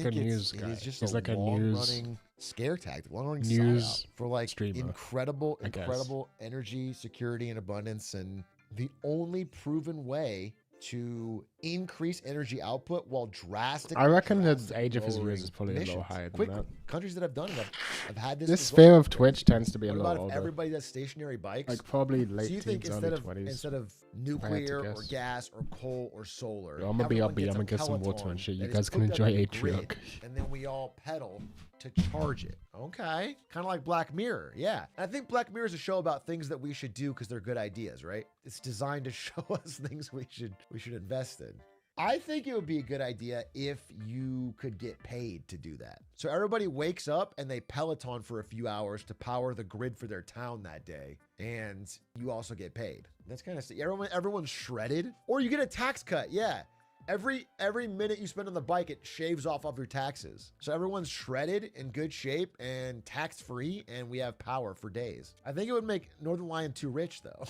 a news guy. He's like a long-running scare tactic, long-running news psyop for like streamer, incredible energy, security, and abundance. And the only proven way to increase energy output while drastically. I reckon the drastically age of his lowering viewers is probably a little emissions. higher than Quickly, that. countries that have done it have had this. This result. sphere of Twitch tends to be a What little about if older. everybody does stationary bikes? Like probably late So you think teens, early 20s. instead of nuclear or guess. gas or coal or solar, Yo, I'm gonna be everyone up, I'm gets a gonna get some water Peloton and shit. You that is guys can hooked up enjoy to the a grid, truck. and then we all pedal to charge it. Okay, kind of like Black Mirror. Yeah, and I think Black Mirror is a show about things that we should do because they're good ideas, right? It's designed to show us things we should invest in. I think it would be a good idea if you could get paid to do that. So everybody wakes up and they Peloton for a few hours to power the grid for their town that day. And you also get paid. That's kind of, everyone's shredded, or you get a tax cut. Yeah. Every minute you spend on the bike, it shaves off of your taxes. So everyone's shredded, in good shape, and tax-free, and we have power for days. I think it would make Northern Lion too rich, though.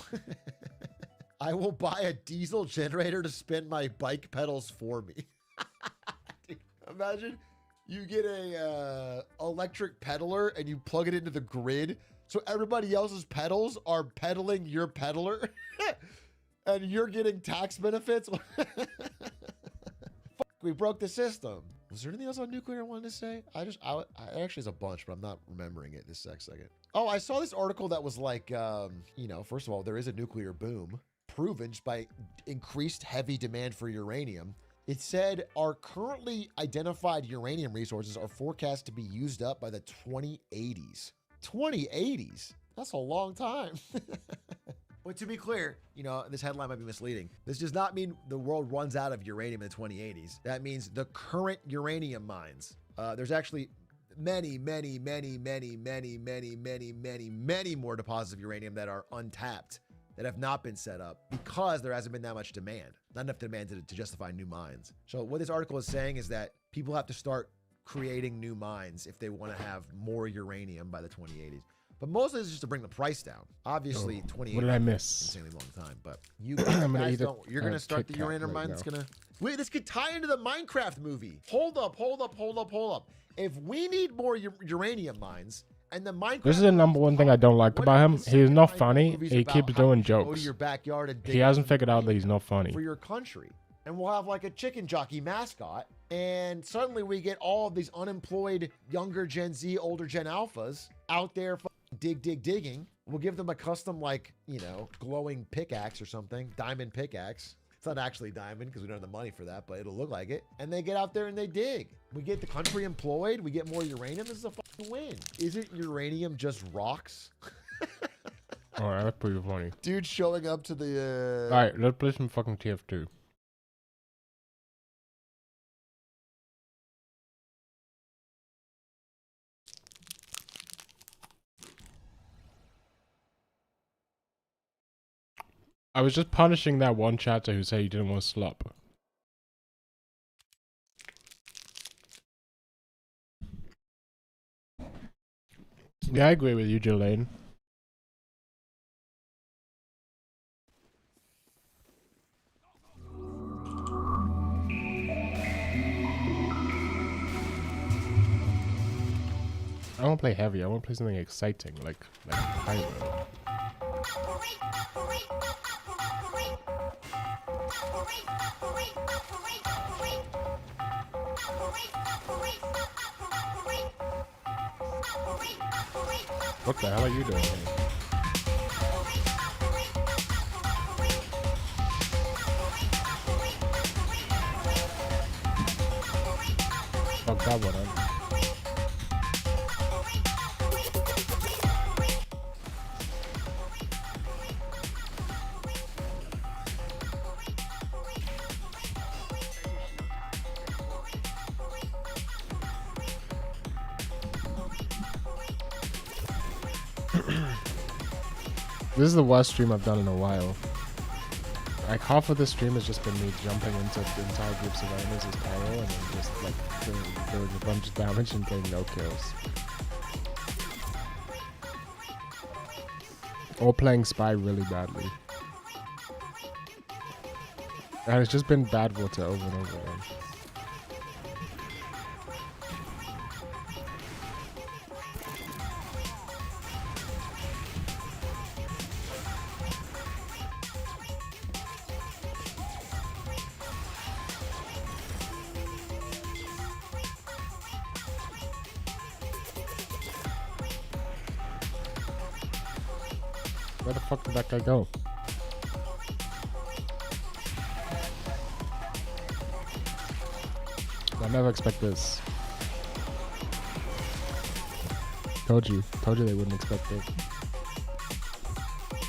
I will buy a diesel generator to spin my bike pedals for me. Dude, imagine you get a electric pedaler and you plug it into the grid, so everybody else's pedals are pedaling your pedaler, and you're getting tax benefits. Fuck, we broke the system. Was there anything else on nuclear I wanted to say? I actually is a bunch, but I'm not remembering it this second. Oh, I saw this article that was like, first of all, there is a nuclear boom proven just by increased heavy demand for uranium. It said our currently identified uranium resources are forecast to be used up by the 2080s. 2080s? That's a long time. But to be clear, this headline might be misleading. This does not mean the world runs out of uranium in the 2080s. That means the current uranium mines. There's actually many more deposits of uranium that are untapped, that have not been set up because there hasn't been that much demand. Not enough demand to justify new mines. So what this article is saying is that people have to start creating new mines if they want to have more uranium by the 2080s. But mostly it's just to bring the price down. Obviously, 2080. What did I miss? Insanely long time, but you guys don't. You're gonna start the Kit Kat uranium right mine. It's now. gonna wait. This could tie into the Minecraft movie. Hold up. If we need more uranium mines, and the Minecraft. This is the number one thing I don't like about him. He's not funny. He keeps doing Go to jokes. your backyard and dig He hasn't up figured out that he's not funny. for your country. And we'll have like a chicken jockey mascot. And suddenly we get all of these unemployed younger Gen Z, older Gen Alphas out there digging. We'll give them a custom, glowing pickaxe or something, diamond pickaxe. It's not actually diamond because we don't have the money for that, but it'll look like it. And they get out there and they dig. We get the country employed. We get more uranium. This is a fucking win. Isn't uranium just rocks? All right, that's pretty funny. Dude showing up to the... All right, let's play some fucking TF2. I was just punishing that one chatter who said he didn't want to slop. Yeah, I agree with you, Jelaine. I want to play heavy. I want to play something exciting, like Pyro. What the hell are you doing here? Fuck that one up. This is the worst stream I've done in a while. Like, half of the stream has just been me jumping into the entire groups of enemies as pyro and then just, doing a bunch of damage and getting no kills. Or playing Spy really badly. And it's just been bad water over and over again. Where the fuck did that guy go? I never expect this. Told you they wouldn't expect it.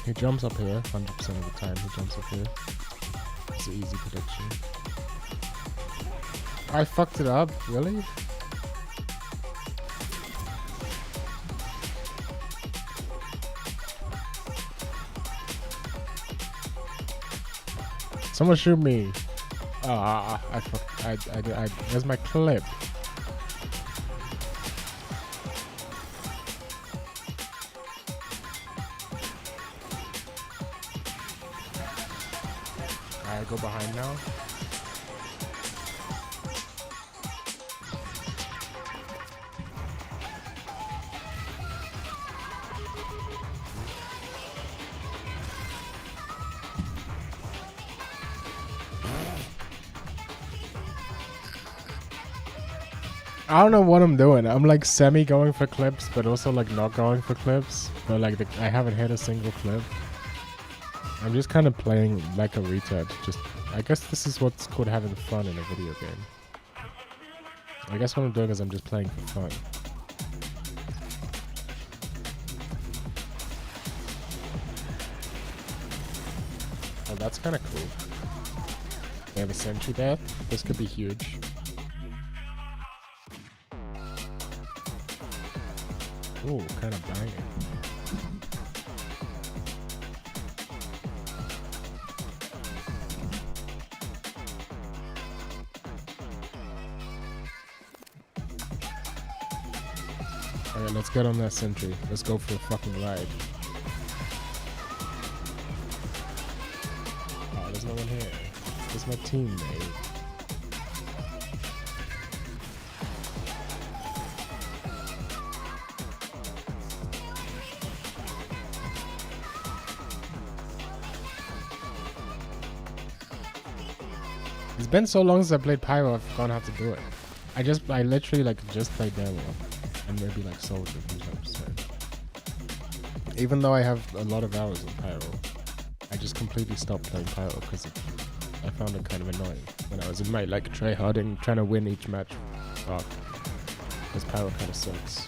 He jumps up here 100% of the time. He jumps up here. It's an easy prediction. I fucked it up, really? Someone shoot me. Where's my clip? I go behind now. I don't know what I'm doing. I'm like semi going for clips, but also like not going for clips. But like I haven't hit a single clip. I'm just kind of playing like a retard. Just, I guess this is what's called having fun in a video game. I guess what I'm doing is I'm just playing for fun. Oh, that's kind of cool. They have a sentry there. This could be huge. Ooh, kind of banging. Alright, let's get on that sentry. Let's go for a fucking ride. Oh, there's no one here. There's my teammate. It's been so long since I played Pyro, I've forgotten how to do it. I literally like just played Demo and maybe like Soldier from time to time. Even though I have a lot of hours in Pyro, I just completely stopped playing Pyro because I found it kind of annoying when I was in my like tryharding, trying to win each match. Fuck. Because Pyro kind of sucks.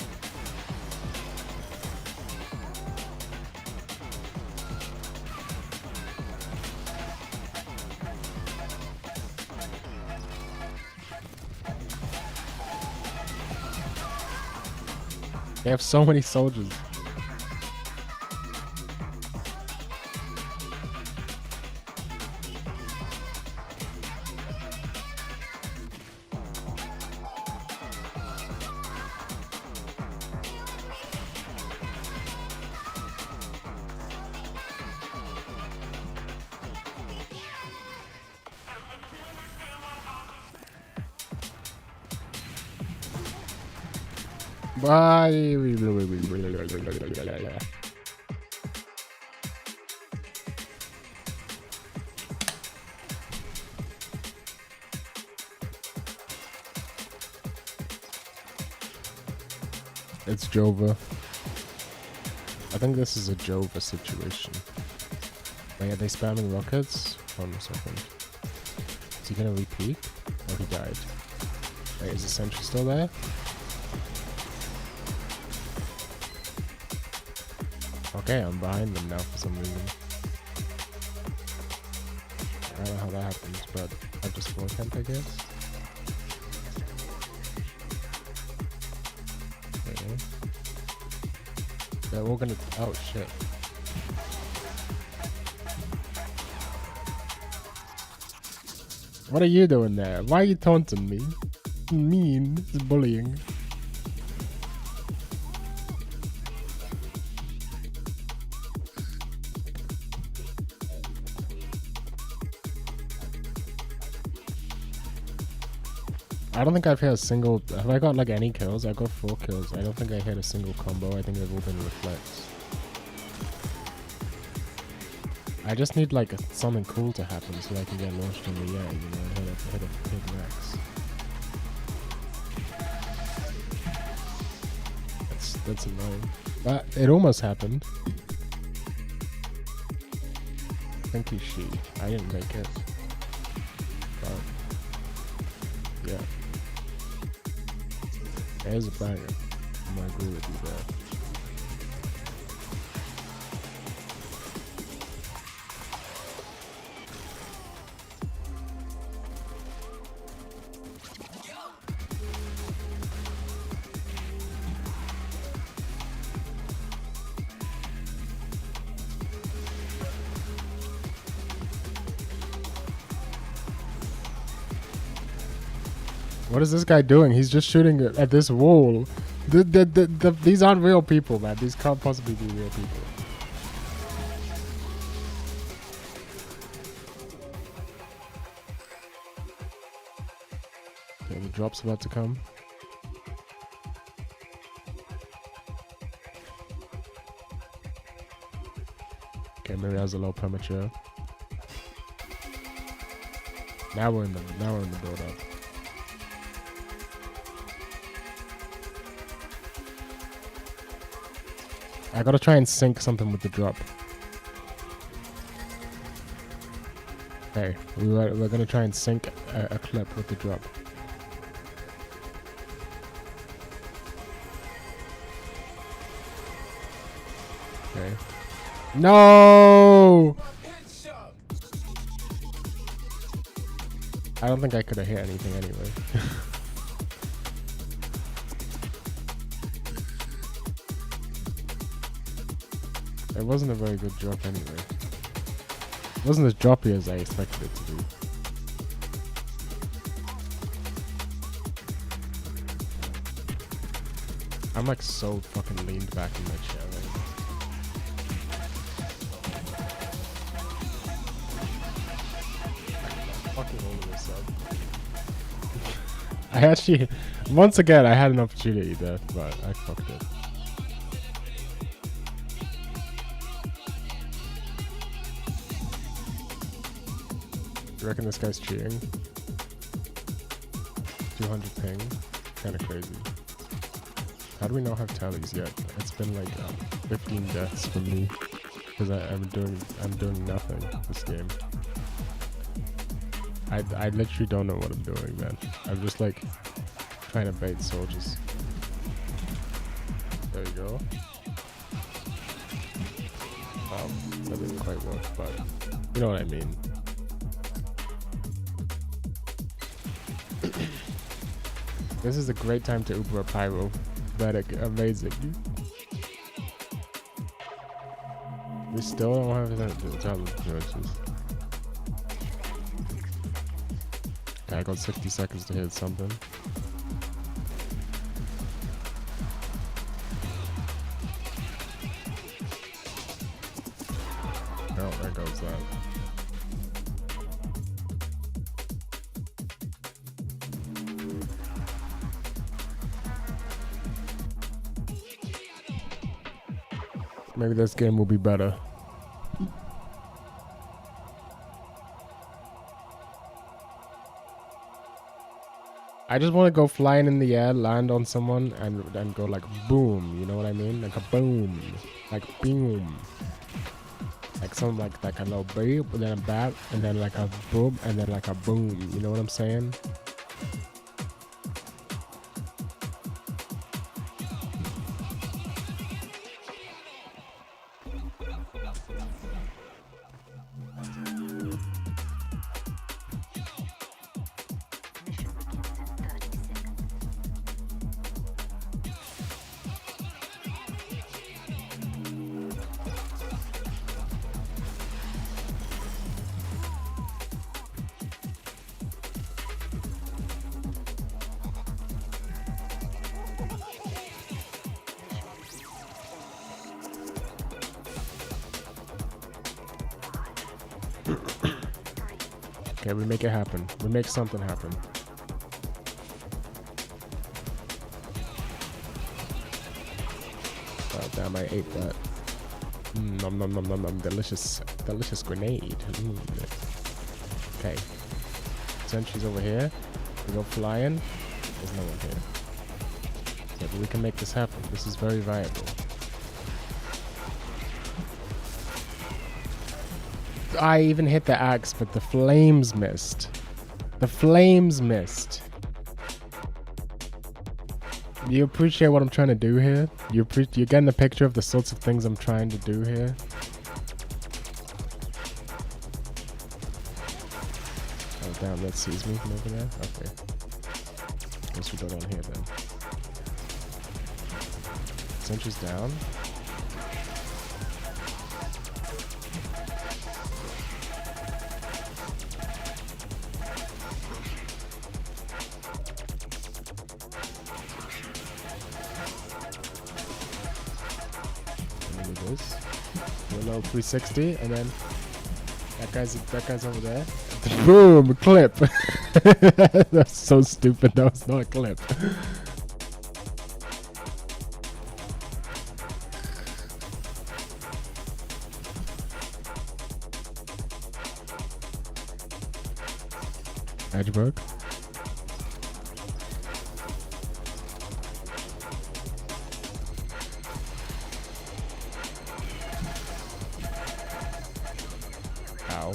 They have so many soldiers. Bye. It's Jova. I think this is a Jova situation. Wait, are they spamming rockets? Hold on a second. Is he gonna repeat? Oh, he died. Wait, is the sentry still there? Okay, I'm behind them now for some reason. I don't know how that happens, but I've just floor camped, I guess. Okay. They're all gonna. Oh shit. What are you doing there? Why are you taunting me? Mean. It's bullying. I don't think I've hit a single. Have I got like any kills? I got 4 kills. I don't think I hit a single combo. I think they've all been reflects. I just need like something cool to happen so I can get launched in the air, you know, hit max. That's annoying. But it almost happened. think he's she. I didn't make it. But yeah. It is a banger. I'm gonna agree with you there. What is this guy doing? He's just shooting at this wall. These aren't real people, man. These can't possibly be real people. Okay, the drop's about to come. Okay, maybe that was a little premature. Now we're in the build up. I gotta try and sync something with the drop. Hey, we're gonna try and sync a clip with the drop. Okay. No! I don't think I could have hit anything anyway. It wasn't a very good drop anyway. It wasn't as droppy as I expected it to be. I'm like so fucking leaned back in my chair right now. Fucking all of this up. I actually, once again, I had an opportunity there, but I fucked it. You reckon this guy's cheating? 200 ping, kind of crazy. How do we not have tallies yet? It's been like 15 deaths from me because I'm doing nothing this game. I literally don't know what I'm doing, man. I'm just like trying to bait soldiers. There you go. That didn't quite work, but you know what I mean. This is a great time to Uber a pyro. Medic, amazing. We still don't have that challenge approaches. Okay, I got 60 seconds to hit something. Oh, there goes that. Maybe this game will be better. I just want to go flying in the air, land on someone, and go like boom. You know what I mean? Like a boom, like boom, like something like a little beep, and then a bat, and then like a boom, and then like a boom. You know what I'm saying? Okay, we make it happen. We make something happen. Oh damn, I ate that. Nom nom nom nom nom. Delicious, delicious grenade. Okay. Sentry's over here. We go flying. There's no one here. Yeah, but we can make this happen. This is very viable. I even hit the axe, but the flames missed. The flames missed. You appreciate what I'm trying to do here? You're getting a picture of the sorts of things I'm trying to do here? Oh damn, that sees me from over there? Okay. Guess we go down here then. Sentry's down. This. Little 360, and then that guy's over there. Boom! Clip. That's so stupid. That was not a clip. Edgeburg. Ow.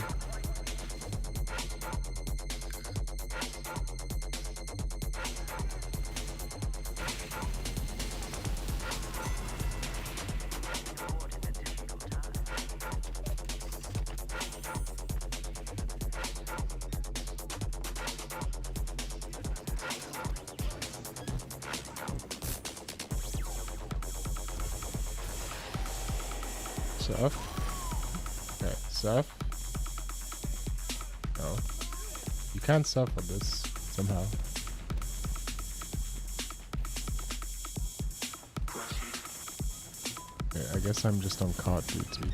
Surf. Okay, surf. No. You can't surf on this somehow. Okay, I guess I'm just on cart duty.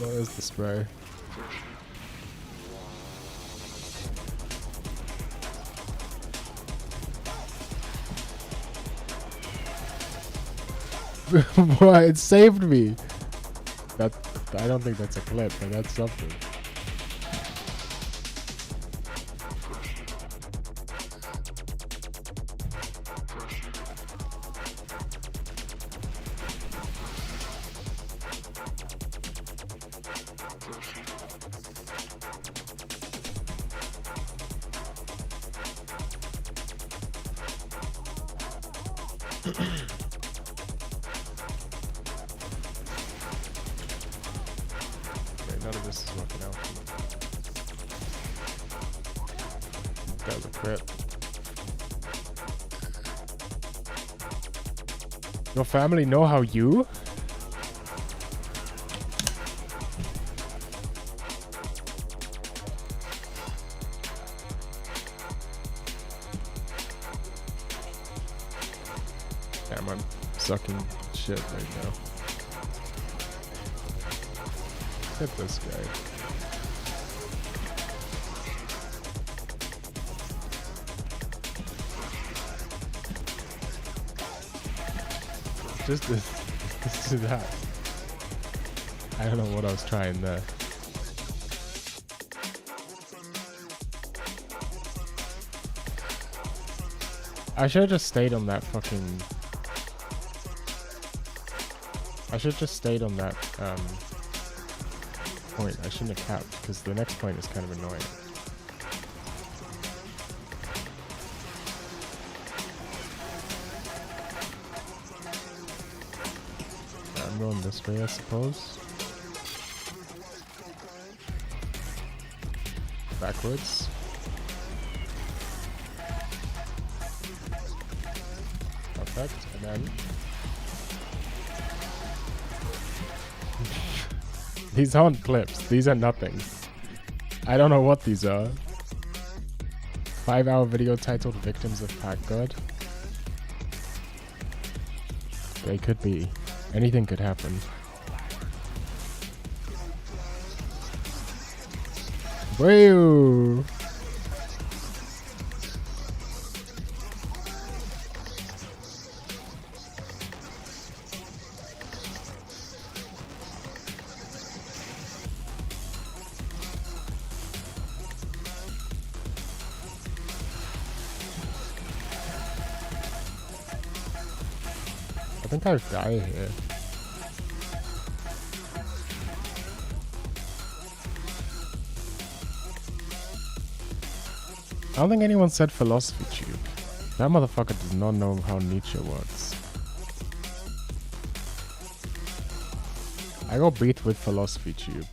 Where's the spray? Boy, it saved me. That I don't think that's a clip, but that's something. None of this is working out. That was a crap. Your family know how you? Damn, I'm sucking shit right now. Look at this guy. Just this is that. I don't know what I was trying there. I should have just stayed on that fucking... I should have just stayed on that, point. I shouldn't have capped, because the next point is kind of annoying. I'm going this way, I suppose. Backwards. Perfect, and then... These aren't clips. These are nothing. I don't know what these are. 5-hour video titled Victims of Pack God. They could be. Anything could happen. Woo! I think I've died here. I don't think anyone said philosophy tube. That motherfucker does not know how Nietzsche works. I got beat with philosophy tube.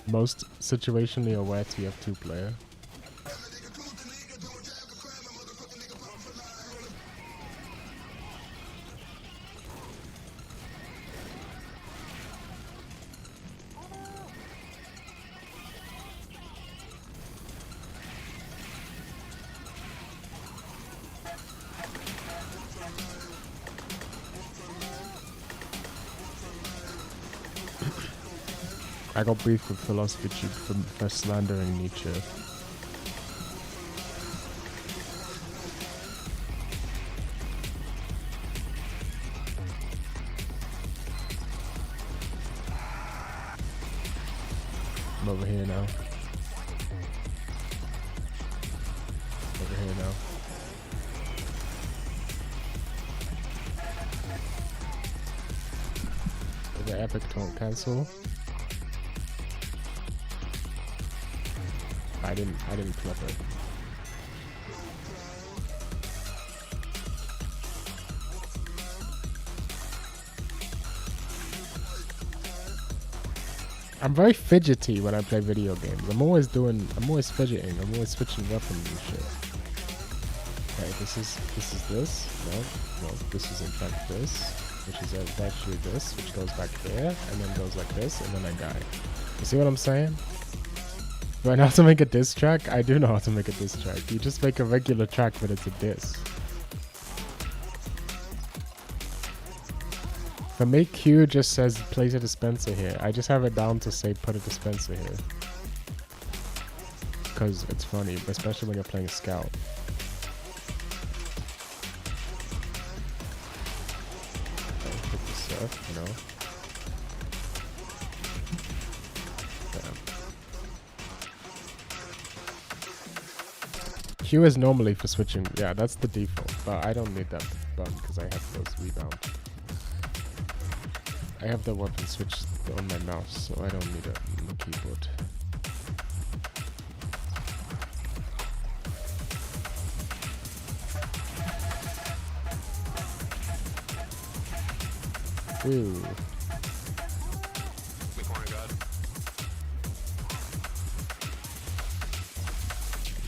Most situationally aware TF2 player. I got briefed with philosophy tube for slandering Nietzsche. I'm over here now. Over here now. The epic don't cancel. I didn't flip it. I'm very fidgety when I play video games. I'm always fidgeting. I'm always switching weapons and shit. Okay, this is this. No, this is in fact this, which is actually this, which goes back there, and then goes like this, and then I die. You see what I'm saying? Do I know how to make a diss track? I do know how to make a diss track. You just make a regular track, but it's a diss. For me, Q just says place a dispenser here. I just have it down to say put a dispenser here. Because it's funny, especially when you're playing Scout. Okay, hit the surf, you know. Q is normally for switching. Yeah, that's the default. But I don't need that button because I have those rebound. I have the weapon switch on my mouse, so I don't need it on the keyboard. Ooh.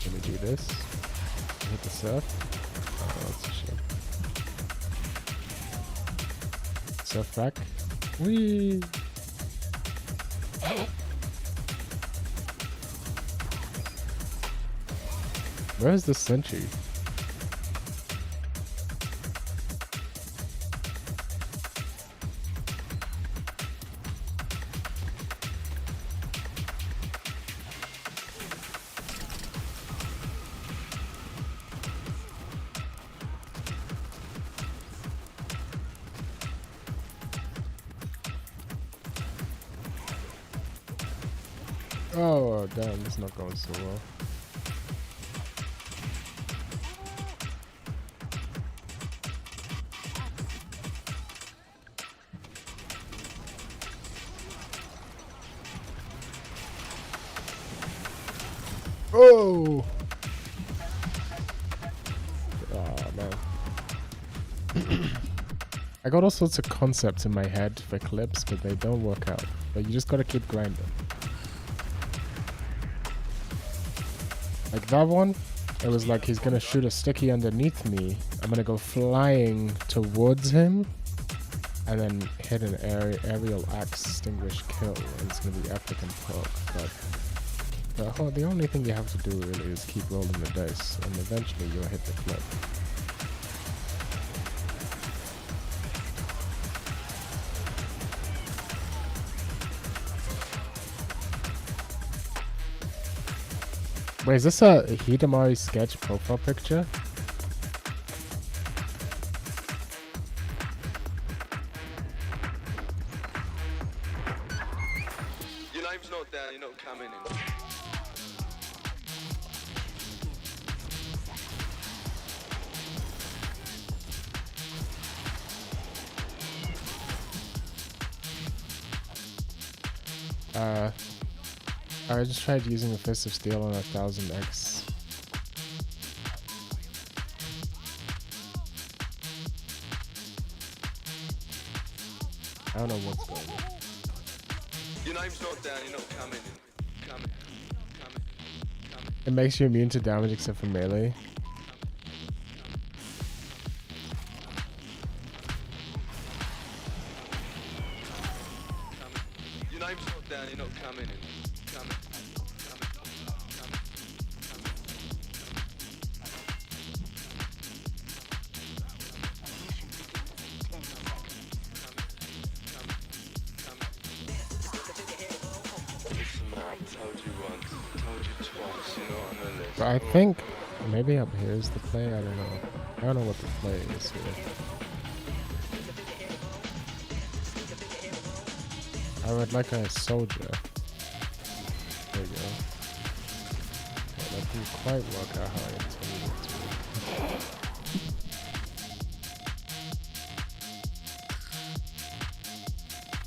Let me do this. Hit the surf. Oh, that's a shame. Surf back. Whee! Where's the sentry? Oh, damn, it's not going so well. Oh! Oh, man. I got all sorts of concepts in my head for clips, but they don't work out. But you just gotta keep grinding. Like that one, it was like he's gonna shoot a sticky underneath me. I'm gonna go flying towards him, and then hit an aerial axe extinguish kill, and it's gonna be epic and perk. But the only thing you have to do really is keep rolling the dice, and eventually you'll hit the clip. Wait, is this a Hidamari sketch profile picture? Your name's not down, you're not coming in. I just tried using the Fist of Steel on 1000X. I don't know what's going on. Your name's not down, you're not coming. It makes you immune to damage except for melee. Your name's not down, you're not coming. But I think maybe up here is the play. I don't know. I don't know what the play is here. I would like a soldier. There we go. Okay, that didn't quite work out how I intended it to.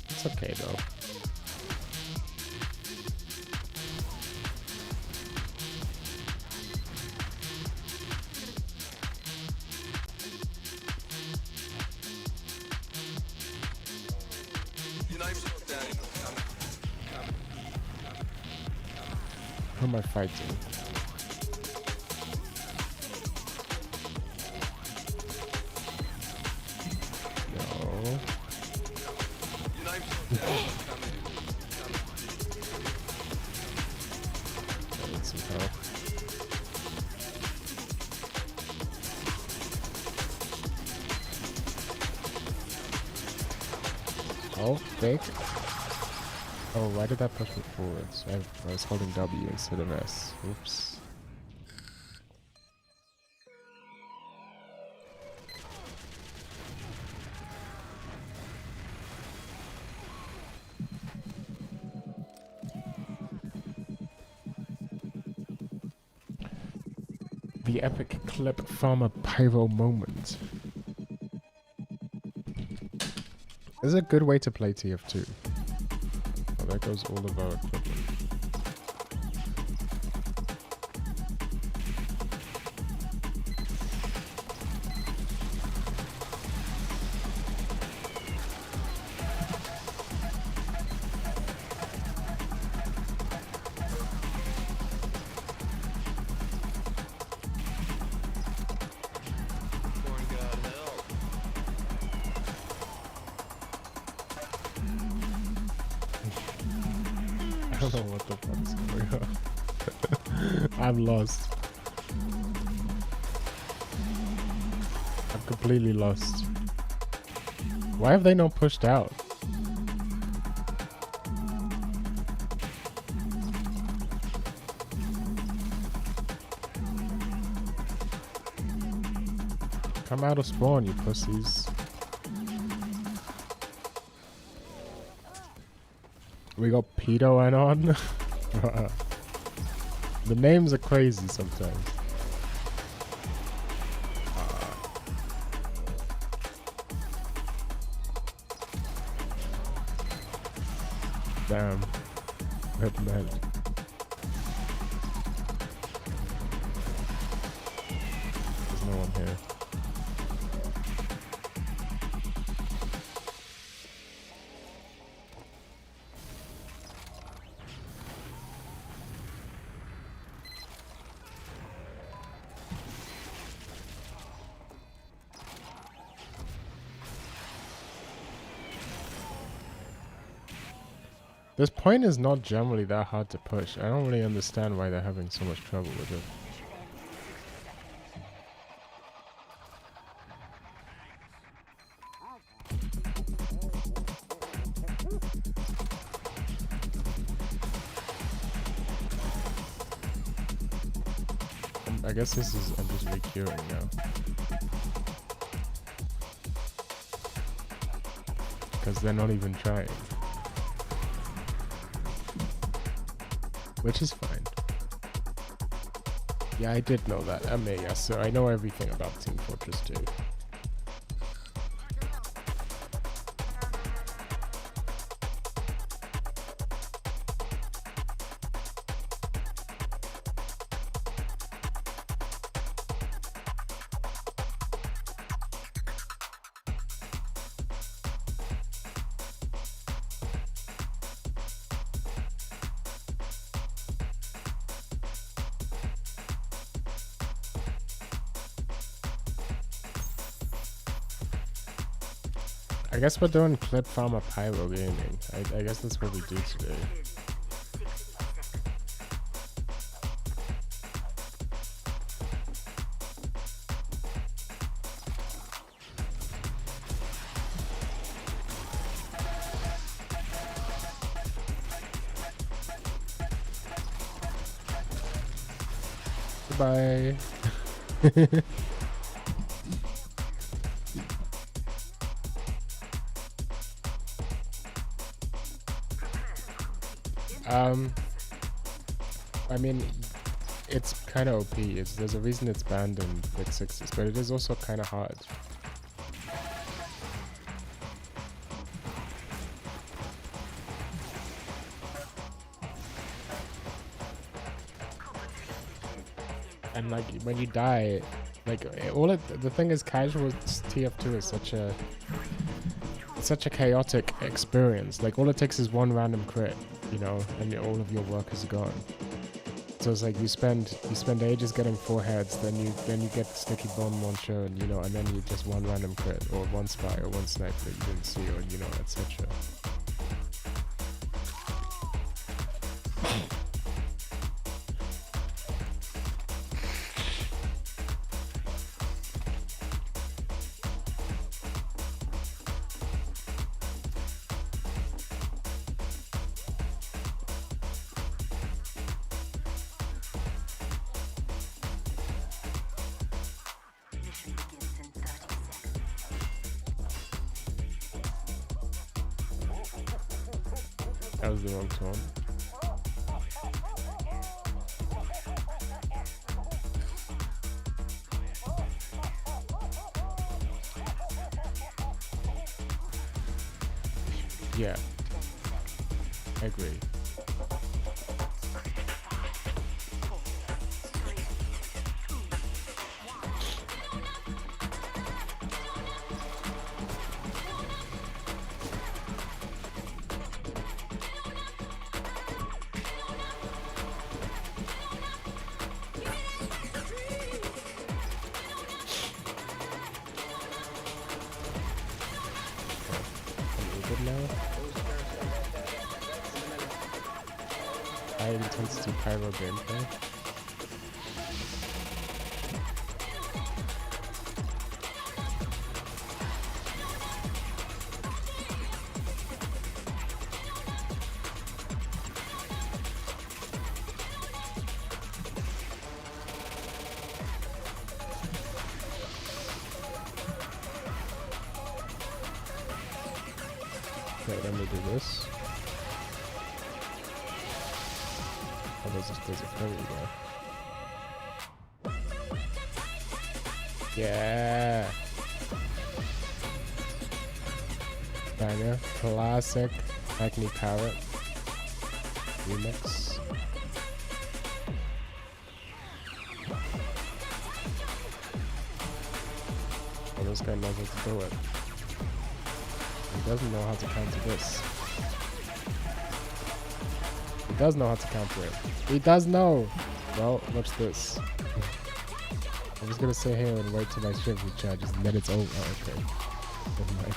It's okay though. Who am I fighting? No. I need some help. Oh, fake. Oh, why did that push me forwards? I was holding W instead of S. Oops. The epic clip farmer pyro moment. This is a good way to play TF2. Oh, there goes all of our equipment. I don't know what the fuck's going on. I'm lost. I'm completely lost. Why have they not pushed out? Come out of spawn, you pussies. We got Pedo and on. The names are crazy sometimes. Damn. Good man. There's no one here. This point is not generally that hard to push. I don't really understand why they're having so much trouble with it. I guess this is, I'm just re-queuing now. Because they're not even trying. Which is fine. Yeah, I did know that. yes, so I know everything about Team Fortress 2. I guess we're doing clip farmer pyro gaming. I guess that's what we do today. Goodbye. I mean, it's kind of OP. There's a reason it's banned in mid 60s, but it is also kind of hard. And like when you die, like the thing is, casual TF2 is such a chaotic experience. Like all it takes is one random crit, you know, and all of your work is gone. So it's like you spend ages getting 4 heads, then you get sticky bomb one show, and you know, and then you just one random crit or one spy or one snipe that you didn't see, or you know, etc. That was the wrong tone. Yeah, I agree. High intensity pyro gameplay. Okay, let me do this. Oh, there's a there we go. Yeah. Banger. Classic Hackney Parrot remix. Oh, this guy knows how to do it. He doesn't know how to counter this. He does know how to counter it. He does know! Well, watch this. I'm just gonna sit here and wait till my shift recharges and then it's over. Oh, okay. Never mind.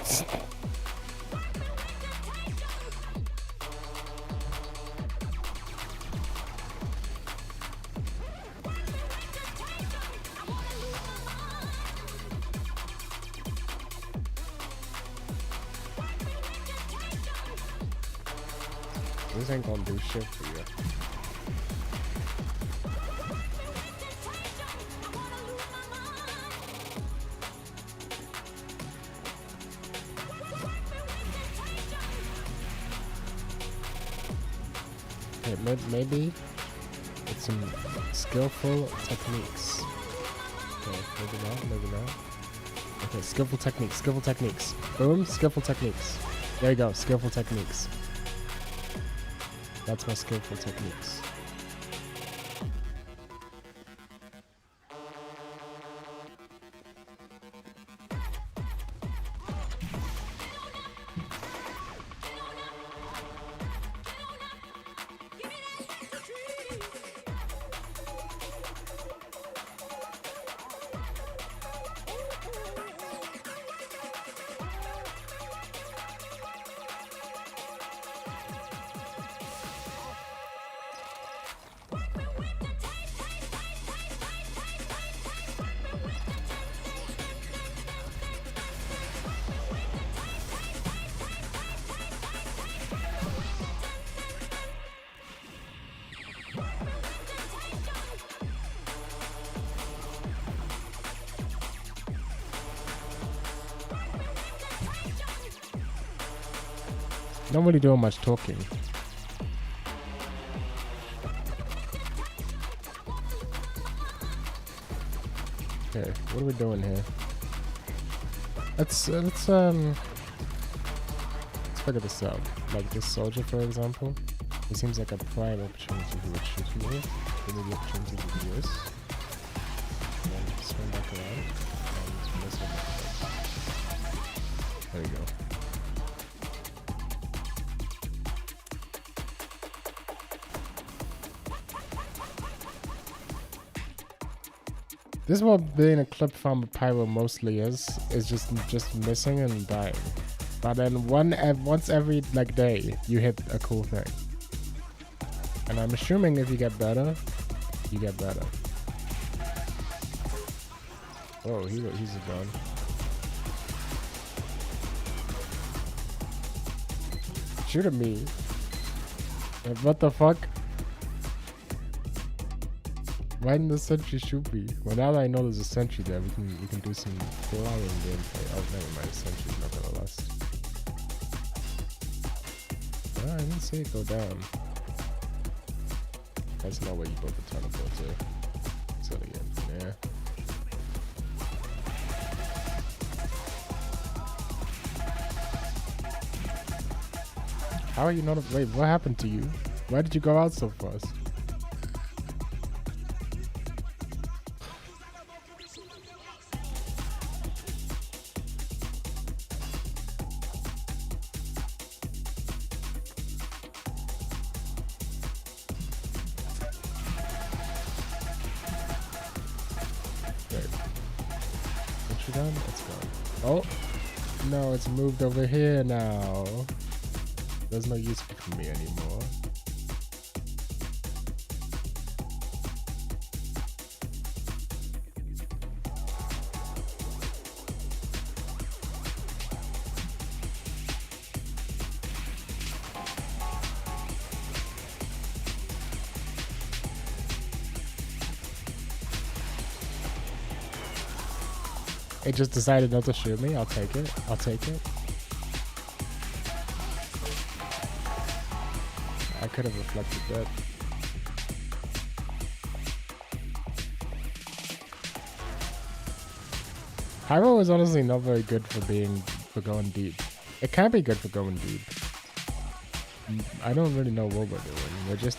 This ain't gonna do shit for you. Okay, maybe it's some skillful techniques. Okay, maybe not. Okay, skillful techniques. Boom, skillful techniques. There you go, skillful techniques. That's my skillful techniques. Not really doing much talking. Okay, what are we doing here? Let's figure this out. Like this soldier, for example. It seems like a prime opportunity he would shoot me with. Give me the opportunity to do this. And then swing back around. And miss him. There you go. This is what being a clip farmer pyro mostly is just missing and dying. But then once every like day, you hit a cool thing. And I'm assuming if you get better, you get better. Oh, he's a gun. Shoot at me. What the fuck? Why didn't the sentry shoot me? Well, now that I know there's a sentry there, we can do some flying gameplay. Oh, never mind, the sentry's not gonna last. Oh, I didn't see it go down. That's not what you built the teleport to. So again, yeah. How are you not? Wait, what happened to you? Why did you go out so fast? Done? It's gone. Oh no, it's moved over here now. There's no use for me anymore. It just decided not to shoot me. I'll take it. I'll take it. I could have reflected that. Pyro is honestly not very good for going deep. It can be good for going deep. I don't really know what we're doing. We're just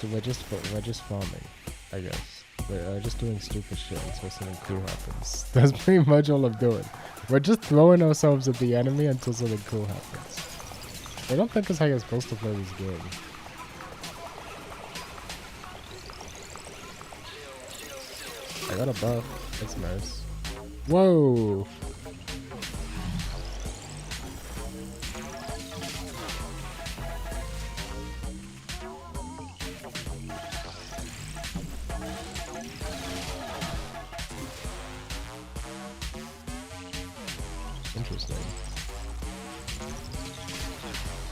farming, I guess. We're just doing stupid shit until something cool happens. That's pretty much all I'm doing. We're just throwing ourselves at the enemy until something cool happens. I don't think that's how you're supposed to play this game. I got a buff. That's nice. Whoa! Interesting.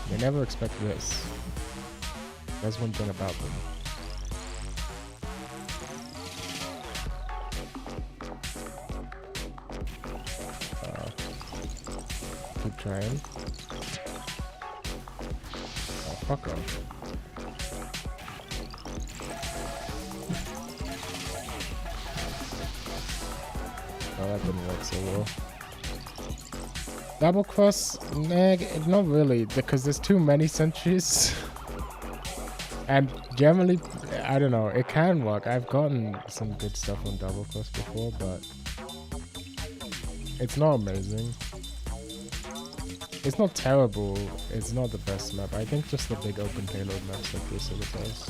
They never expect this. That's one thing about them. Keep trying. Oh, fuck off. Oh, that didn't work so well. Double cross? Nah, not really, because there's too many sentries. And generally, I don't know, it can work. I've gotten some good stuff on double cross before, but it's not amazing. It's not terrible. It's not the best map. I think just the big open payload maps like this are the best.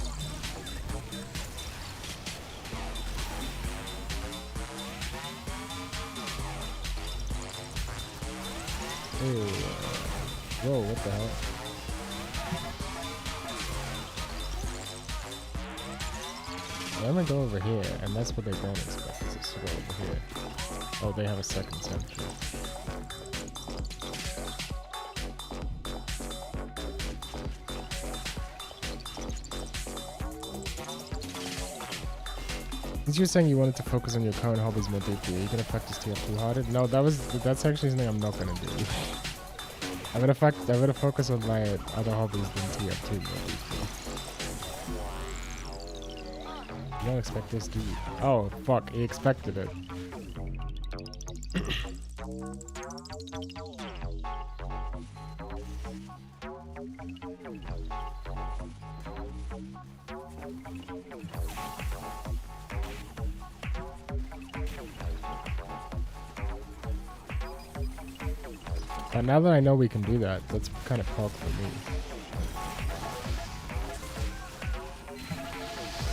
Ew. Whoa, what the hell? I'm gonna go over here, and that's what they don't expect, is us to go over here. Oh, they have a second sentry. Since you're saying you wanted to focus on your current hobbies more deeply, are you gonna practice TF2 harder? No, that's actually something I'm not gonna do. I'm gonna focus on my other hobbies than TF2 movies. You don't expect this, do you? Oh fuck, he expected it. But now that I know we can do that, that's kind of pog for me.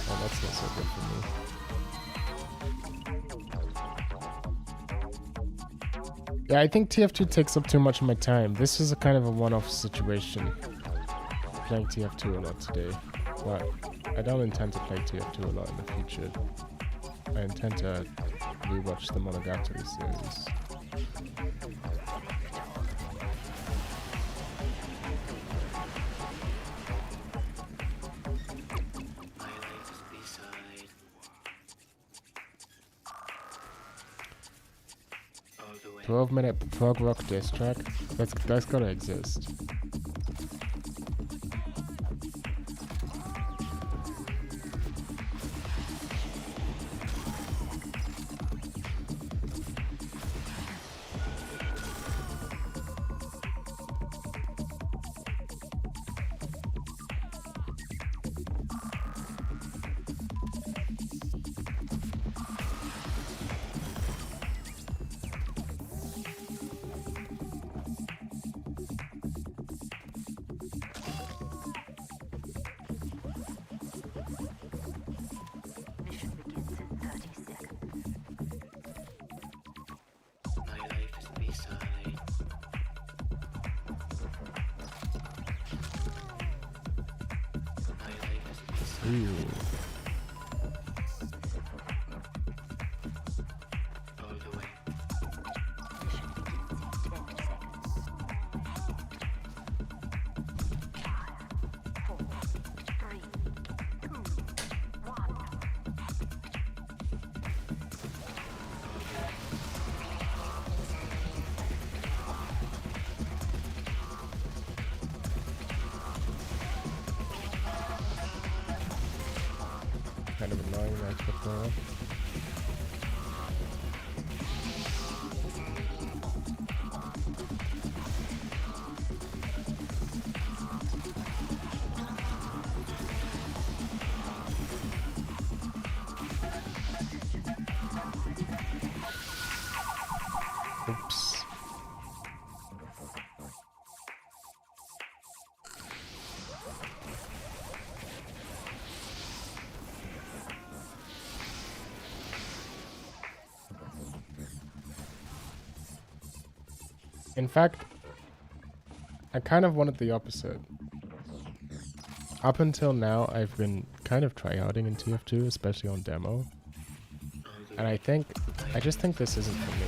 Oh, that's not so good for me. Yeah, I think TF2 takes up too much of my time. This is a kind of a one-off situation. Playing TF2 a lot today. But I don't intend to play TF2 a lot in the future. I intend to rewatch the Monogatari series. A 12-minute prog rock diss track? That's gotta exist. Ew. Kind of annoying that before. Oops. In fact, I kind of wanted the opposite. Up until now, I've been kind of tryharding in TF2, especially on demo. And I just think this isn't for me.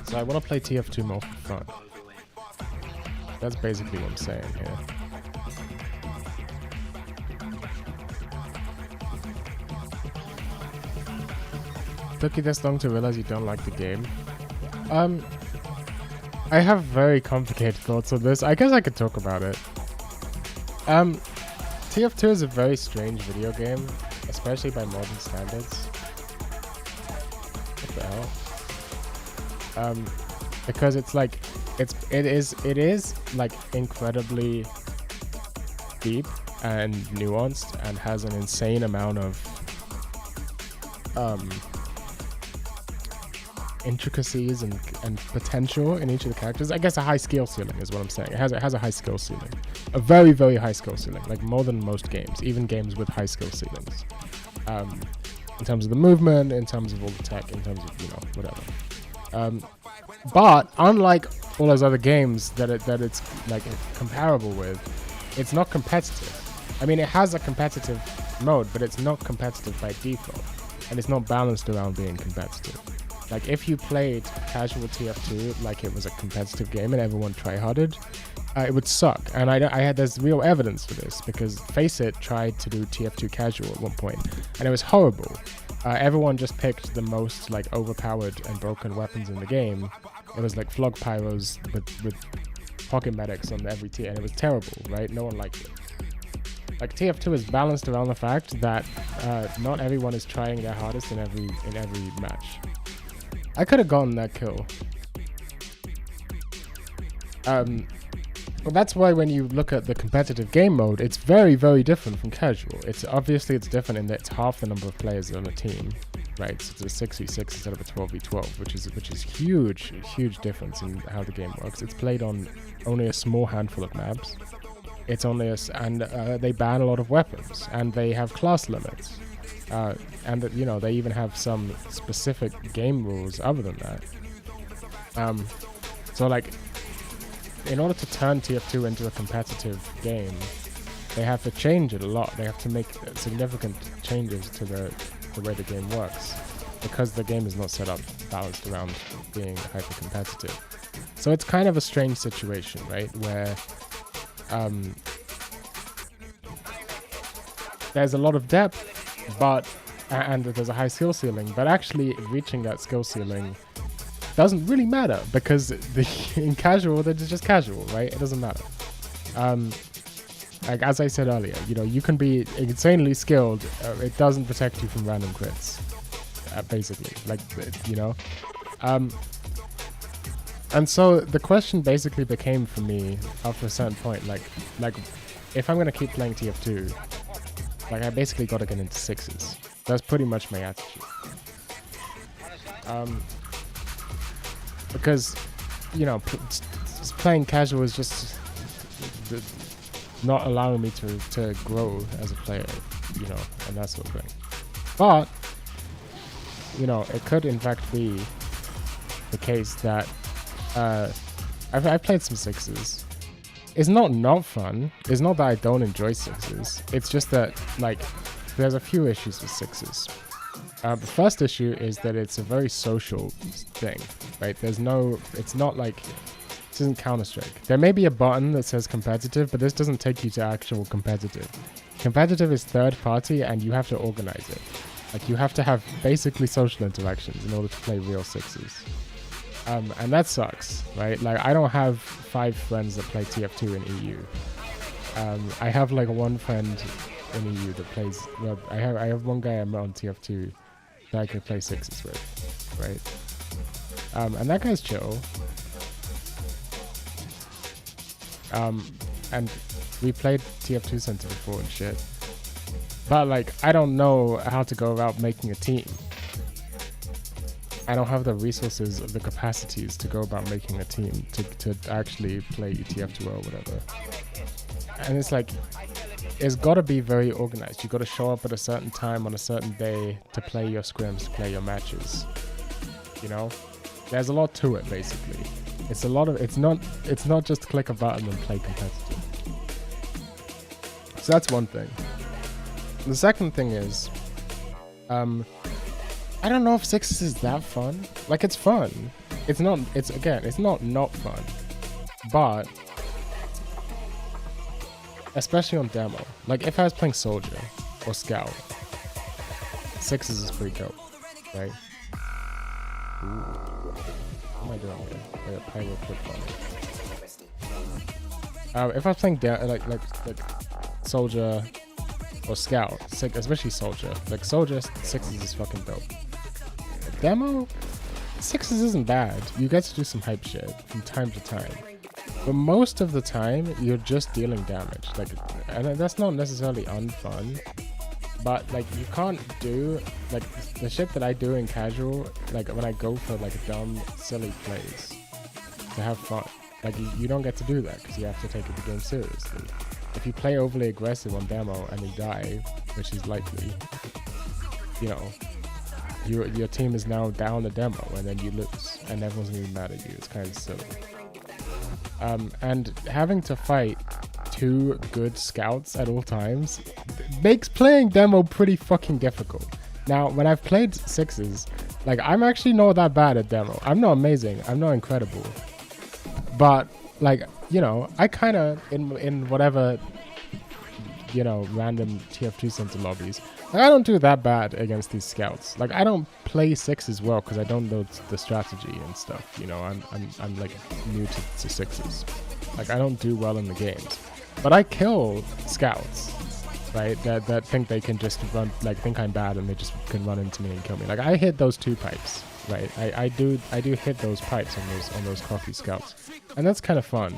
So I want to play TF2 more for fun. That's basically what I'm saying here. Took you this long to realize you don't like the game? I have very complicated thoughts on this. I guess I could talk about it. TF2 is a very strange video game, especially by modern standards. What the hell? Because it's like it is like incredibly deep and nuanced and has an insane amount of intricacies and potential in each of the characters. I guess a high skill ceiling is what I'm saying. It has a high skill ceiling, a very, very high skill ceiling, like more than most games, even games with high skill ceilings. In terms of the movement, in terms of all the tech, in terms of, you know, whatever. But unlike all those other games that it's like comparable with, it's not competitive. I mean, it has a competitive mode, but it's not competitive by default, and it's not balanced around being competitive. Like, if you played casual TF2 like it was a competitive game and everyone tryharded, it would suck. And there's real evidence for this, because Face It tried to do TF2 casual at one point, and it was horrible. Everyone just picked the most like overpowered and broken weapons in the game. It was like Flog Pyros with pocket medics on every tier, and it was terrible, right? No one liked it. Like, TF2 is balanced around the fact that not everyone is trying their hardest in every match. I could have gotten that kill. Well, that's why when you look at the competitive game mode, it's very, very different from casual. It's different in that it's half the number of players on a team, right? So it's a 6v6 instead of a 12v12, which is huge difference in how the game works. It's played on only a small handful of maps. It's only they ban a lot of weapons, and they have class limits, and you know, they even have some specific game rules other than that. So like, in order to turn TF2 into a competitive game, they have to change it a lot. They have to make significant changes to the way the game works, because the game is not set up balanced around being hyper competitive. So it's kind of a strange situation, right? Where there's a lot of depth, and there's a high skill ceiling, but actually reaching that skill ceiling doesn't really matter, because in casual, it's just casual, right? It doesn't matter. Like, as I said earlier, you know, you can be insanely skilled. It doesn't protect you from random crits, basically. Like, you know. And so the question basically became for me after a certain point, like if I'm gonna keep playing TF2, like, I basically gotta get into 6s. That's pretty much my attitude. Because, you know, playing casual is just not allowing me to grow as a player, you know, and that sort of thing. But, you know, it could in fact be the case that I've played some 6s. It's not fun. It's not that I don't enjoy 6s. It's just that, like, there's a few issues with 6s. The first issue is that it's a very social thing, right? It's not like, this isn't Counter-Strike. There may be a button that says competitive, but this doesn't take you to actual competitive. Competitive is third party, and you have to organize it. Like, you have to have basically social interactions in order to play real 6s. And that sucks, right? Like, I don't have 5 friends that play TF2 in EU. I have like one friend in EU that plays, well, I have one guy I met on TF2 that I could play 6s with, right? And that guy's chill. And we played TF2 Center before and shit. But like, I don't know how to go about making a team. I don't have the resources or the capacities to go about making a team to actually play TF2 or whatever. And it's like, it's got to be very organized. You got to show up at a certain time on a certain day to play your scrims, to play your matches. You know, there's a lot to it. Basically, it's not just click a button and play competitive. So that's one thing. The second thing is, I don't know if 6s is that fun. Like, it's fun. It's not fun. But especially on demo. Like, if I was playing Soldier or Scout, 6s is pretty dope, right? Ooh. What am I doing here? I got pyro clip on. If I was playing like Soldier or Scout, especially Soldier. Like, Soldier, 6s is fucking dope. Demo, 6s isn't bad. You get to do some hype shit from time to time. But most of the time, you're just dealing damage. Like, and that's not necessarily unfun. But like, you can't do like the shit that I do in casual. Like, when I go for like dumb, silly plays to have fun. Like, you don't get to do that because you have to take the game seriously. If you play overly aggressive on demo and you die, which is likely, you know, your team is now down the demo and then you lose and everyone's gonna be mad at you. It's kind of silly. And having to fight 2 good scouts at all times makes playing demo pretty fucking difficult. Now, when I've played 6s, like, I'm actually not that bad at demo. I'm not amazing. I'm not incredible. But, like, you know, I kind of, in whatever, you know, random TF2 center lobbies, like, I don't do that bad against these scouts. Like, I don't play 6s well because I don't know the strategy and stuff. You know, I'm like, new to 6s. Like, I don't do well in the games. But I kill scouts, right? That think they can just run, like, think I'm bad and they just can run into me and kill me. Like, I hit those 2 pipes, right? I do hit those pipes on those coffee scouts, and that's kind of fun.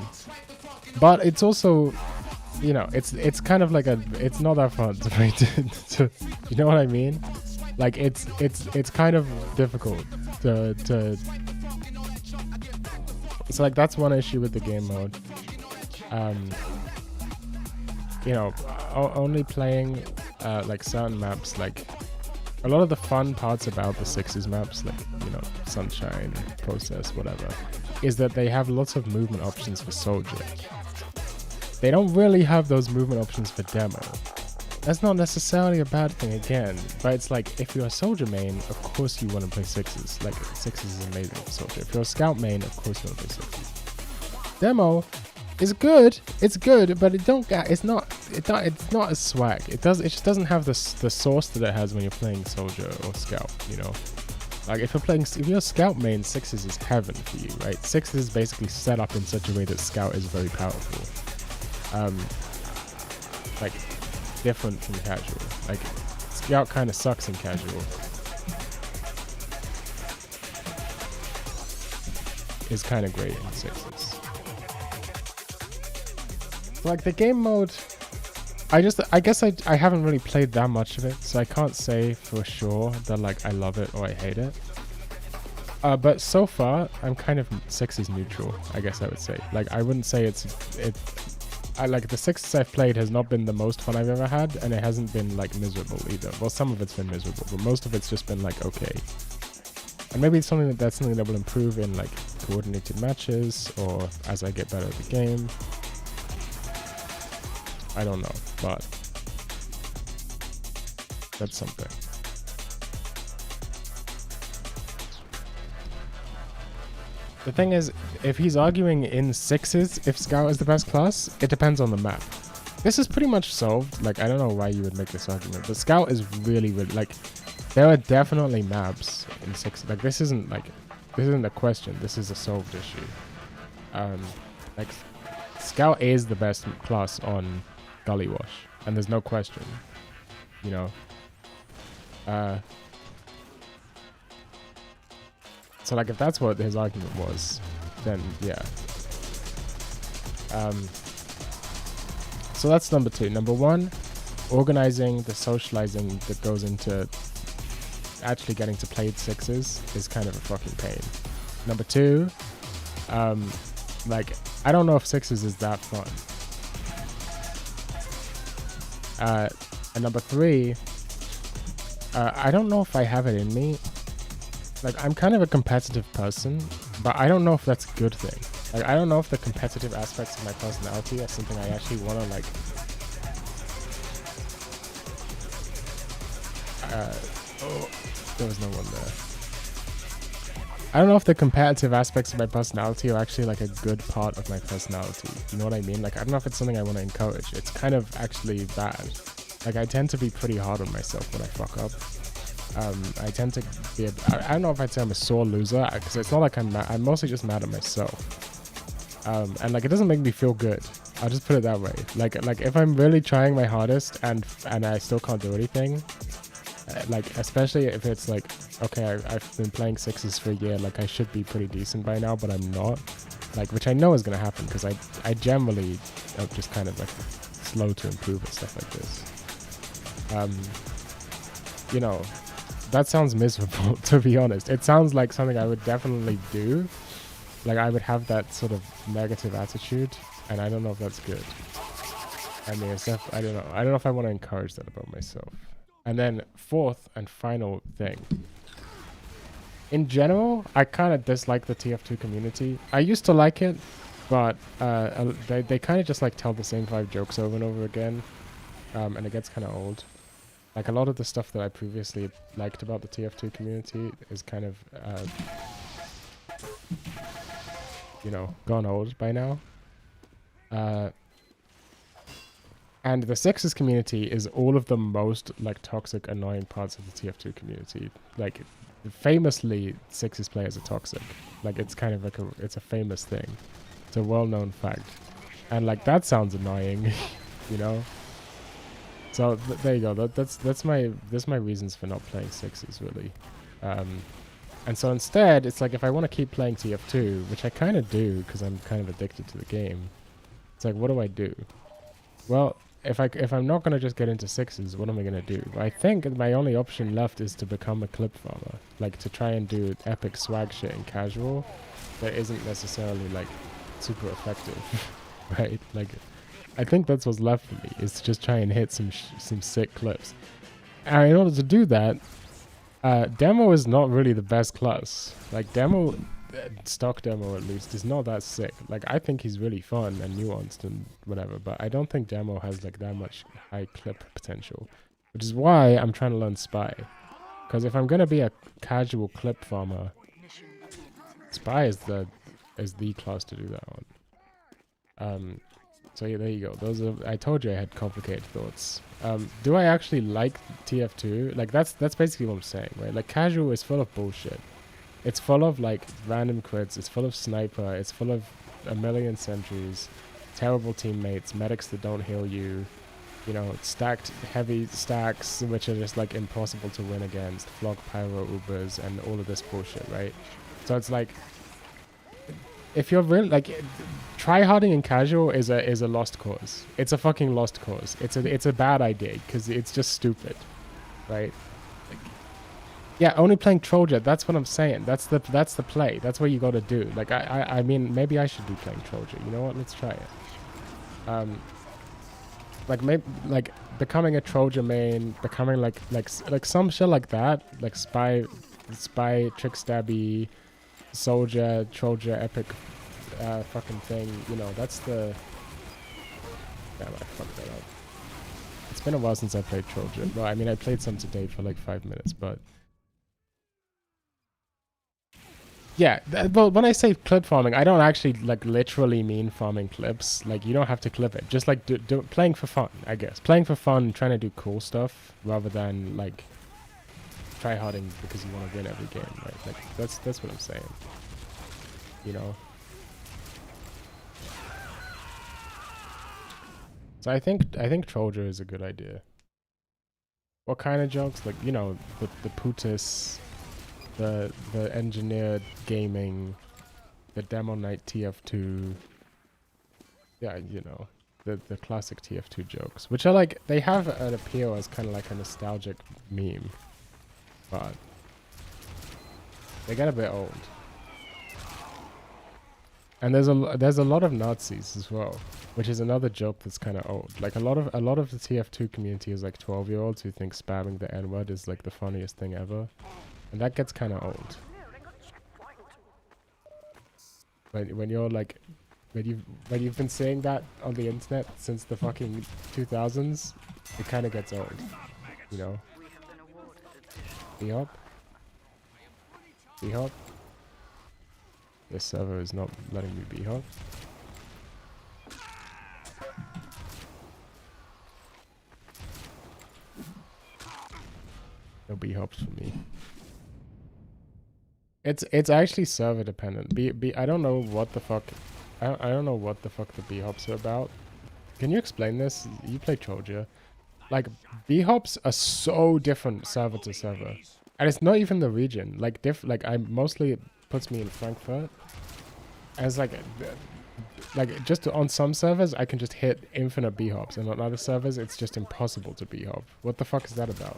But it's also, you know, it's kind of like it's not that fun to play. To you know what I mean? Like, it's kind of difficult to. So, like, that's one issue with the game mode. You know, only playing like certain maps, like a lot of the fun parts about the 6s maps, like, you know, Sunshine, Process, whatever, is that they have lots of movement options for Soldier. They don't really have those movement options for Demo. That's not necessarily a bad thing again, but it's like, if you're a Soldier main, of course you want to play 6s. Like, 6s is amazing for Soldier. If you're a Scout main, of course you want to play 6s. Demo is good. It's good, but it's not as swag. It just doesn't have the source that it has when you're playing Soldier or Scout, you know. Like, if you're a Scout main, 6s is heaven for you, right? 6s is basically set up in such a way that Scout is very powerful. Like, different from casual. Like, Scout kind of sucks in casual. It's kind of great in 6s. Like, the game mode, I guess I haven't really played that much of it, so I can't say for sure that, like, I love it or I hate it. But so far, I'm kind of 6s neutral, I guess I would say. Like, I wouldn't say like, the 6s I've played has not been the most fun I've ever had, and it hasn't been, like, miserable either. Well, some of it's been miserable, but most of it's just been, like, okay. And maybe it's something that will improve in, like, coordinated matches, or as I get better at the game. I don't know, but that's something. The thing is, if he's arguing in 6s, if Scout is the best class, it depends on the map. This is pretty much solved. Like, I don't know why you would make this argument, but Scout is really, like, there are definitely maps in 6. Like, this isn't a question. This is a solved issue. Like, Scout is the best class on Gully Wash, and there's no question, you know. So, like, if that's what his argument was, then yeah. So that's number 2. Number 1, organizing the socializing that goes into actually getting to play 6s is kind of a fucking pain. Number 2, like, I don't know if 6s is that fun. And number 3, I don't know if I have it in me. Like, I'm kind of a competitive person, but I don't know if that's a good thing. Like, I don't know if the competitive aspects of my personality are something I actually want to, like... oh, there was no one there. I don't know if the competitive aspects of my personality are actually, like, a good part of my personality. You know what I mean? Like, I don't know if it's something I want to encourage. It's kind of actually bad. Like, I tend to be pretty hard on myself when I fuck up. I tend to be I don't know if I'd say I'm a sore loser, because it's not like I'm mad. I'm mostly just mad at myself. And, like, it doesn't make me feel good. I'll just put it that way. Like if I'm really trying my hardest and I still can't do anything, like, especially if it's like, okay, I've been playing 6s for a year, like, I should be pretty decent by now, but I'm not. Like, which I know is going to happen, because I generally am just kind of, like, slow to improve and stuff like this. You know, that sounds miserable, to be honest. It sounds like something I would definitely do. Like, I would have that sort of negative attitude, and I don't know if that's good. I mean, I don't know. I don't know if I want to encourage that about myself. And then 4th and final thing. In general, I kind of dislike the TF2 community. I used to like it, But they kind of just like tell the same 5 jokes over and over again, and it gets kind of old. Like a lot of the stuff that I previously liked about the TF2 community is kind of, you know, gone old by now. And the Sixes community is all of the most like toxic, annoying parts of the TF2 community. Like, famously, Sixes players are toxic. Like, it's kind of like it's a famous thing. It's a well-known fact. And like, that sounds annoying, you know? So there you go. That's my reasons for not playing Sixes, really. And so instead, it's like if I want to keep playing TF2, which I kind of do because I'm kind of addicted to the game. It's like, what do I do? Well, if I'm not gonna just get into Sixes, what am I gonna do? I think my only option left is to become a clip farmer, like to try and do epic swag shit in casual that isn't necessarily like super effective, right? Like, I think that's what's left for me, is to just try and hit some sick clips. And in order to do that, demo is not really the best class. Like, demo, stock demo at least, is not that sick. Like, I think he's really fun and nuanced and whatever, but I don't think demo has like that much high clip potential, which is why I'm trying to learn spy. Because if I'm gonna be a casual clip farmer, spy is the class to do that on. So yeah, there you go. Those are, I told you I had complicated thoughts. Do I actually like TF2? Like, that's basically what I'm saying, right? Like, casual is full of bullshit. It's full of like random crits, it's full of sniper, it's full of a million sentries, terrible teammates, medics that don't heal you, you know, stacked heavy stacks which are just like impossible to win against, flock pyro ubers and all of this bullshit, right? So it's like, if you're really like, tryharding in casual is a lost cause. It's a fucking lost cause. It's a bad idea because it's just stupid, right? Like, yeah, only playing Trolljet. That's what I'm saying. That's the play. That's what you got to do. Like, I mean, maybe I should be playing Trolljet. You know what? Let's try it. Like, maybe like becoming a Trolljet main, becoming like some shit like that, like spy, trick stabby, soldier, Trolljet, epic, fucking thing. You know, that's the. Damn, I fucked that up. It's been a while since I played Trolljet. Well, I mean, I played some today for like 5 minutes, but. Yeah, well, when I say clip farming, I don't actually like literally mean farming clips. Like, you don't have to clip it. Just like playing for fun, I guess. Playing for fun, trying to do cool stuff rather than like tryharding because you want to win every game, right? Like, that's what I'm saying. You know. So I think Trolljer is a good idea. What kind of jokes? Like, you know, the Putis. The engineered gaming, the demo night TF2, yeah, you know, the classic TF2 jokes, which are like, they have an appeal as kind of like a nostalgic meme, but they get a bit old. And there's a lot of Nazis as well, which is another joke that's kind of old. Like, a lot of the TF2 community is like 12-year-olds who think spamming the N-word is like the funniest thing ever. And that gets kind of old. When you're like, when you've been saying that on the internet since the fucking 2000s, it kind of gets old, you know. B-hop. B-hop. This server is not letting me B-hop. No B-hops for me. It's actually server dependent. I don't know what the fuck. I don't know what the fuck the B-hops are about. Can you explain this? You play Trolljer. Like, B-hops are so different server to server, and it's not even the region. Like, I mostly, it puts me in Frankfurt. And it's like just on some servers I can just hit infinite B-hops, and on other servers it's just impossible to B-hop. What the fuck is that about?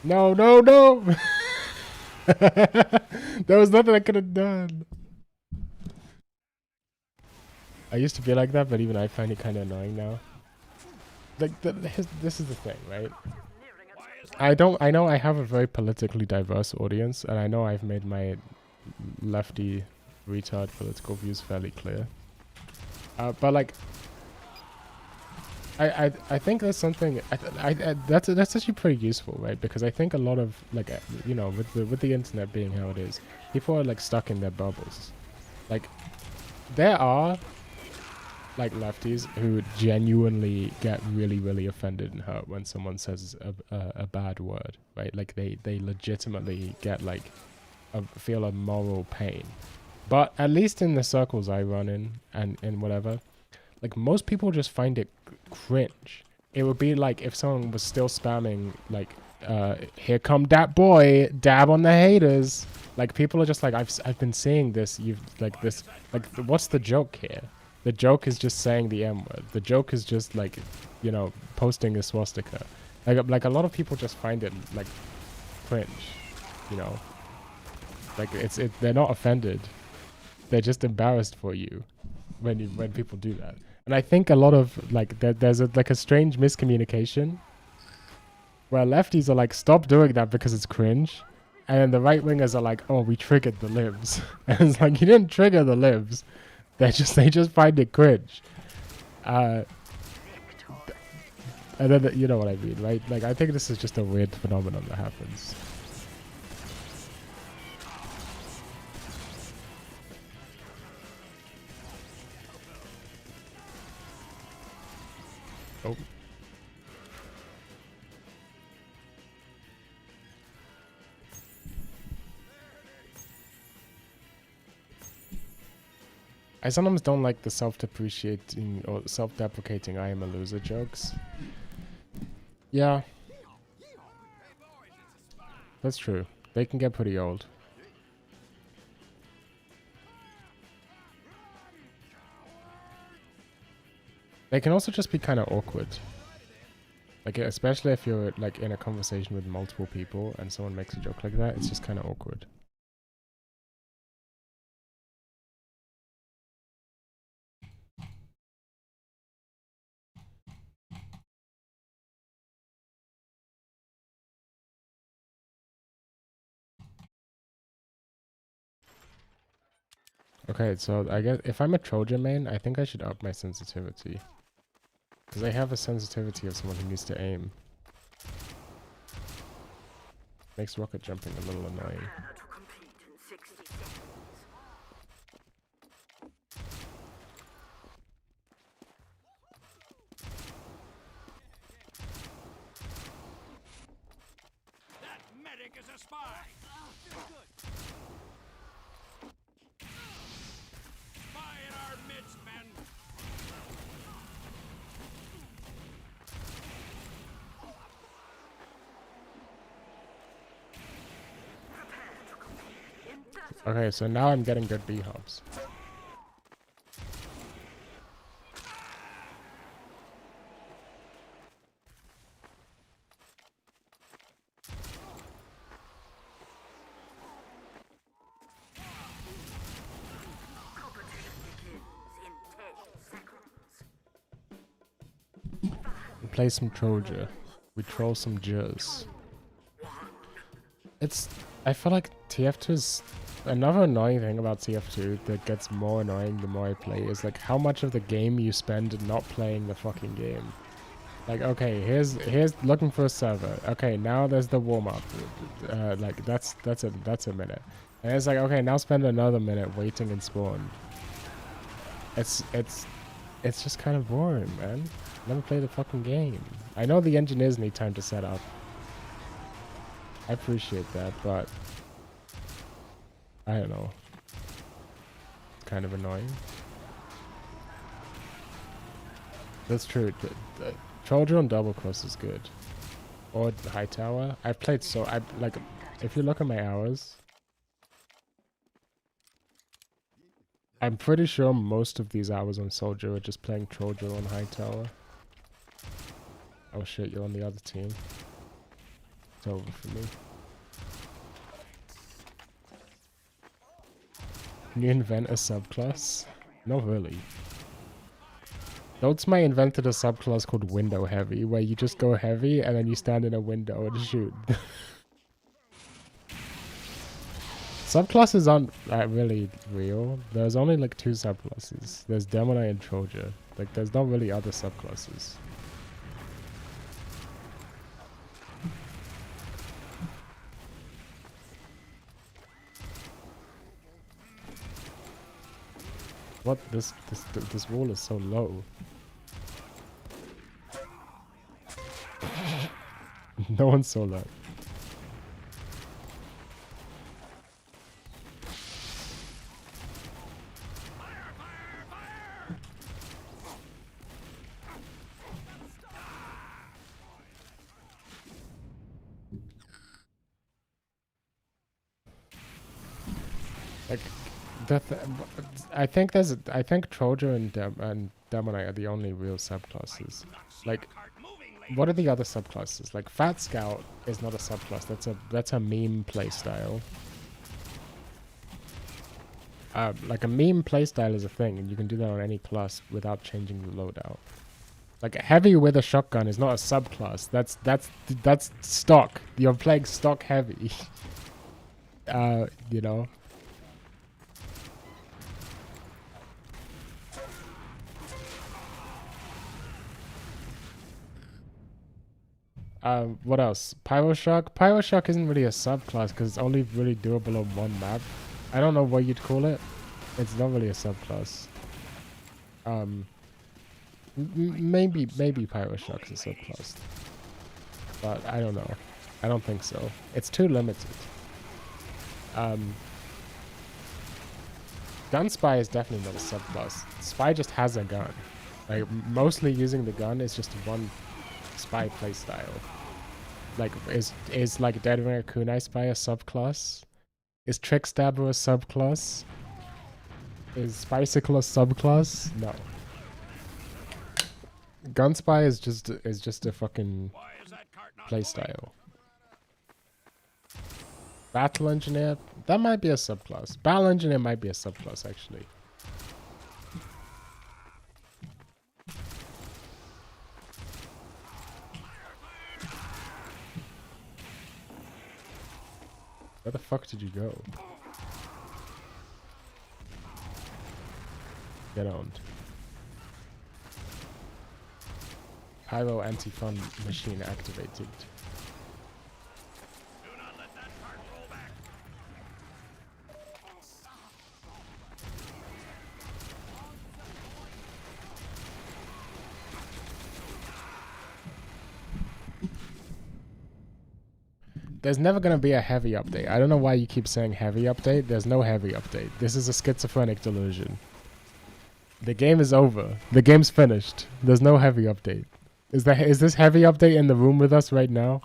No, no, no! There was nothing I could have done. I used to be like that, but even I find it kind of annoying now. Like, this is the thing, right? I know I have a very politically diverse audience, and I know I've made my lefty, retard political views fairly clear. But like, I think there's something that's actually pretty useful, right? Because I think a lot of like you know, with the internet being how it is, people are like stuck in their bubbles. Like, there are like lefties who genuinely get really offended and hurt when someone says a bad word, right? Like they legitimately get like feel a moral pain. But at least in the circles I run in and whatever, like most people just find it cringe. It would be like if someone was still spamming like here come that boy, dab on the haters. Like people are just like, I've been seeing this, you've like this, like what's the joke here? The joke is just saying the M word. The joke is just like, you know, posting a swastika. Like a lot of people just find it like cringe, you know. Like they're not offended. They're just embarrassed for you when people do that. And I think a lot of like there's a strange miscommunication where lefties are like, stop doing that because it's cringe. And then the right wingers are like, oh, we triggered the libs. And it's like, you didn't trigger the libs. They just find it cringe. And then you know what I mean, right? Like I think this is just a weird phenomenon that happens. Oh. I sometimes don't like the self-depreciating or self-deprecating I am a loser jokes. Yeah. That's true. They can get pretty old. They can also just be kind of awkward. Like, especially if you're like in a conversation with multiple people and someone makes a joke like that, it's just kind of awkward. Okay, so I guess if I'm a Trojan main, I think I should up my sensitivity. Because I have a sensitivity of someone who needs to aim. Makes rocket jumping a little annoying. That medic is a spy! Spy in our midst, men! Okay, so now I'm getting good B-hops. We play some Troja. We troll some Jizz. I feel like TF2 is another annoying thing about TF2 that gets more annoying the more I play is like how much of the game you spend not playing the fucking game. Like, okay, here's looking for a server. Okay, now there's the warm up. Like that's a minute. And it's like, okay, now spend another minute waiting in spawn. It's just kind of boring, man. Let me play the fucking game. I know the engineers need time to set up. I appreciate that, but I don't know. It's kind of annoying. That's true. The Trojan on double cross is good. Or the high tower. I've played like if you look at my hours, I'm pretty sure most of these hours on Soldier are just playing Trojan on high tower. Oh shit, you're on the other team. It's over for me. Can you invent a subclass? Not really. Notes may invented a subclass called window heavy, where you just go heavy and then you stand in a window and shoot. Subclasses aren't really real. There's only like 2 subclasses. There's Demoni and Troja. Like there's not really other subclasses. What? This wall is so low. No one saw that. Like, I think Troja and Demoni are the only real subclasses. Like, what are the other subclasses? Like, Fat Scout is not a subclass. That's a meme playstyle. Like a meme playstyle is a thing, and you can do that on any class without changing the loadout. Like heavy with a shotgun is not a subclass. That's stock. You're playing stock heavy. You know. What else? Pyroshock? Pyroshock isn't really a subclass because it's only really doable on one map. I don't know what you'd call it. It's not really a subclass. Maybe Pyroshock's a subclass. But I don't know. I don't think so. It's too limited. Gun Spy is definitely not a subclass. Spy just has a gun. Like, mostly using the gun is just one spy playstyle. Like, is like Deadringer Kunai Spy a subclass? Is Trick Stabber a subclass? Is Bicycle a subclass? No. Gun Spy is just a fucking playstyle. Battle Engineer, that might be a subclass. Battle Engineer might be a subclass actually. Where the fuck did you go? Get owned. Pyro anti-fun machine activated. There's never going to be a heavy update. I don't know why you keep saying heavy update. There's no heavy update. This is a schizophrenic delusion. The game is over. The game's finished. There's no heavy update. Is this heavy update in the room with us right now?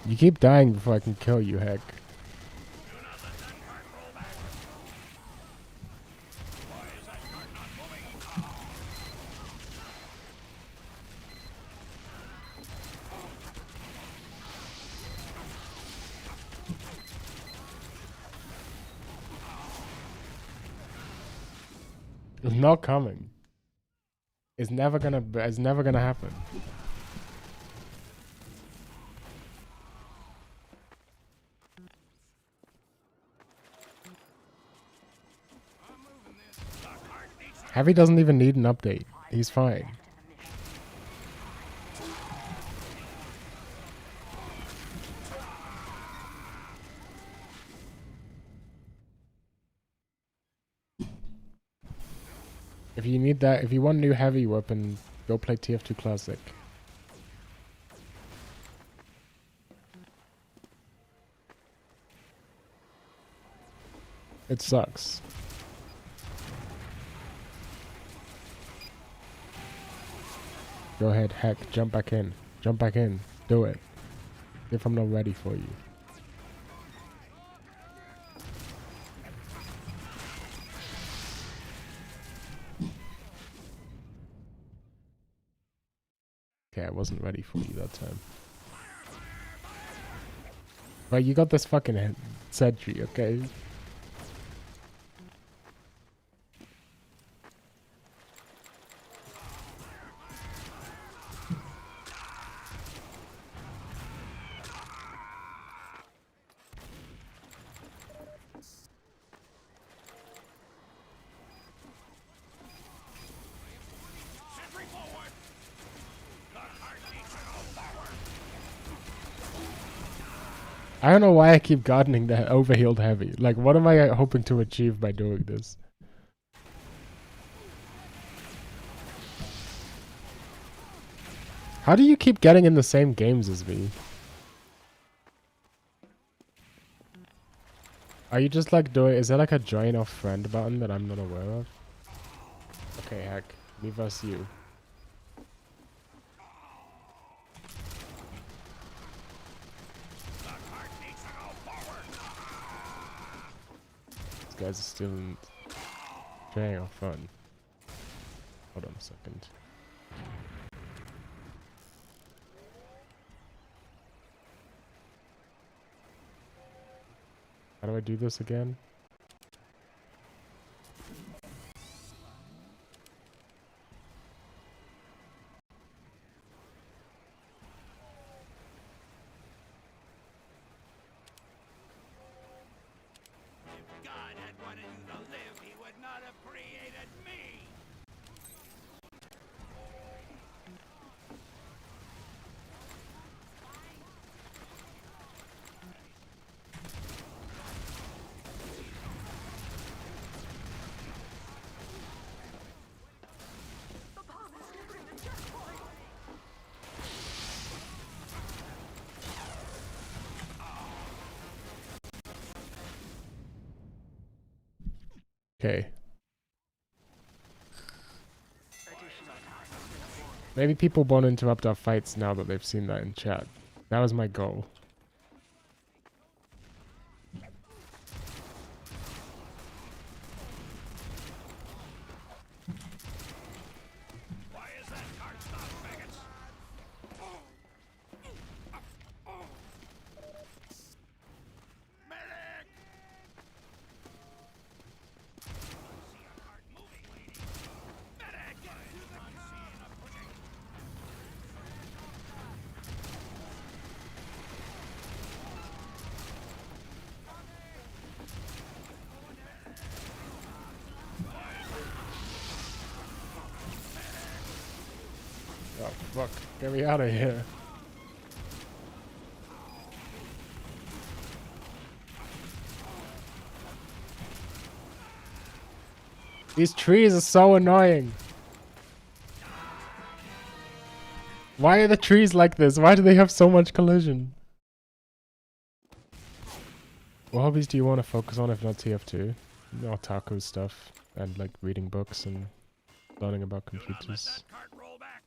You keep dying before I can kill you, heck. It's not coming. It's never gonna happen. Heavy doesn't even need an update. He's fine. If you need that, if you want a new heavy weapon, go play TF2 Classic. It sucks. Go ahead, heck, jump back in. Jump back in. Do it. If I'm not ready for you. Okay, I wasn't ready for you that time. But you got this fucking sentry, okay? Sentry forward. The heart needs to go forward. I don't know why I keep gardening that overhealed heavy. Like, what am I hoping to achieve by doing this? How do you keep getting in the same games as me? Are you just like doing... Is there like a join off friend button that I'm not aware of? Okay, heck. Me versus you. The heart needs to go forward. These guys are still joining off fun. Hold on a second. How do I do this again? If God had wanted you to live, he would not have created me. Okay. Maybe people won't interrupt our fights now that they've seen that in chat. That was my goal. Why is that cart stopped, maggots? Medic! See a cart moving, lady. Medic! I'm seeing a pushing. Oh, fuck. Get me out of here. These trees are so annoying. Why are the trees like this? Why do they have so much collision? What hobbies do you want to focus on if not TF2? Otaku stuff and like reading books and learning about Do not let computers. that cart roll back.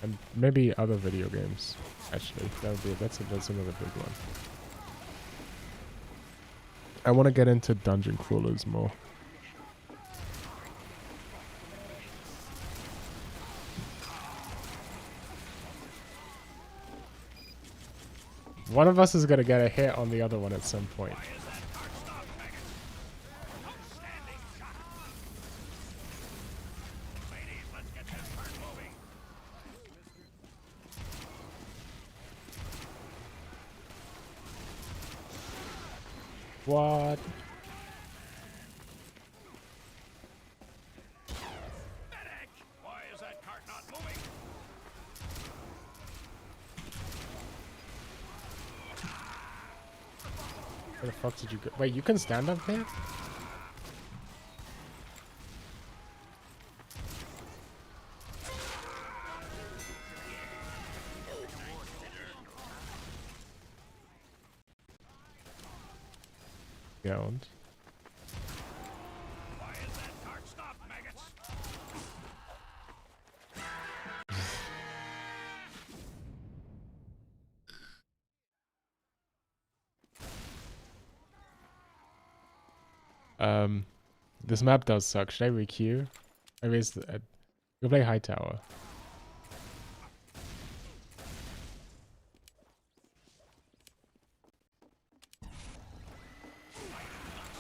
And maybe other video games. Actually, that's another big one. I want to get into dungeon crawlers more. One of us is gonna get a hit on the other one at some point. Why is that cart stopped, maggots? Outstanding shot. Ladies, let's get this cart moving. What? Medic! Why is that cart not moving? Where the fuck did you go? Wait, you can stand up there? Yeah, and Why is that cart stopped, maggots? This map does suck. Should I re-queue? I raise the... Go play high tower.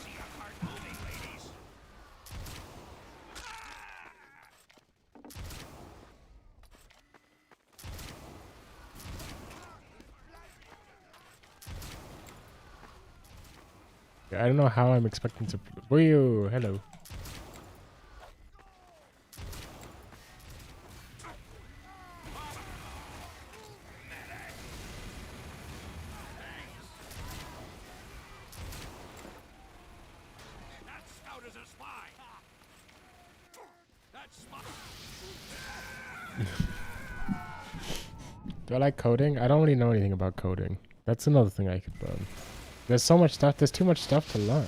See a heart moving, ladies. Yeah, I don't know how I'm expecting to... Woo! Hello. That scout is a spy. That spy. Do I like coding? I don't really know anything about coding. That's another thing I could learn. There's so much stuff. There's too much stuff to learn.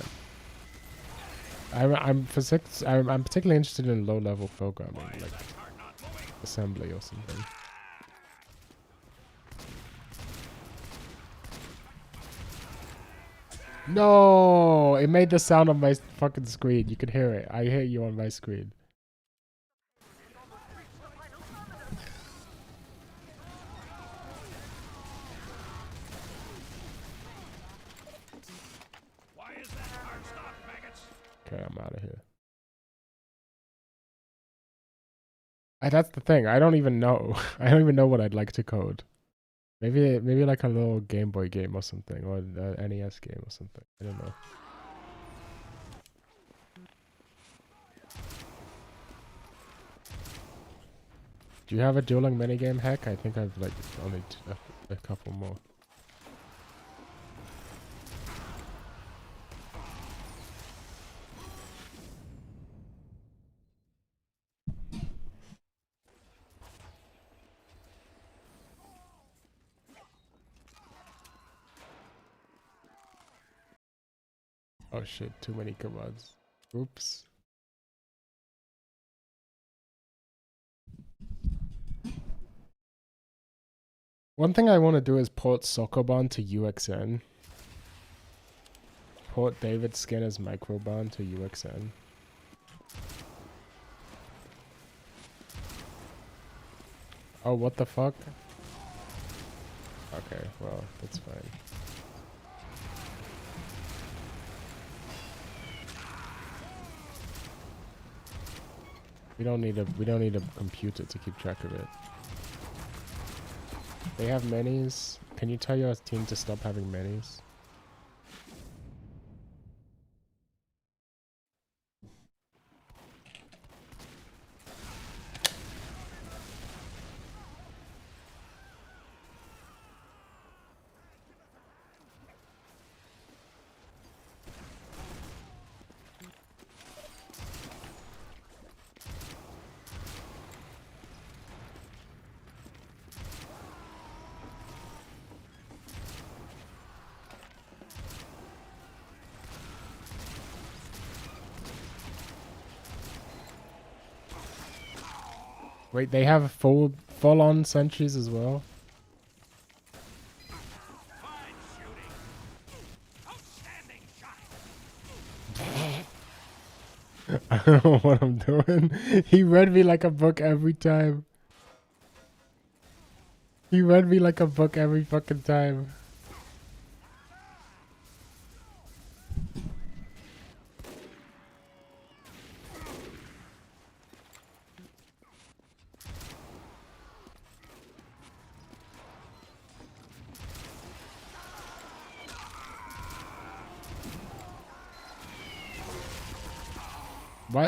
I'm particularly interested in low-level programming, like assembly or something. No, it made the sound on my fucking screen. You could hear it. I hear you on my screen. Why is that heart stopped, maggots? Okay, I'm out of here. That's the thing. I don't even know. I don't even know what I'd like to code. Maybe like a little Game Boy game or something, or an NES game or something. I don't know. Do you have a dueling minigame hack? I think I've like only a couple more. Oh shit, too many commands. Oops. One thing I want to do is port Sokoban to UXN. Port David Skinner's Microban to UXN. Oh, what the fuck? Okay, well, that's fine. We don't need a computer to keep track of it. They have minis. Can you tell your team to stop having minis? Wait, they have full-on sentries as well? Fine shooting. Outstanding shot. I don't know what I'm doing. He read me like a book every time. He read me like a book every fucking time.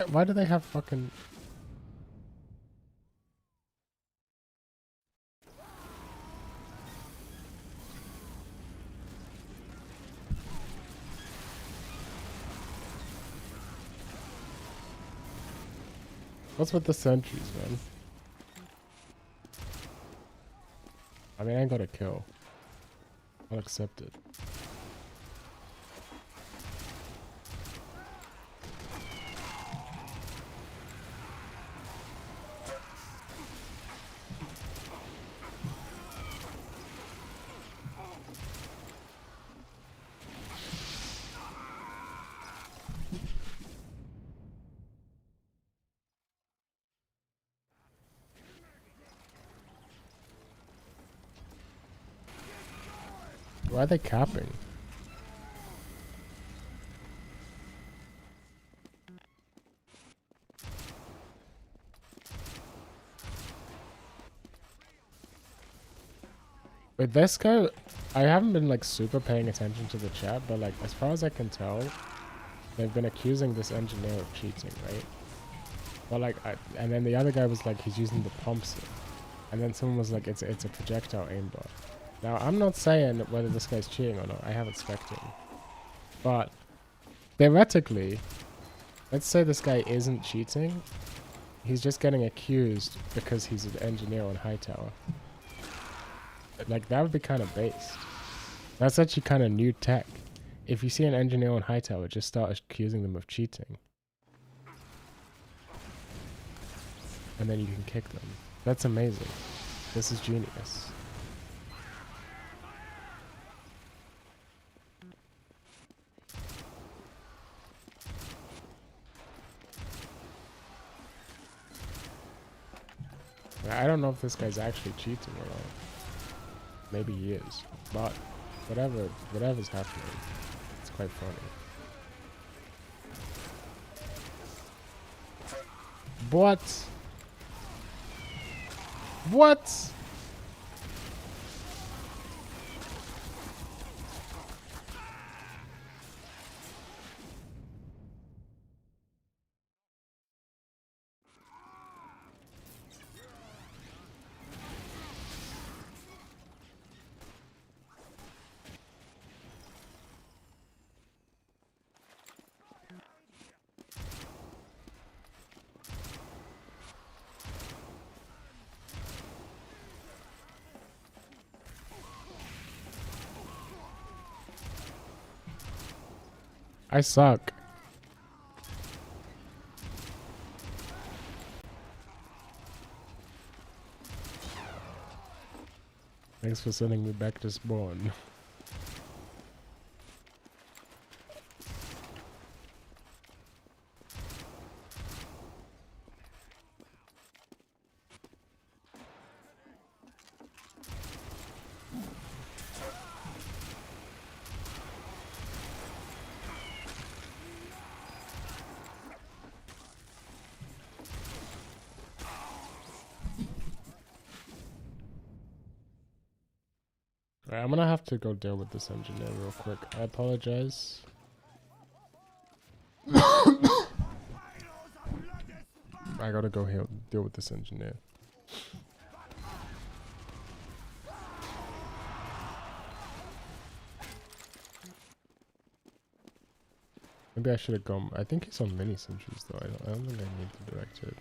Why do they have fucking... What's with the sentries, man? I mean, I ain't got a kill. I'll accept it. Why are they capping? With this guy, I haven't been like super paying attention to the chat, but like as far as I can tell, they've been accusing this engineer of cheating, right? But like, and then the other guy was like, he's using the pumps, and then someone was like, it's a projectile aimbot. Now I'm not saying whether this guy's cheating or not. I haven't spec'd him, but theoretically, let's say this guy isn't cheating. He's just getting accused because he's an engineer on Hightower. Like, that would be kind of based. That's actually kind of new tech. If you see an engineer on Hightower, just start accusing them of cheating. And then you can kick them. That's amazing. This is genius. I don't know if this guy's actually cheating or not. Maybe he is, but whatever's happening, it's quite funny. What? What? I suck. Thanks for sending me back to spawn. Alright, I'm gonna have to go deal with this engineer real quick. I apologize. I gotta go here deal with this engineer. Maybe I should have gone. I think he's on mini sentries though. I don't think I need to direct it.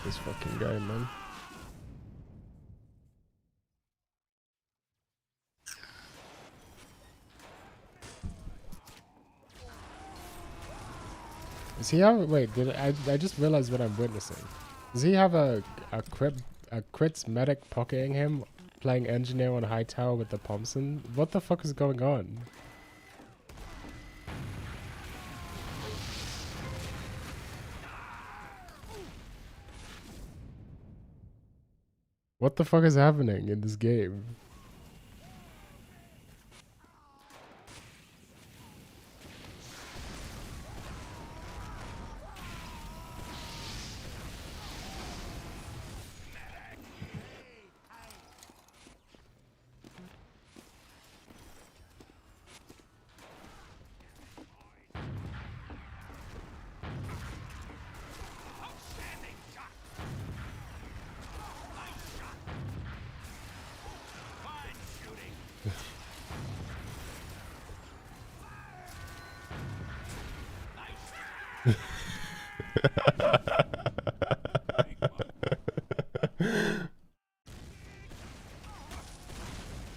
This fucking guy, man. Does he have? Wait, I just realized what I'm witnessing. Does he have a crits medic pocketing him, playing engineer on Hightower with the Thompson? What the fuck is going on? What the fuck is happening in this game?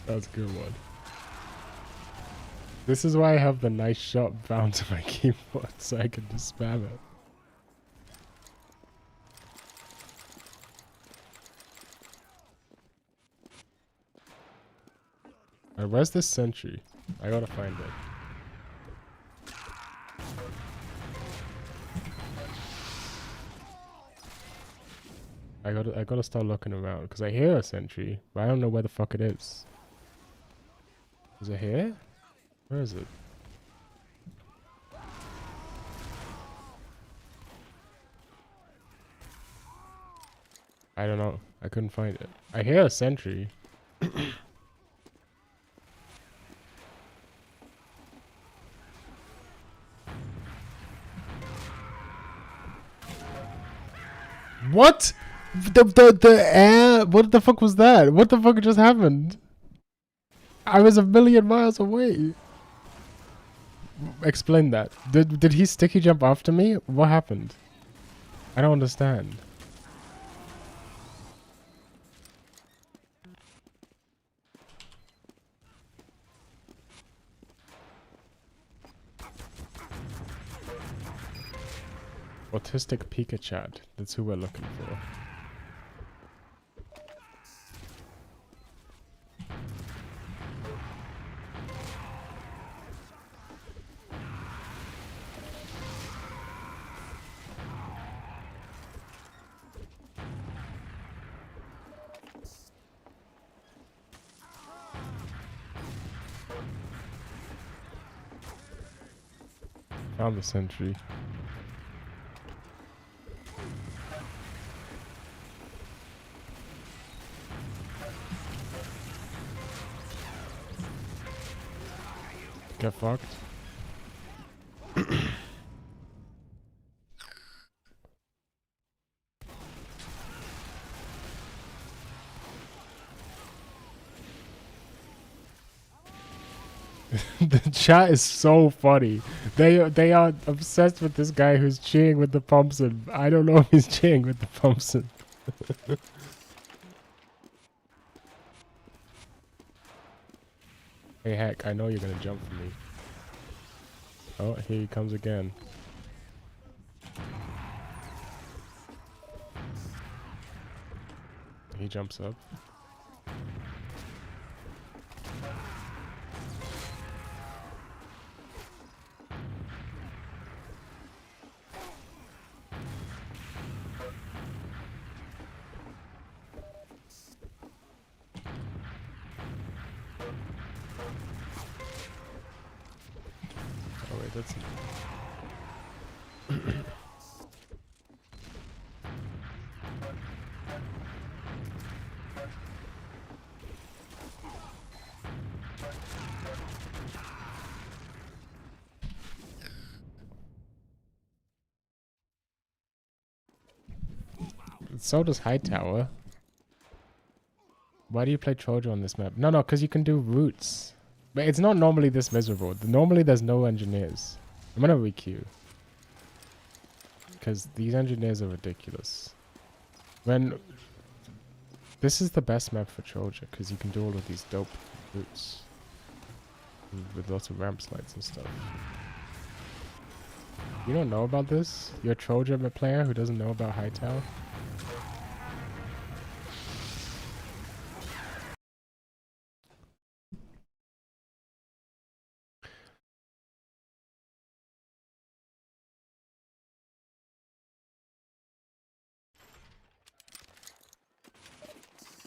That's a good one. This is why I have the nice shot bound to my keyboard so I can just spam it. Alright, where's this sentry? I gotta find it. I gotta start looking around because I hear a sentry, but I don't know where the fuck it is. Is it here? Where is it? I don't know. I couldn't find it. I hear a sentry. What? The air? What the fuck was that? What the fuck just happened? I was a million miles away. Explain that. Did he sticky jump after me? What happened? I don't understand. Autistic Pikachu. That's who we're looking for. Found the sentry. Get fucked. The chat is so funny. They are obsessed with this guy who's cheering with the Thompson. I don't know if he's cheering with the Thompson. Hey heck, I know you're gonna jump for me. Oh, here he comes again. He jumps up. Oh wait, that's... So does Hightower. Why do you play Troja on this map? No, because you can do routes. But it's not normally this miserable. Normally there's no engineers. I'm gonna requeue. Because these engineers are ridiculous. This is the best map for Troja, because you can do all of these dope routes. With lots of ramp slides and stuff. You don't know about this? You're a Troja player who doesn't know about Hightower?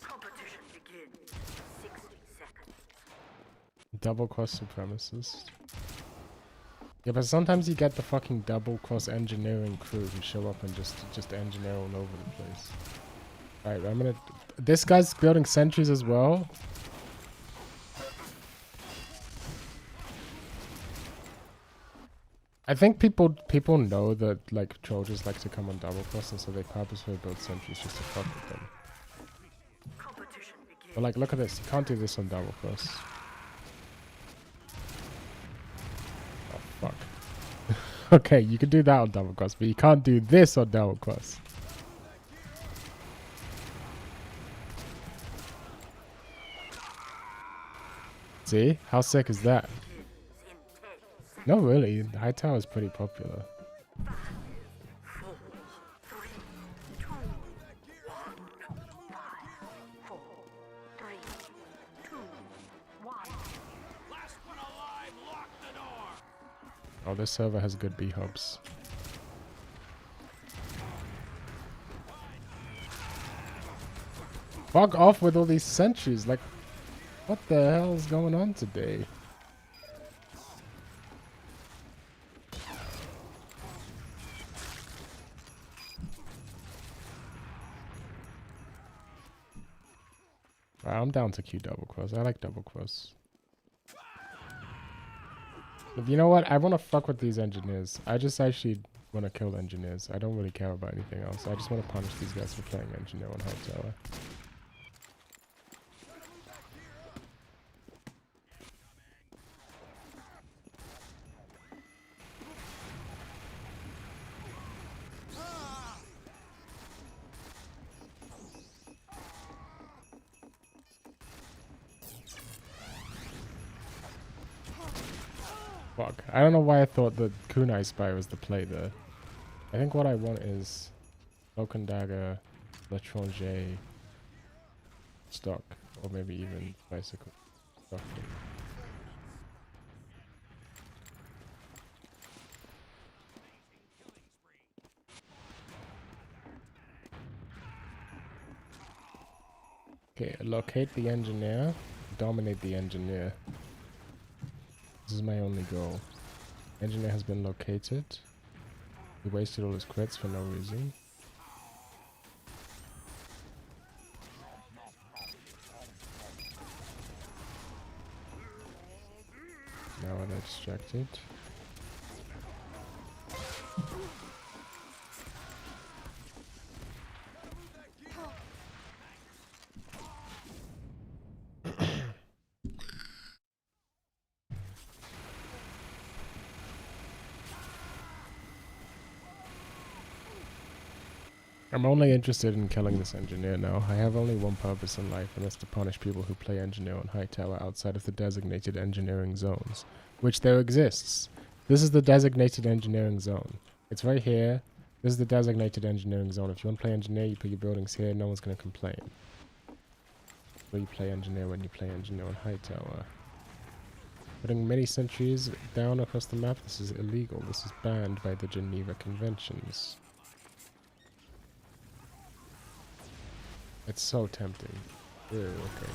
Competition begins. 60 seconds. Double cross supremacist. Yeah, but sometimes you get the fucking double cross engineering crew who show up and just engineer all over the place. Alright, I'm gonna... This guy's building sentries as well. I think people know that like Trojans like to come on double cross, and so they purposefully build sentries just to fuck with them. But like, look at this. You can't do this on double cross. Oh fuck. Okay, you can do that on double cross, but you can't do this on double cross. See? How sick is that? No, really. Hightower is pretty popular. Oh, this server has good B-hubs. Fuck off with all these sentries. Like, what the hell is going on today? Right, I'm down to queue double cross. I like double cross. But you know what? I want to fuck with these engineers. I just actually want to kill engineers. I don't really care about anything else. I just want to punish these guys for playing engineer on high tower. Fuck. I don't know why I thought the Kunai Spy was the play there. I think what I want is Broken Dagger, L'Étranger, stock, or maybe even bicycle stock. Okay, locate the engineer, dominate the engineer. This is my only goal. Engineer has been located. He wasted all his crits for no reason. Now I'm distracted. I'm only interested in killing this engineer now. I have only one purpose in life, and that's to punish people who play engineer on high tower outside of the designated engineering zones, which there exists. This is the designated engineering zone. It's right here. This is the designated engineering zone. If you want to play engineer, you put your buildings here. No one's going to complain. But you play engineer when you play engineer on high tower. Putting many sentries down across the map, this is illegal. This is banned by the Geneva Conventions. It's so tempting. Ew, okay.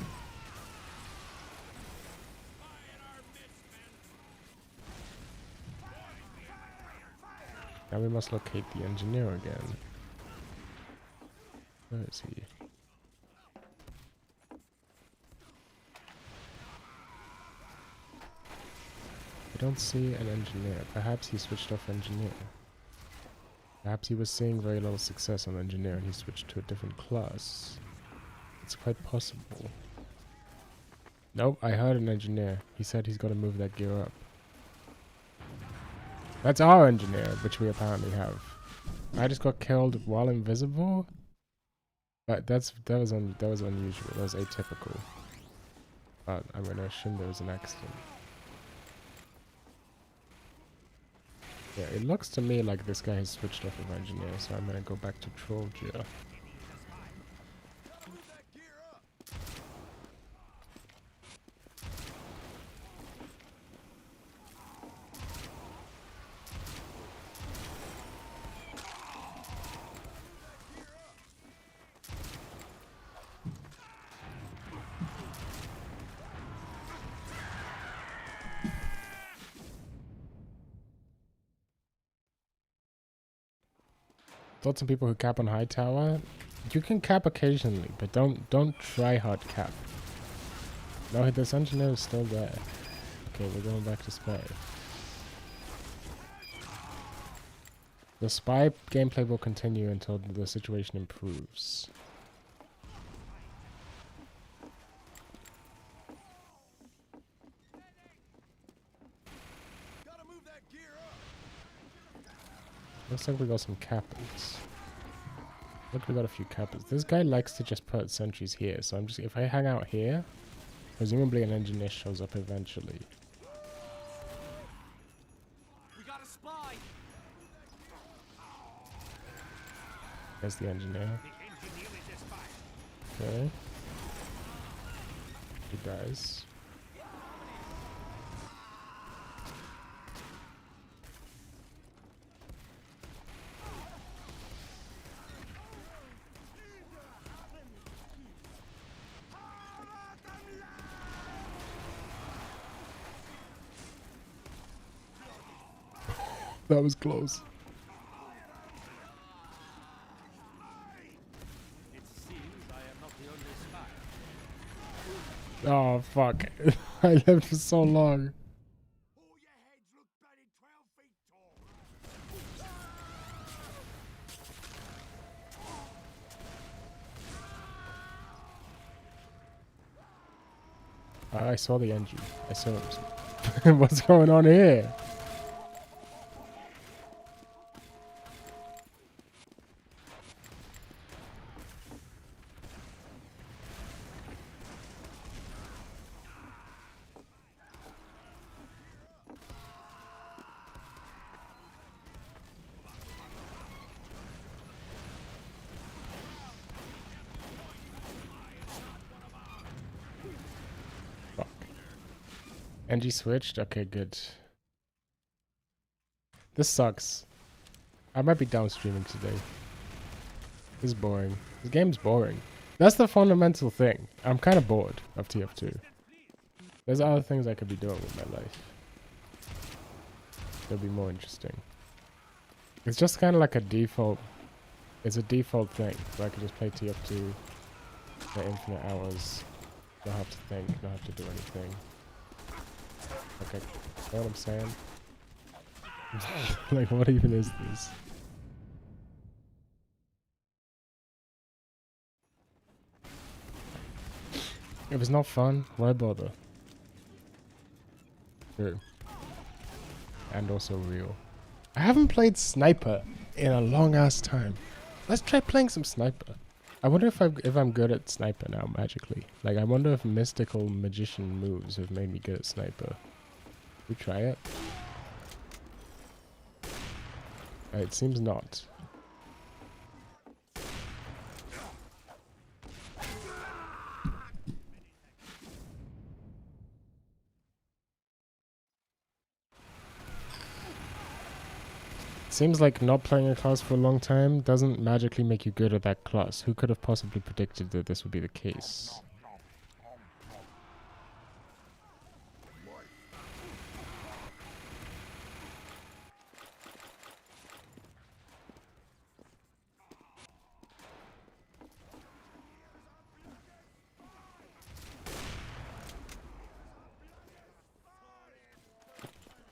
Now we must locate the engineer again. Where is he? I don't see an engineer. Perhaps he switched off engineer. Perhaps he was seeing very little success on engineer and he switched to a different class. It's quite possible. Nope, I heard an engineer. He said he's got to move that gear up. That's our engineer, which we apparently have. I just got killed while invisible? But that was unusual. That was atypical. But I'm gonna assume there was an accident. Yeah, it looks to me like this guy has switched off of engineer, so I'm gonna go back to troll gear. Lots of people who cap on high tower. You can cap occasionally, but don't try hard cap. No, this engineer is still there. Okay, we're going back to spy. The spy gameplay will continue until the situation improves. Looks like we got some cappers. Look, we got a few cappers. This guy likes to just put sentries here, so I'm just, if I hang out here, presumably an engineer shows up eventually. We got a spy. There's the engineer. The engineer is a spy. Okay. He dies. That was close. It seems I am not the only spy. Oh, fuck. I lived for so long. All your heads look bloody 12 feet tall. I saw the engine. I saw it. What's going on here? Fuck. NG switched? Okay, good. This sucks. I might be down streaming today. This is boring. This game's boring. That's the fundamental thing. I'm kind of bored of TF2. There's other things I could be doing with my life. That'd be more interesting. It's just kind of like a default. It's a default thing. So I could just play TF2 for infinite hours. Don't have to think. Don't have to do anything. Okay, you know what I'm saying? Like, what even is this? If it's not fun, why bother? True. And also real. I haven't played Sniper in a long ass time. Let's try playing some Sniper. I wonder if I'm good at Sniper now magically. Like, I wonder if mystical magician moves have made me good at Sniper. We try it. It seems not. Seems like not playing a class for a long time doesn't magically make you good at that class. Who could have possibly predicted that this would be the case?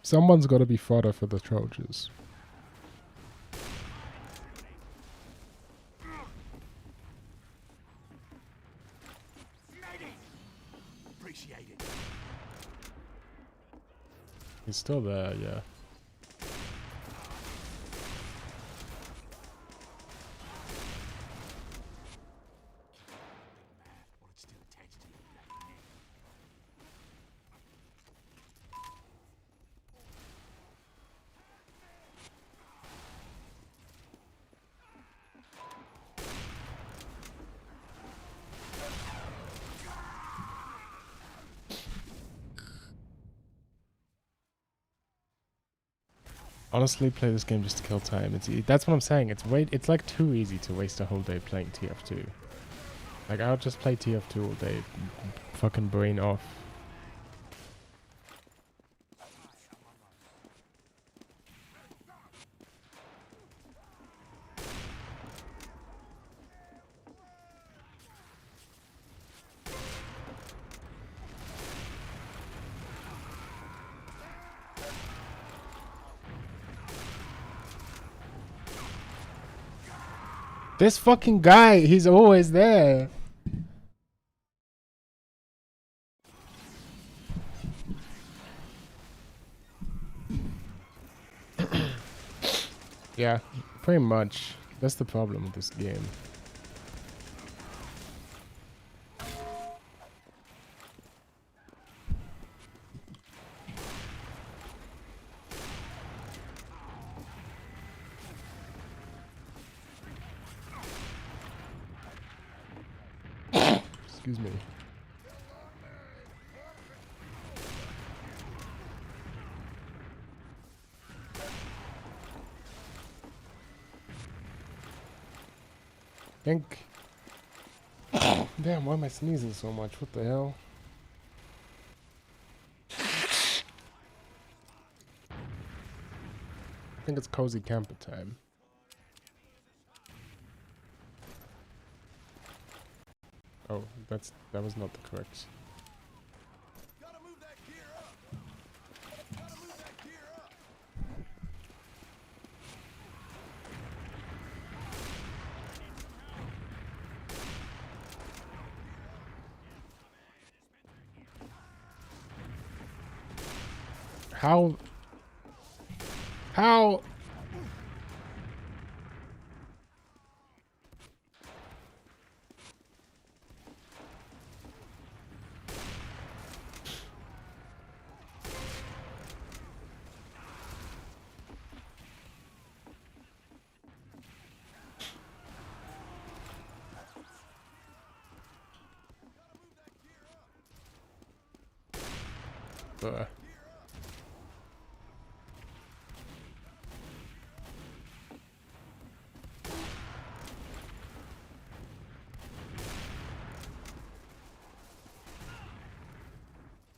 Someone's got to be fodder for the Trojans. Appreciate it. He's still there, yeah. While it's still attached to your bloody neck. Honestly, play this game just to kill time. That's what I'm saying. It's like too easy to waste a whole day playing TF2. Like, I'll just play TF2 all day, fucking brain off. This fucking guy, he's always there. Yeah, pretty much. That's the problem with this game. Excuse me. Think. Damn, why am I sneezing so much? What the hell? think it's cozy camper time. Oh, that was not the correct. Gotta move that gear up. Gotta move that gear up. How? How?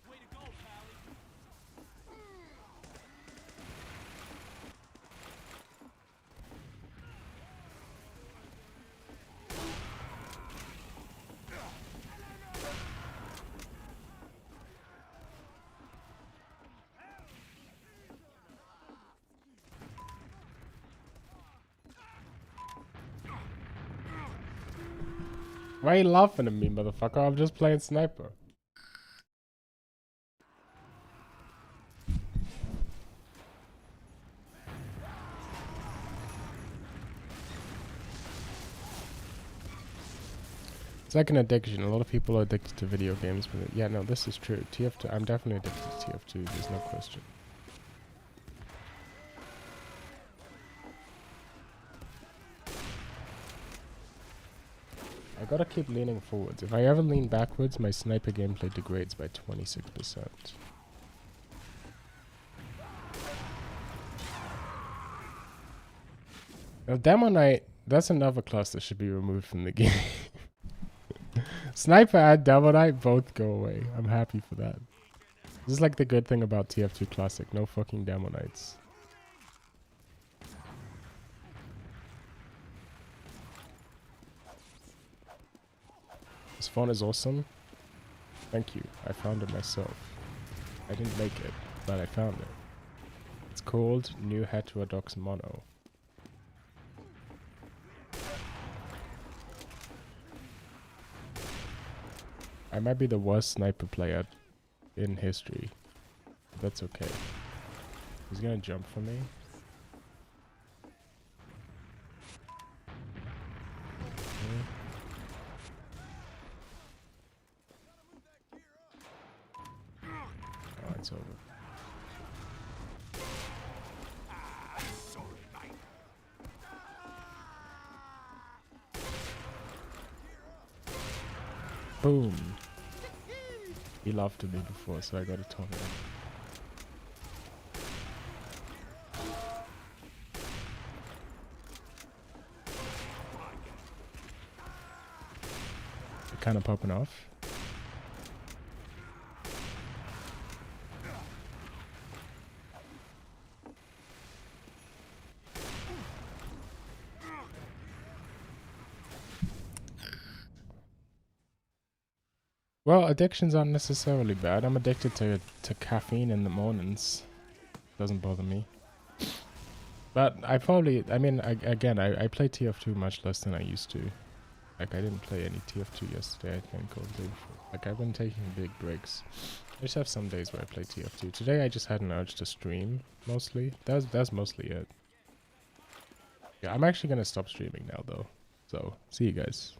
Way to go, Pally. Why are you laughing at me, motherfucker? I'm just playing sniper. It's like an addiction. A lot of people are addicted to video games, but yeah, no, this is true. TF2, I'm definitely addicted to TF2. There's no question. I gotta keep leaning forwards. If I ever lean backwards, my sniper gameplay degrades by 26%. Now, Demo Knight, that's another class that should be removed from the game. Sniper and Demo Knight both go away. I'm happy for that. This is like the good thing about TF2 Classic. No fucking Demo Knights. This font is awesome. Thank you. I found it myself. I didn't make it, but I found it. It's called New Heterodox Mono. I might be the worst sniper player in history. That's okay. He's gonna jump for me. Okay. Oh, it's over. Boom. He laughed at me before, so I gotta taunt him. They're kind of popping off. Well, addictions aren't necessarily bad. I'm addicted to caffeine in the mornings. Doesn't bother me. But I play TF2 much less than I used to. Like, I didn't play any TF2 yesterday, I think, or the day before. Like, I've been taking big breaks. I just have some days where I play TF2. Today I just had an urge to stream, mostly. That's mostly it. Yeah, I'm actually gonna stop streaming now, though. So, see you guys.